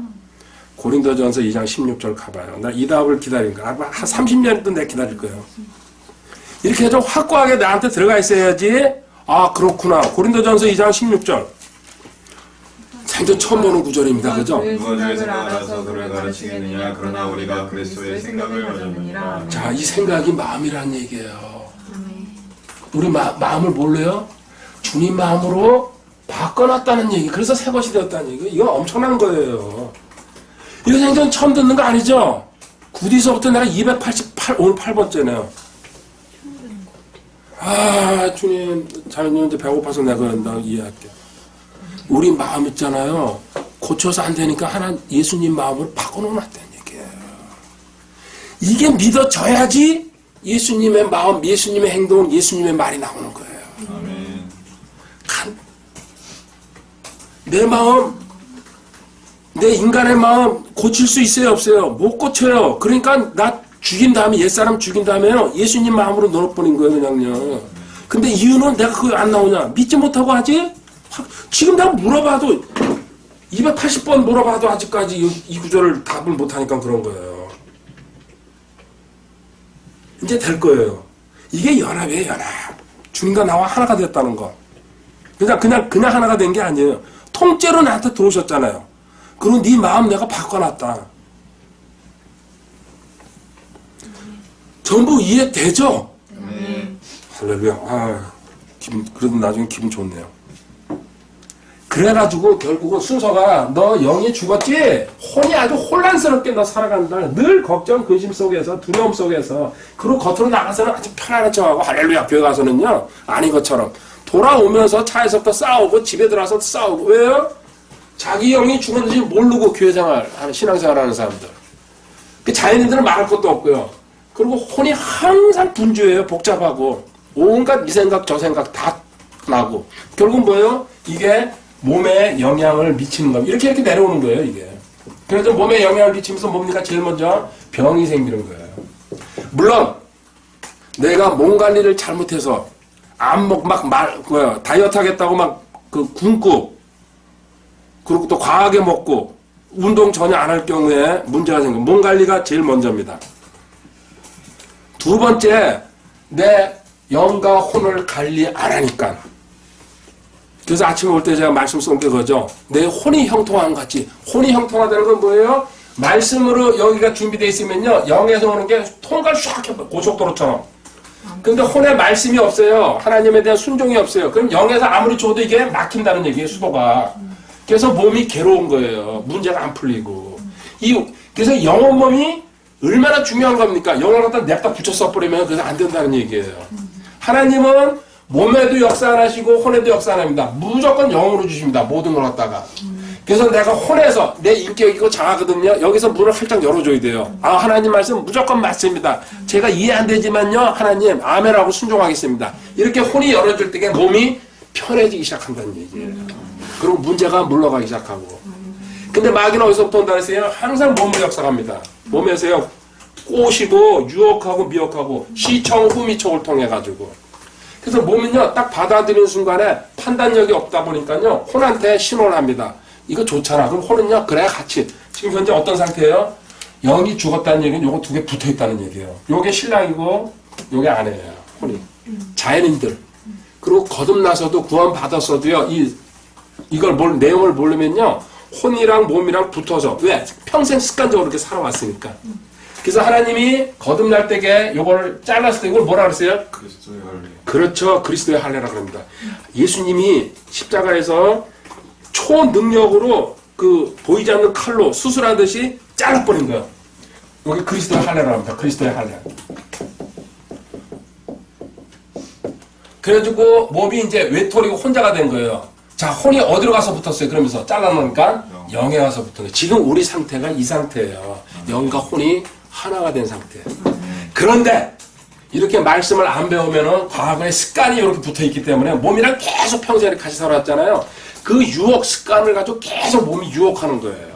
고린도전서 2장 16절 가봐요. 나 이 답을 기다린 거야. 한 30년도 내가 기다릴 거예요. 이렇게 좀 확고하게 나한테 들어가 있어야지. 아, 그렇구나. 고린도전서 2장 16절. 생전 처음 보는 구절입니다. 그죠? 누가 주의 생각을 알아서 그를 가르치겠느냐. 그러나 우리가 그리스도의 생각을 가졌느니라. 자, 이 생각이 마음이라는 얘기예요. 우리 마음을 뭘로요? 주님 마음으로 바꿔놨다는 얘기. 그래서 새 것이 되었다는 얘기. 이건 엄청난 거예요. 이거 생전 처음 듣는 거 아니죠? 구디서부터 내가 288, 오늘 8번째네요. 아, 주님, 자매님 이제 배고파서 내가 이해할게. 우리 마음 있잖아요. 고쳐서 안 되니까 하나 예수님 마음으로 바꿔놓았다는 얘기예요. 이게 믿어져야지 예수님의 마음, 예수님의 행동, 예수님의 말이 나오는 거예요. 아멘. 내 마음, 내 인간의 마음 고칠 수 있어요, 없어요? 못 고쳐요. 그러니까 나 죽인 다음에, 옛사람 죽인 다음에요, 예수님 마음으로 넣어버린 거예요, 그냥요. 근데 이유는 내가 그거 안 나오냐? 믿지 못하고 하지? 지금 내가 물어봐도, 280번 물어봐도 아직까지 이 구절을 답을 못하니까 그런 거예요. 이제 될 거예요. 이게 연합이에요, 연합. 주님과 나와 하나가 됐다는 거. 그냥 하나가 된 게 아니에요. 통째로 나한테 들어오셨잖아요. 그리고 네 마음 내가 바꿔놨다. 전부 이해되죠? 네. 할렐루야. 아, 그래도 나중에 기분 좋네요. 그래가지고 결국은 순서가 너 영이 죽었지? 혼이 아주 혼란스럽게 너 살아간다. 늘 걱정, 근심 속에서, 두려움 속에서. 그리고 겉으로 나가서는 아주 편안한 척하고 할렐루야 교회 가서는요. 아닌 것처럼. 돌아오면서 차에서부터 싸우고 집에 들어와서 싸우고. 왜요? 자기 영이 죽었는지 모르고 교회 생활, 신앙생활 하는 사람들. 그 자연인들은 말할 것도 없고요. 그리고 혼이 항상 분주해요. 복잡하고. 온갖 이 생각 저 생각 다 나고. 결국은 뭐예요? 이게 몸에 영향을 미치는 겁니다. 이렇게 내려오는 거예요, 이게. 그래서 몸에 영향을 미치면서 뭡니까? 제일 먼저 병이 생기는 거예요. 물론, 내가 몸 관리를 잘못해서, 다이어트 하겠다고 굶고, 그리고 또 과하게 먹고, 운동 전혀 안 할 경우에 문제가 생겨요. 몸 관리가 제일 먼저입니다. 두 번째, 내 영과 혼을 관리 안 하니까. 그래서 아침에 올 때 제가 말씀 쏜 게 그거죠. 내 혼이 형통한 것 같이. 혼이 형통하다는 건 뭐예요? 말씀으로 여기가 준비되어 있으면요. 영에서 오는 게 통과를 쫙 해봐요. 고속도로처럼. 근데 혼에 말씀이 없어요. 하나님에 대한 순종이 없어요. 그럼 영에서 아무리 줘도 이게 막힌다는 얘기예요. 수도가. 그래서 몸이 괴로운 거예요. 문제가 안 풀리고. 그래서 영혼 몸이 얼마나 중요한 겁니까? 영을 갖다 냅다 붙여 써버리면 그래서 안 된다는 얘기예요. 하나님은 몸에도 역사 안 하시고 혼에도 역사 안 합니다. 무조건 영으로 주십니다. 모든 걸 갖다가. 그래서 내가 혼에서 내 인격이고 장하거든요. 여기서 문을 활짝 열어줘야 돼요. 아, 하나님 말씀 무조건 맞습니다. 제가 이해 안 되지만요. 하나님 아멘하고 순종하겠습니다. 이렇게 혼이 열어줄 때 몸이 편해지기 시작한다는 얘기예요. 그리고 문제가 물러가기 시작하고. 근데 마귀는 어디서부터 온다 그랬어요? 항상 몸으로 역사합니다. 몸에서요. 꼬시고 유혹하고 미혹하고 시청 후미촉을 통해 가지고. 그래서 몸은요, 딱 받아들이는 순간에 판단력이 없다 보니까요, 혼한테 신호를 합니다. 이거 좋잖아. 그럼 혼은요, 그래, 같이. 지금 현재 어떤 상태예요? 영이 죽었다는 얘기는 요거 두 개 붙어 있다는 얘기예요. 요게 신랑이고, 요게 아내예요. 혼이. 자연인들. 그리고 거듭나서도 구원받았어도요, 이걸 내용을 모르면요, 혼이랑 몸이랑 붙어서. 왜? 평생 습관적으로 이렇게 살아왔으니까. 그래서 하나님이 거듭날 때에 요걸 잘랐을 때 이걸 뭐라 그랬어요? 그리스도의 할례. 그렇죠. 그리스도의 할례라고 합니다. 예수님이 십자가에서 초능력으로 그 보이지 않는 칼로 수술하듯이 잘라버린 거예요. 여기 그리스도의 할례라고 합니다. 그리스도의 할례. 그래가지고 몸이 이제 외톨이고 혼자가 된 거예요. 자, 혼이 어디로 가서 붙었어요? 그러면서 잘라놓으니까 영에 가서 붙은 거예요. 지금 우리 상태가 이 상태예요. 영과 혼이 하나가 된 상태예요. 그런데 이렇게 말씀을 안 배우면은 과거의 습관이 이렇게 붙어있기 때문에 몸이랑 계속 평생을 같이 살았잖아요. 그 유혹 습관을 가지고 계속 몸이 유혹하는 거예요.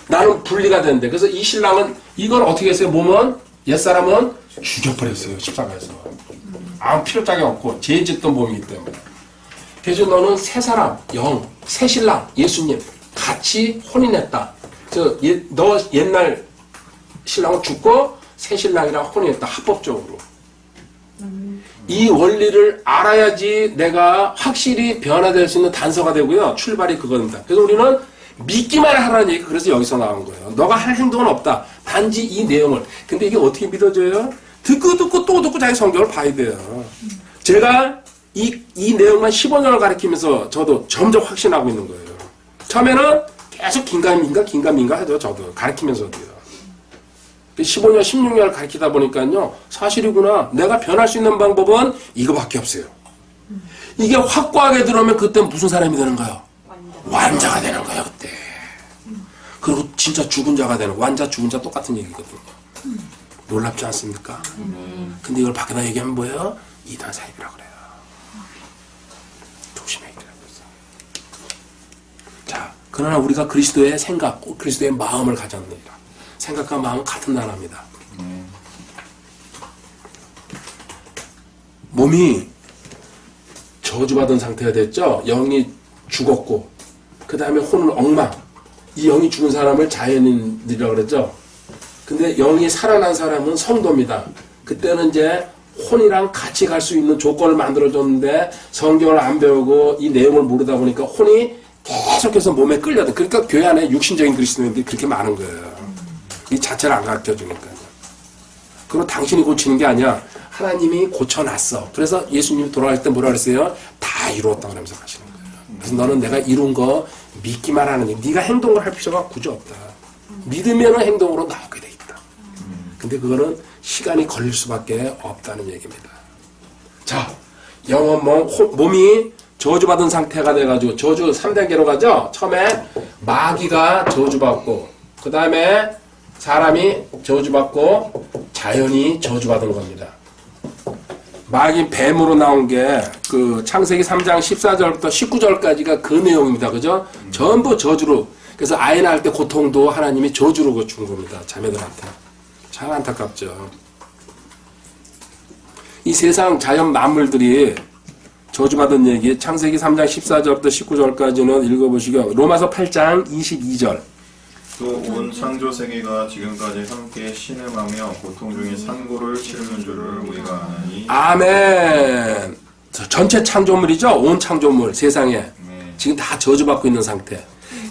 나는 분리가 되는데. 그래서 이 신랑은 이걸 어떻게 했어요? 몸은 옛사람은 죽여버렸어요. 십자가에서. 아무 필요짝이 없고 죄짓던 몸이기 때문에. 그래서 너는 새 사람, 영, 새 신랑, 예수님 같이 혼인했다. 너 옛날 신랑은 죽고 새 신랑이랑 혼인했다. 합법적으로. 이 원리를 알아야지 내가 확실히 변화될 수 있는 단서가 되고요. 출발이 그겁니다. 그래서 우리는 믿기만 하라는 얘기가 그래서 여기서 나온 거예요. 너가 할 행동은 없다. 단지 이 내용을. 근데 이게 어떻게 믿어져요? 듣고 또 듣고 자기 성경을 봐야 돼요. 제가 이 내용만 15년을 가르치면서 저도 점점 확신하고 있는 거예요. 처음에는 계속 긴가민가 해도 저도 가르치면서도요. 15년, 16년을 가르치다 보니까요. 사실이구나. 내가 변할 수 있는 방법은 이거밖에 없어요. 이게 확고하게 들어오면 그때 무슨 사람이 되는 거예요? 완자가 되는 거예요, 그때. 그리고 진짜 죽은 자가 되는 거예요. 완자, 죽은 자 똑같은 얘기거든요. 놀랍지 않습니까? 근데 이걸 밖에다 얘기하면 뭐예요? 이단 사입이라고 그래요. 조심해야 돼요. 자, 그러나 우리가 그리스도의 생각, 그리스도의 마음을 가졌느니라. 생각과 마음은 같은 나라입니다. 몸이 저주받은 상태가 됐죠. 영이 죽었고 그 다음에 혼은 엉망. 이 영이 죽은 사람을 자연인들이라고 그랬죠. 근데 영이 살아난 사람은 성도입니다. 그때는 이제 혼이랑 같이 갈 수 있는 조건을 만들어줬는데 성경을 안 배우고 이 내용을 모르다 보니까 혼이 계속해서 몸에 끌려든. 그러니까 교회 안에 육신적인 그리스도인들이 그렇게 많은 거예요. 이 자체를 안 가르쳐 주니까요. 그리고 당신이 고치는 게 아니야. 하나님이 고쳐놨어. 그래서 예수님이 돌아갈 때 뭐라 그랬어요? 다 이루었다 그러면서 가시는 거예요. 그래서 너는 내가 이룬 거 믿기만 하는 일. 네가 행동을 할 필요가 굳이 없다. 믿으면 행동으로 나오게 돼 있다. 근데 그거는 시간이 걸릴 수밖에 없다는 얘기입니다. 자, 영혼 몸이 저주받은 상태가 돼가지고 저주 3단계로 가죠. 처음에 마귀가 저주받고 그 다음에 사람이 저주받고 자연이 저주받은 겁니다. 마귀 뱀으로 나온 게 그 창세기 3장 14절부터 19절까지가 그 내용입니다. 그죠? 전부 저주로. 그래서 아이 낳을 때 고통도 하나님이 저주로 준 겁니다. 자매들한테. 참 안타깝죠. 이 세상 자연 만물들이 저주받은 얘기 창세기 3장 14절부터 19절까지는 읽어보시고 로마서 8장 22절. 또 온 창조 세계가 지금까지 함께 신음하며 고통 중에 산고를 치르는 줄을 우리가 아나니. 아멘. 전체 창조물이죠. 온 창조물 세상에 지금 다 저주받고 있는 상태.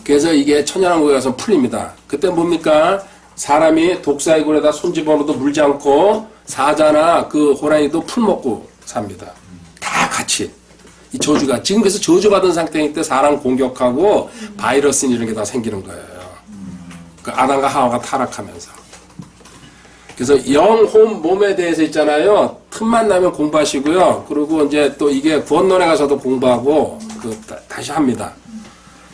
그래서 이게 천연왕국에 가서 풀립니다. 그때 뭡니까? 사람이 독사이굴에다 손 집어넣어도 물지 않고 사자나 그 호랑이도 풀 먹고 삽니다. 다 같이. 이 저주가 지금 그래서 저주받은 상태일 때 사람 공격하고 바이러스 이런 게 다 생기는 거예요. 그 아담과 하와가 타락하면서. 그래서 영혼 몸에 대해서 있잖아요. 틈만 나면 공부하시고요. 그리고 이제 또 이게 구원론에 가서도 공부하고 다시 합니다.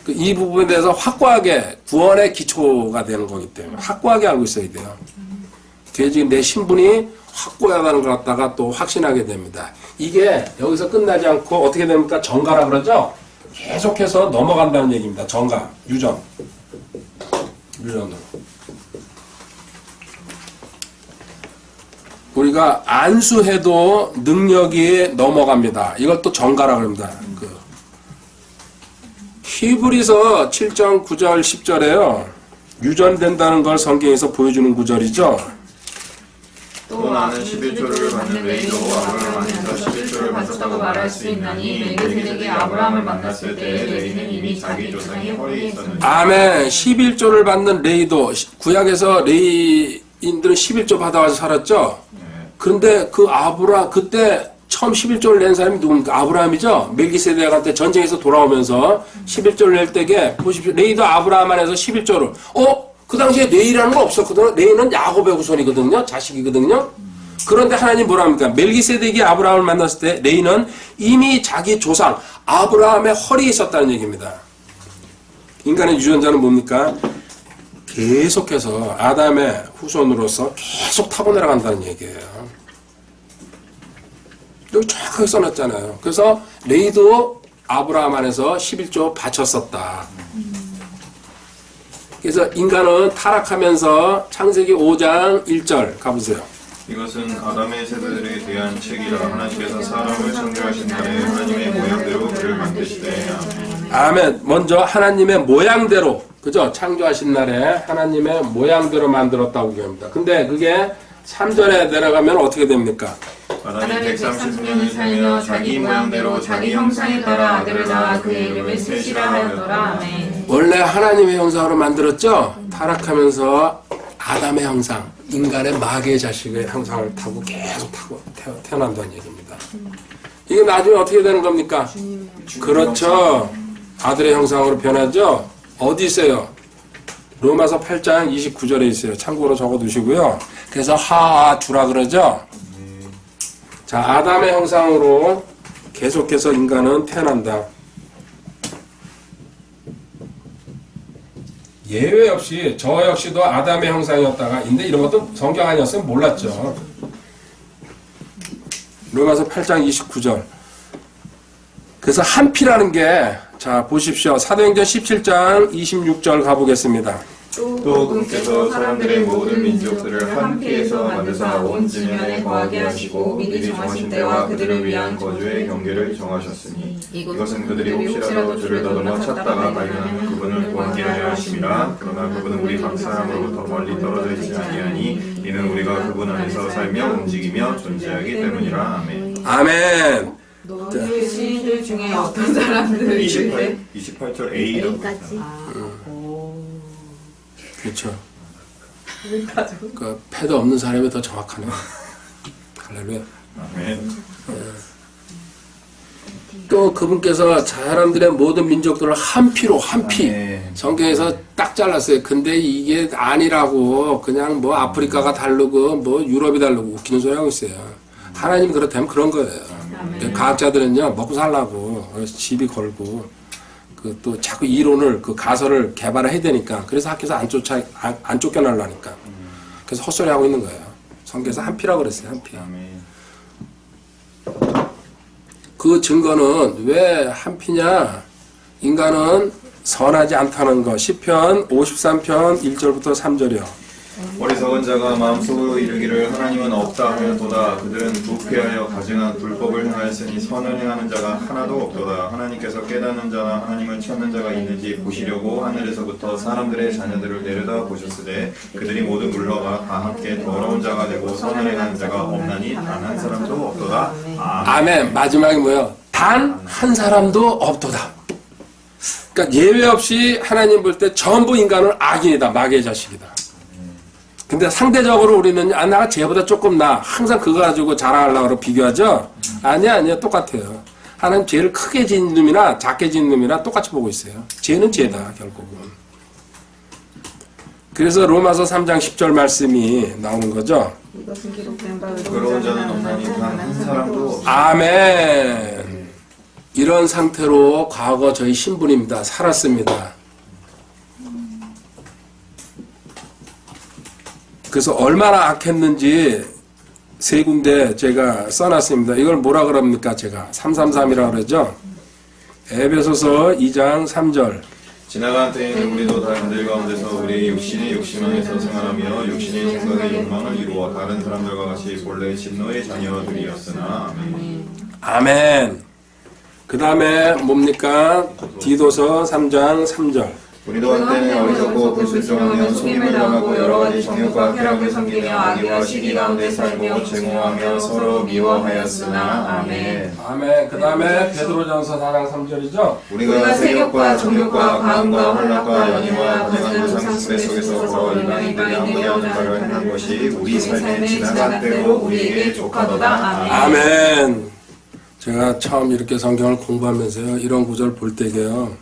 이 부분에 대해서 확고하게 구원의 기초가 되는 거기 때문에 확고하게 알고 있어야 돼요. 그게 지금 내 신분이 확고하다는 걸 갖다가 또 확신하게 됩니다. 이게 여기서 끝나지 않고 어떻게 됩니까? 정가라 그러죠? 계속해서 넘어간다는 얘기입니다. 정가, 유전. 유전으로. 우리가 안수해도 능력이 넘어갑니다. 이걸 또 정가라 그럽니다. 히브리서 7장 9절 10절에요. 유전된다는 걸 성경에서 보여주는 구절이죠. 또 나는 11조를 받는 레이도 아브라함 안에서 11조를 받았다고 말할 수 있나니 멜기세덱이 아브라함을 만났을 때 레이는 이미 자기 조상의 허리에 있었는데. 아멘. 11조를 받는 레이도 구약에서 레이인들은 11조 받아가지고 살았죠. 그런데 그 그때 처음 11조를 낸 사람이 누굽니까? 아브라함이죠? 멜기세덱한테 전쟁에서 돌아오면서 11조를 낼 때게 보십시오. 레이도 아브라함 안에서 11조를 그 당시에 레이라는 거 없었거든요. 레이는 야곱의 후손이거든요. 자식이거든요. 그런데 하나님 뭐라 합니까? 멜기세덱이 아브라함을 만났을 때 레이는 이미 자기 조상 아브라함의 허리에 있었다는 얘기입니다. 인간의 유전자는 뭡니까? 계속해서 아담의 후손으로서 계속 타고 내려간다는 얘기예요. 여기 정확하게 써놨잖아요. 그래서 레이도 아브라함 안에서 11조 바쳤었다. 그래서 인간은 타락하면서 창세기 5장 1절 가보세요. 이것은 아담의 세대들에 대한 책이라. 하나님께서 사람을 창조하신 날에 하나님의 모양대로 그를 만드시되. 아멘. 먼저 하나님의 모양대로, 그죠? 창조하신 날에 하나님의 모양대로 만들었다고 얘기합니다. 근데 그게 3절에 내려가면 어떻게 됩니까? 아담이 130년을 살며 자기 모양대로 자기 형상에 따라 아들을 낳아 그의 이름을 셋이라 하였더라. 아멘. 원래 하나님의 형상으로 만들었죠? 타락하면서 아담의 형상, 인간의 마귀의 자식의 형상을 타고 계속 타고 태어난다는 얘기입니다. 이게 나중에 어떻게 되는 겁니까? 그렇죠. 아들의 형상으로 변하죠? 어디 있어요? 로마서 8장 29절에 있어요. 참고로 적어두시고요. 그래서 하아두라 그러죠? 자, 아담의 형상으로 계속해서 인간은 태어난다. 예외 없이 저 역시도 아담의 형상이었다가 근데 이런 것도 성경 아니었으면 몰랐죠. 로마서 8장 29절. 그래서 한 피라는 게, 자 보십시오. 사도행전 17장 26절 가보겠습니다. 또 그분께서 사람들의 모든 민족들을 한 피에서 만드사 온 지면에 거하게 하시고 미리 정하신 때와 그들을 위한 거주의 경계를 정하셨으니 이것은 그들이 혹시라도 주를 더듬어 찾다가 발견하는 그분을 구하게 하려 하심이라. 그러나 그분은 우리 각 사람으로부터 멀리 떨어져 있지 아니하니 이는 우리가 그분 안에서 살며 움직이며 존재하기 때문이라. 아멘. 아멘. 너희 시인들 중에 어떤 사람들이 28절 A라고 그렇죠. 그 패도 없는 사람이 더 정확하네. 할렐루야. 아멘. 또 그분께서 사람들의 모든 민족들을 한 피로 한 피. 성경에서 딱 잘랐어요. 근데 이게 아니라고 그냥 뭐 아프리카가 다르고 뭐 유럽이 다르고 웃기는 소리 하고 있어요. 하나님이 그렇다면 그런 거예요. 과학자들은요 먹고 살라고 시비 걸고 그 또 자꾸 이론을 그 가설을 개발을 해야 되니까 그래서 학교에서 안 쫓겨나려니까 그래서 헛소리 하고 있는 거예요. 성경에서 한 피라고 그랬어요. 한 피. 그 증거는 왜 한 피냐? 인간은 선하지 않다는 거. 시편 53편 1절부터 3절이요. 어리석은 자가 마음속으로 이르기를 하나님은 없다 하였도다. 그들은 부패하여 가증한 불법을 행하였으니 선을 행하는 자가 하나도 없도다. 하나님께서 깨닫는 자나 하나님을 찾는 자가 있는지 보시려고 하늘에서부터 사람들의 자녀들을 내려다 보셨으되 그들이 모두 물러가 다 함께 더러운 자가 되고 선을 행하는 자가 없나니 단 한 사람도 없도다. 아멘. 마지막에 뭐예요? 단 한 사람도 없도다. 그러니까 예외 없이 하나님 볼 때 전부 인간은 악인이다. 마귀의 자식이다. 근데 상대적으로 우리는 나가 쟤보다 조금 나. 항상 그거 가지고 자랑하려고 비교하죠? 아니야. 똑같아요. 하나님 죄를 크게 지은 놈이나 작게 지은 놈이나 똑같이 보고 있어요. 죄는 죄다, 결국은. 그래서 로마서 3장 10절 말씀이 나오는 거죠? 이것은 기록된 바 부끄러운 자는 없나니 단 한 사람도 없다. 아멘. 이런 상태로 과거 저희 신분입니다. 살았습니다. 그래서 얼마나 악했는지 세 군데 제가 써놨습니다. 이걸 뭐라 그럽니까? 제가 333이라고 그러죠. 에베소서 2장 3절. 지나간 때에는 우리도 다 그들 가운데서 우리의 육신의 욕심 안에서 생활하며 육신의 생각의 욕망을 이루어 다른 사람들과 같이 본래 진노의 자녀들이었으나. 아멘. 그 다음에 뭡니까? 디도서 3장 3절. 우리도 한때는 어리석고 불순종하며 속임을 당하고 여러 가지 정욕과 쾌락을 섬기며 악의와 시기 가운데 살고 증오하며 서로 미워하였으나. 아멘. 아멘. 그 다음에 베드로전서 4장 3절이죠. 우리가 세욕과 정욕과 가음과 환락과 연애와 다양한 상습의 속에서 걸어 이방인들이 아무리 하는 바를 행한 것이 우리 삶의 지나간 때로 우리에게 족하도다. 아멘. 제가 처음 이렇게 성경을 공부하면서요, 이런 구절 볼 때게요,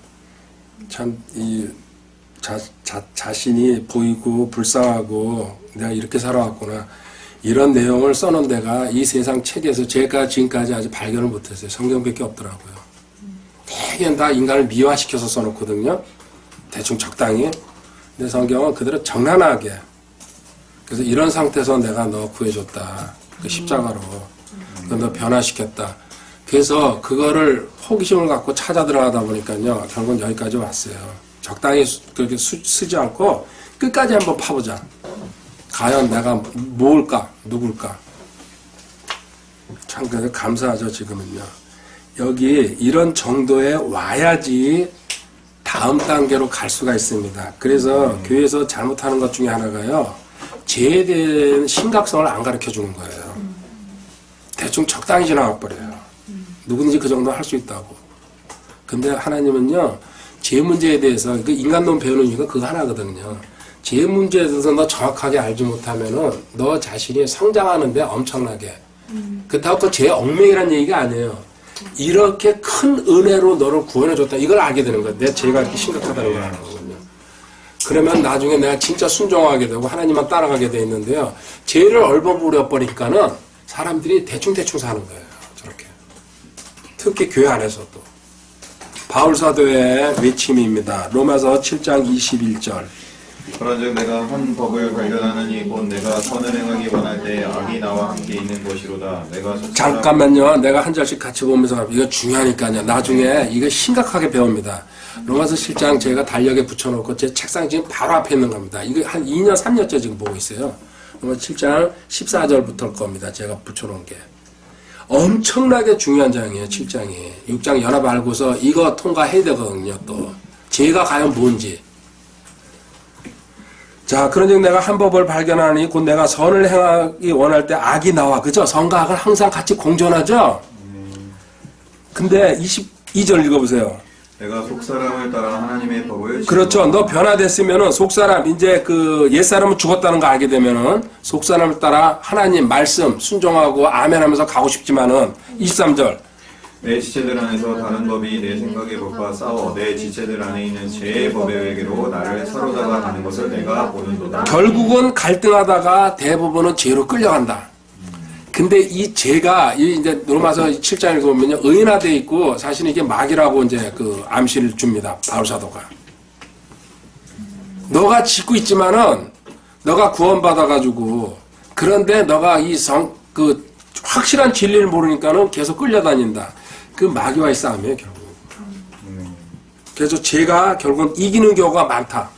참, 자신이 보이고 불쌍하고 내가 이렇게 살아왔구나. 이런 내용을 써놓은 데가 이 세상 책에서 제가 지금까지 아직 발견을 못했어요. 성경밖에 없더라고요. 대개 다 인간을 미화시켜서 써놓거든요. 대충 적당히. 근데 성경은 그대로 정난하게. 그래서 이런 상태에서 내가 너 구해줬다. 그 십자가로. 너 변화시켰다. 그래서 그거를 호기심을 갖고 찾아 들어가다 보니까요. 결국은 여기까지 왔어요. 적당히 그렇게 쓰지 않고 끝까지 한번 파보자. 과연 내가 뭘까? 누굴까? 참 그래서 감사하죠, 지금은요. 여기 이런 정도에 와야지 다음 단계로 갈 수가 있습니다. 그래서 교회에서 잘못하는 것 중에 하나가요. 죄에 대한 심각성을 안 가르쳐 주는 거예요. 대충 적당히 지나가 버려요. 누구든지 그 정도 할 수 있다고. 근데 하나님은요, 죄 문제에 대해서, 그 인간론 배우는 이유가 그거 하나거든요. 죄 문제에 대해서 너 정확하게 알지 못하면은 너 자신이 성장하는데 엄청나게. 그렇다고 그 죄 얽매이란 얘기가 아니에요. 이렇게 큰 은혜로 너를 구원해줬다. 이걸 알게 되는 거예요. 내 죄가 이렇게 심각하다는 걸 아는 거거든요. 그러면 나중에 내가 진짜 순종하게 되고 하나님만 따라가게 돼 있는데요. 죄를 얼버무려 버리니까는 사람들이 대충대충 사는 거예요. 저렇게. 특히 교회 안에서도. 바울 사도의 외침입니다. 로마서 7장 21절. 그런즉 내가 한 법을 발견하느니 곧 내가 선을 행하기 원할 때 악이 나와 함께 있는 것이로다. 내가 잠깐만요. 내가 한 절씩 같이 보면서 이거 중요하니까요. 나중에 이거 심각하게 배웁니다. 로마서 7장 제가 달력에 붙여놓고 제 책상 지금 바로 앞에 있는 겁니다. 이거 한 2년 3년째 지금 보고 있어요. 로마서 7장 14절부터일 겁니다. 제가 붙여놓은 게. 엄청나게 중요한 장이에요. 7장이. 6장 연합 알고서 이거 통과해야 되거든요. 또 죄가 과연 뭔지. 자, 그런즉 내가 한 법을 발견하니 곧 내가 선을 행하기 원할 때 악이 나와. 그죠? 선과 악은 항상 같이 공존하죠? 근데 22절 읽어보세요. 내가 속사람을 따라 하나님의 법을 그렇죠. 너 변화됐으면은 속사람, 이제 그 옛사람은 죽었다는 거 알게 되면은 속사람을 따라 하나님 말씀 순종하고 아멘 하면서 가고 싶지만은 23절. 내 지체들 안에서 다른 법이 내 생각의 법과 싸워 내 지체들 안에 있는 죄의 법에 외게로 나를 사로잡아 가는 것을 내가 보는도다. 결국은 갈등하다가 대부분은 죄로 끌려간다. 근데 이 죄가 이제 로마서 7장을 보면요, 의인화되어 있고 사실은 이게 마귀라고 이제 그 암시를 줍니다. 바울 사도가. 너가 짓고 있지만은 너가 구원받아가지고 그런데 너가 그 확실한 진리를 모르니까는 계속 끌려다닌다. 그 마귀와의 싸움이에요, 결국. 그래서 죄가 결국은 이기는 경우가 많다.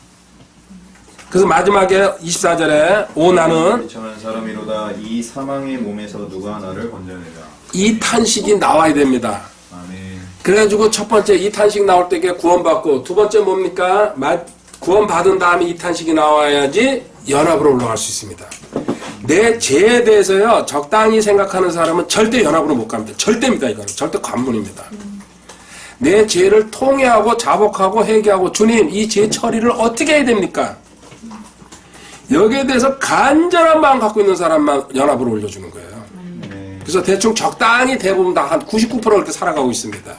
그래서 마지막에 24절에 오 나는 비천한 사람이로다. 이 사망의 몸에서 누가 나를 건져내라. 이 탄식이 나와야 됩니다. 아멘. 그래가지고 첫 번째 이 탄식 나올 때 구원받고 두 번째 뭡니까? 구원받은 다음에 이 탄식이 나와야지 연합으로 올라갈 수 있습니다. 내 죄에 대해서요, 적당히 생각하는 사람은 절대 연합으로 못 갑니다. 절대입니다. 이거는 절대 관문입니다. 내 죄를 통회하고 자복하고 회개하고 주님 이 죄 처리를 어떻게 해야 됩니까? 여기에 대해서 간절한 마음 갖고 있는 사람만 연합으로 올려주는 거예요. 그래서 대충 적당히 대부분 다 한 99% 그렇게 살아가고 있습니다.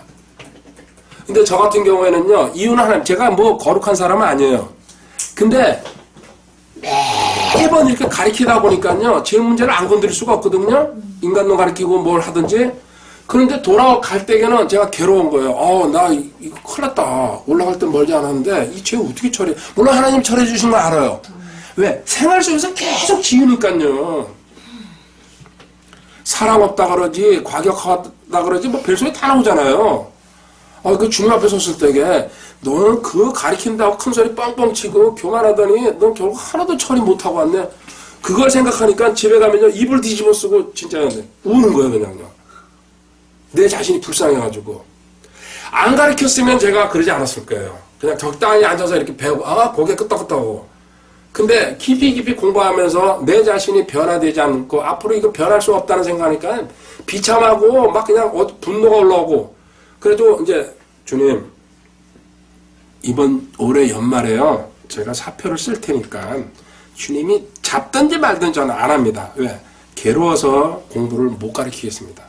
근데 저 같은 경우에는요, 이유는 하나님, 제가 뭐 거룩한 사람은 아니에요. 근데 매번 이렇게 가리키다 보니까요, 제 문제를 안 건드릴 수가 없거든요. 인간론 가리키고 뭘 하든지. 그런데 돌아갈 때에는 제가 괴로운 거예요. 나 이거 큰일 났다. 올라갈 땐 멀지 않았는데 이 죄 어떻게 처리해? 물론 하나님 처리해 주신 거 알아요. 왜? 생활 속에서 계속 지으니까요. 사랑 없다 그러지, 과격하다 그러지, 뭐 별소리 다 나오잖아요. 그 주님 앞에 섰을 때게 너는 그거 가리킨다고 큰 소리 뻥뻥 치고 교만하더니 넌 결국 하나도 처리 못하고 왔네. 그걸 생각하니까 집에 가면요, 입을 뒤집어 쓰고 진짜 우는 거예요, 그냥요. 내 자신이 불쌍해가지고. 안 가르쳤으면 제가 그러지 않았을 거예요. 그냥 적당히 앉아서 이렇게 배우고, 고개 끄덕끄덕하고. 근데 깊이 공부하면서 내 자신이 변화되지 않고 앞으로 이거 변할 수 없다는 생각하니까 비참하고 막 그냥 분노가 올라오고. 그래도 이제 주님, 이번 올해 연말에요, 제가 사표를 쓸 테니까 주님이 잡든지 말든지 저는 안 합니다. 왜? 괴로워서 공부를 못 가르치겠습니다.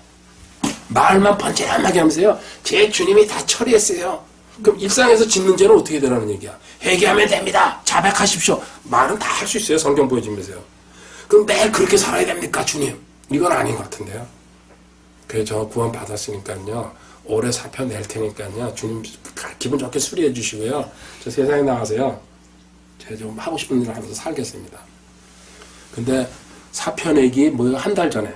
말만 번쩍하게 하면서요. 제 주님이 다 처리했어요. 그럼 일상에서 짓는 죄는 어떻게 되라는 얘기야? 회개하면 됩니다. 자백하십시오. 말은 다 할 수 있어요. 성경 보여주면서요. 그럼 매일 그렇게 살아야 됩니까, 주님? 이건 아닌 것 같은데요. 그래서 저 구원 받았으니까요. 올해 사표 낼 테니까요. 주님 기분 좋게 수리해 주시고요. 저 세상에 나가서요. 제가 좀 하고 싶은 일을 하면서 살겠습니다. 근데 사표 내기 한 달 전에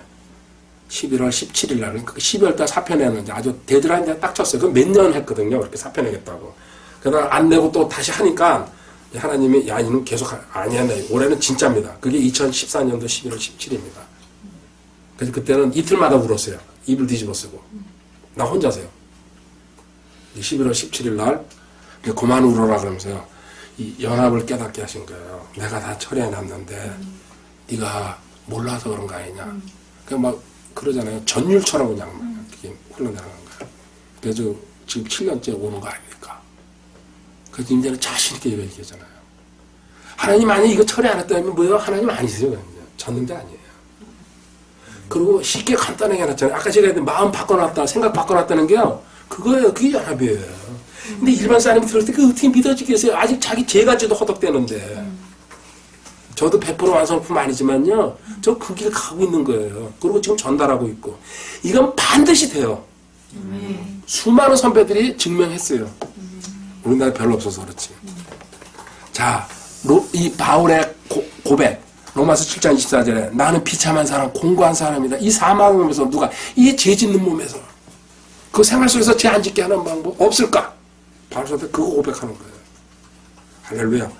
11월 17일 날, 그러니까 12월 달 사표 내는데 아주 데드라인에 딱 쳤어요. 그럼 몇 년 했거든요. 그렇게 사표 내겠다고. 그러다 안 내고 또 다시 하니까 하나님이 야, 이놈 계속 아니야. 올해는 진짜입니다. 그게 2014년도 11월 17일입니다. 그래서 그때는 이틀마다 울었어요. 입을 뒤집어 쓰고. 나 혼자서요. 11월 17일 날 그만 울어라 그러면서요. 이 연합을 깨닫게 하신 거예요. 내가 다 처리해놨는데 네가 몰라서 그런 거 아니냐. 그냥 막 그러잖아요. 전율처럼 그냥 막 이렇게 흘러나가는 거예요. 그래서 지금 7년째 오는 거 아닙니까? 그래서 이제는 자신 있게 얘기하잖아요. 하나님 아니 이거 처리 안 했다면 뭐예요? 하나님 아니세요. 졌는데 아니에요. 그리고 쉽게 간단하게 해놨잖아요. 아까 제가 했는데 마음 바꿔놨다, 생각 바꿔놨다는 게요. 그거예요. 그게 연합이에요. 근데 일반 사람이 들을 때 그 어떻게 믿어지겠어요? 아직 자기 죄가지도 허덕대는데. 저도 100% 완성품 아니지만요. 저 그 길 가고 있는 거예요. 그리고 지금 전달하고 있고. 이건 반드시 돼요. 수많은 선배들이 증명했어요. 우리나라에 별로 없어서 그렇지. 자, 이 바울의 고백. 로마서 7장 24절에 나는 비참한 사람, 공고한 사람이다. 이 사망의 몸에서 누가 이 죄 짓는 몸에서 그 생활 속에서 죄 안 짓게 하는 방법 없을까? 바울한테 그거 고백하는 거예요. 할렐루야.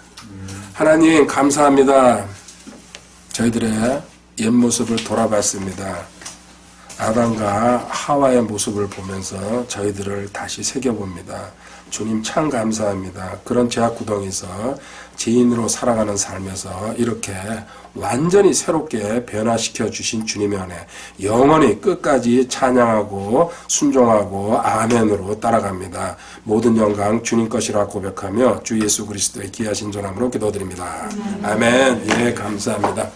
하나님 감사합니다. 저희들의 옛 모습을 돌아봤습니다. 아담과 하와의 모습을 보면서 저희들을 다시 새겨봅니다. 주님 참 감사합니다. 그런 죄악 구덩이에서 죄인으로 살아가는 삶에서 이렇게 완전히 새롭게 변화시켜 주신 주님의 은혜 영원히 끝까지 찬양하고 순종하고 아멘으로 따라갑니다. 모든 영광 주님 것이라 고백하며 주 예수 그리스도의 귀하신 전함으로 기도드립니다. 아멘. 예, 감사합니다.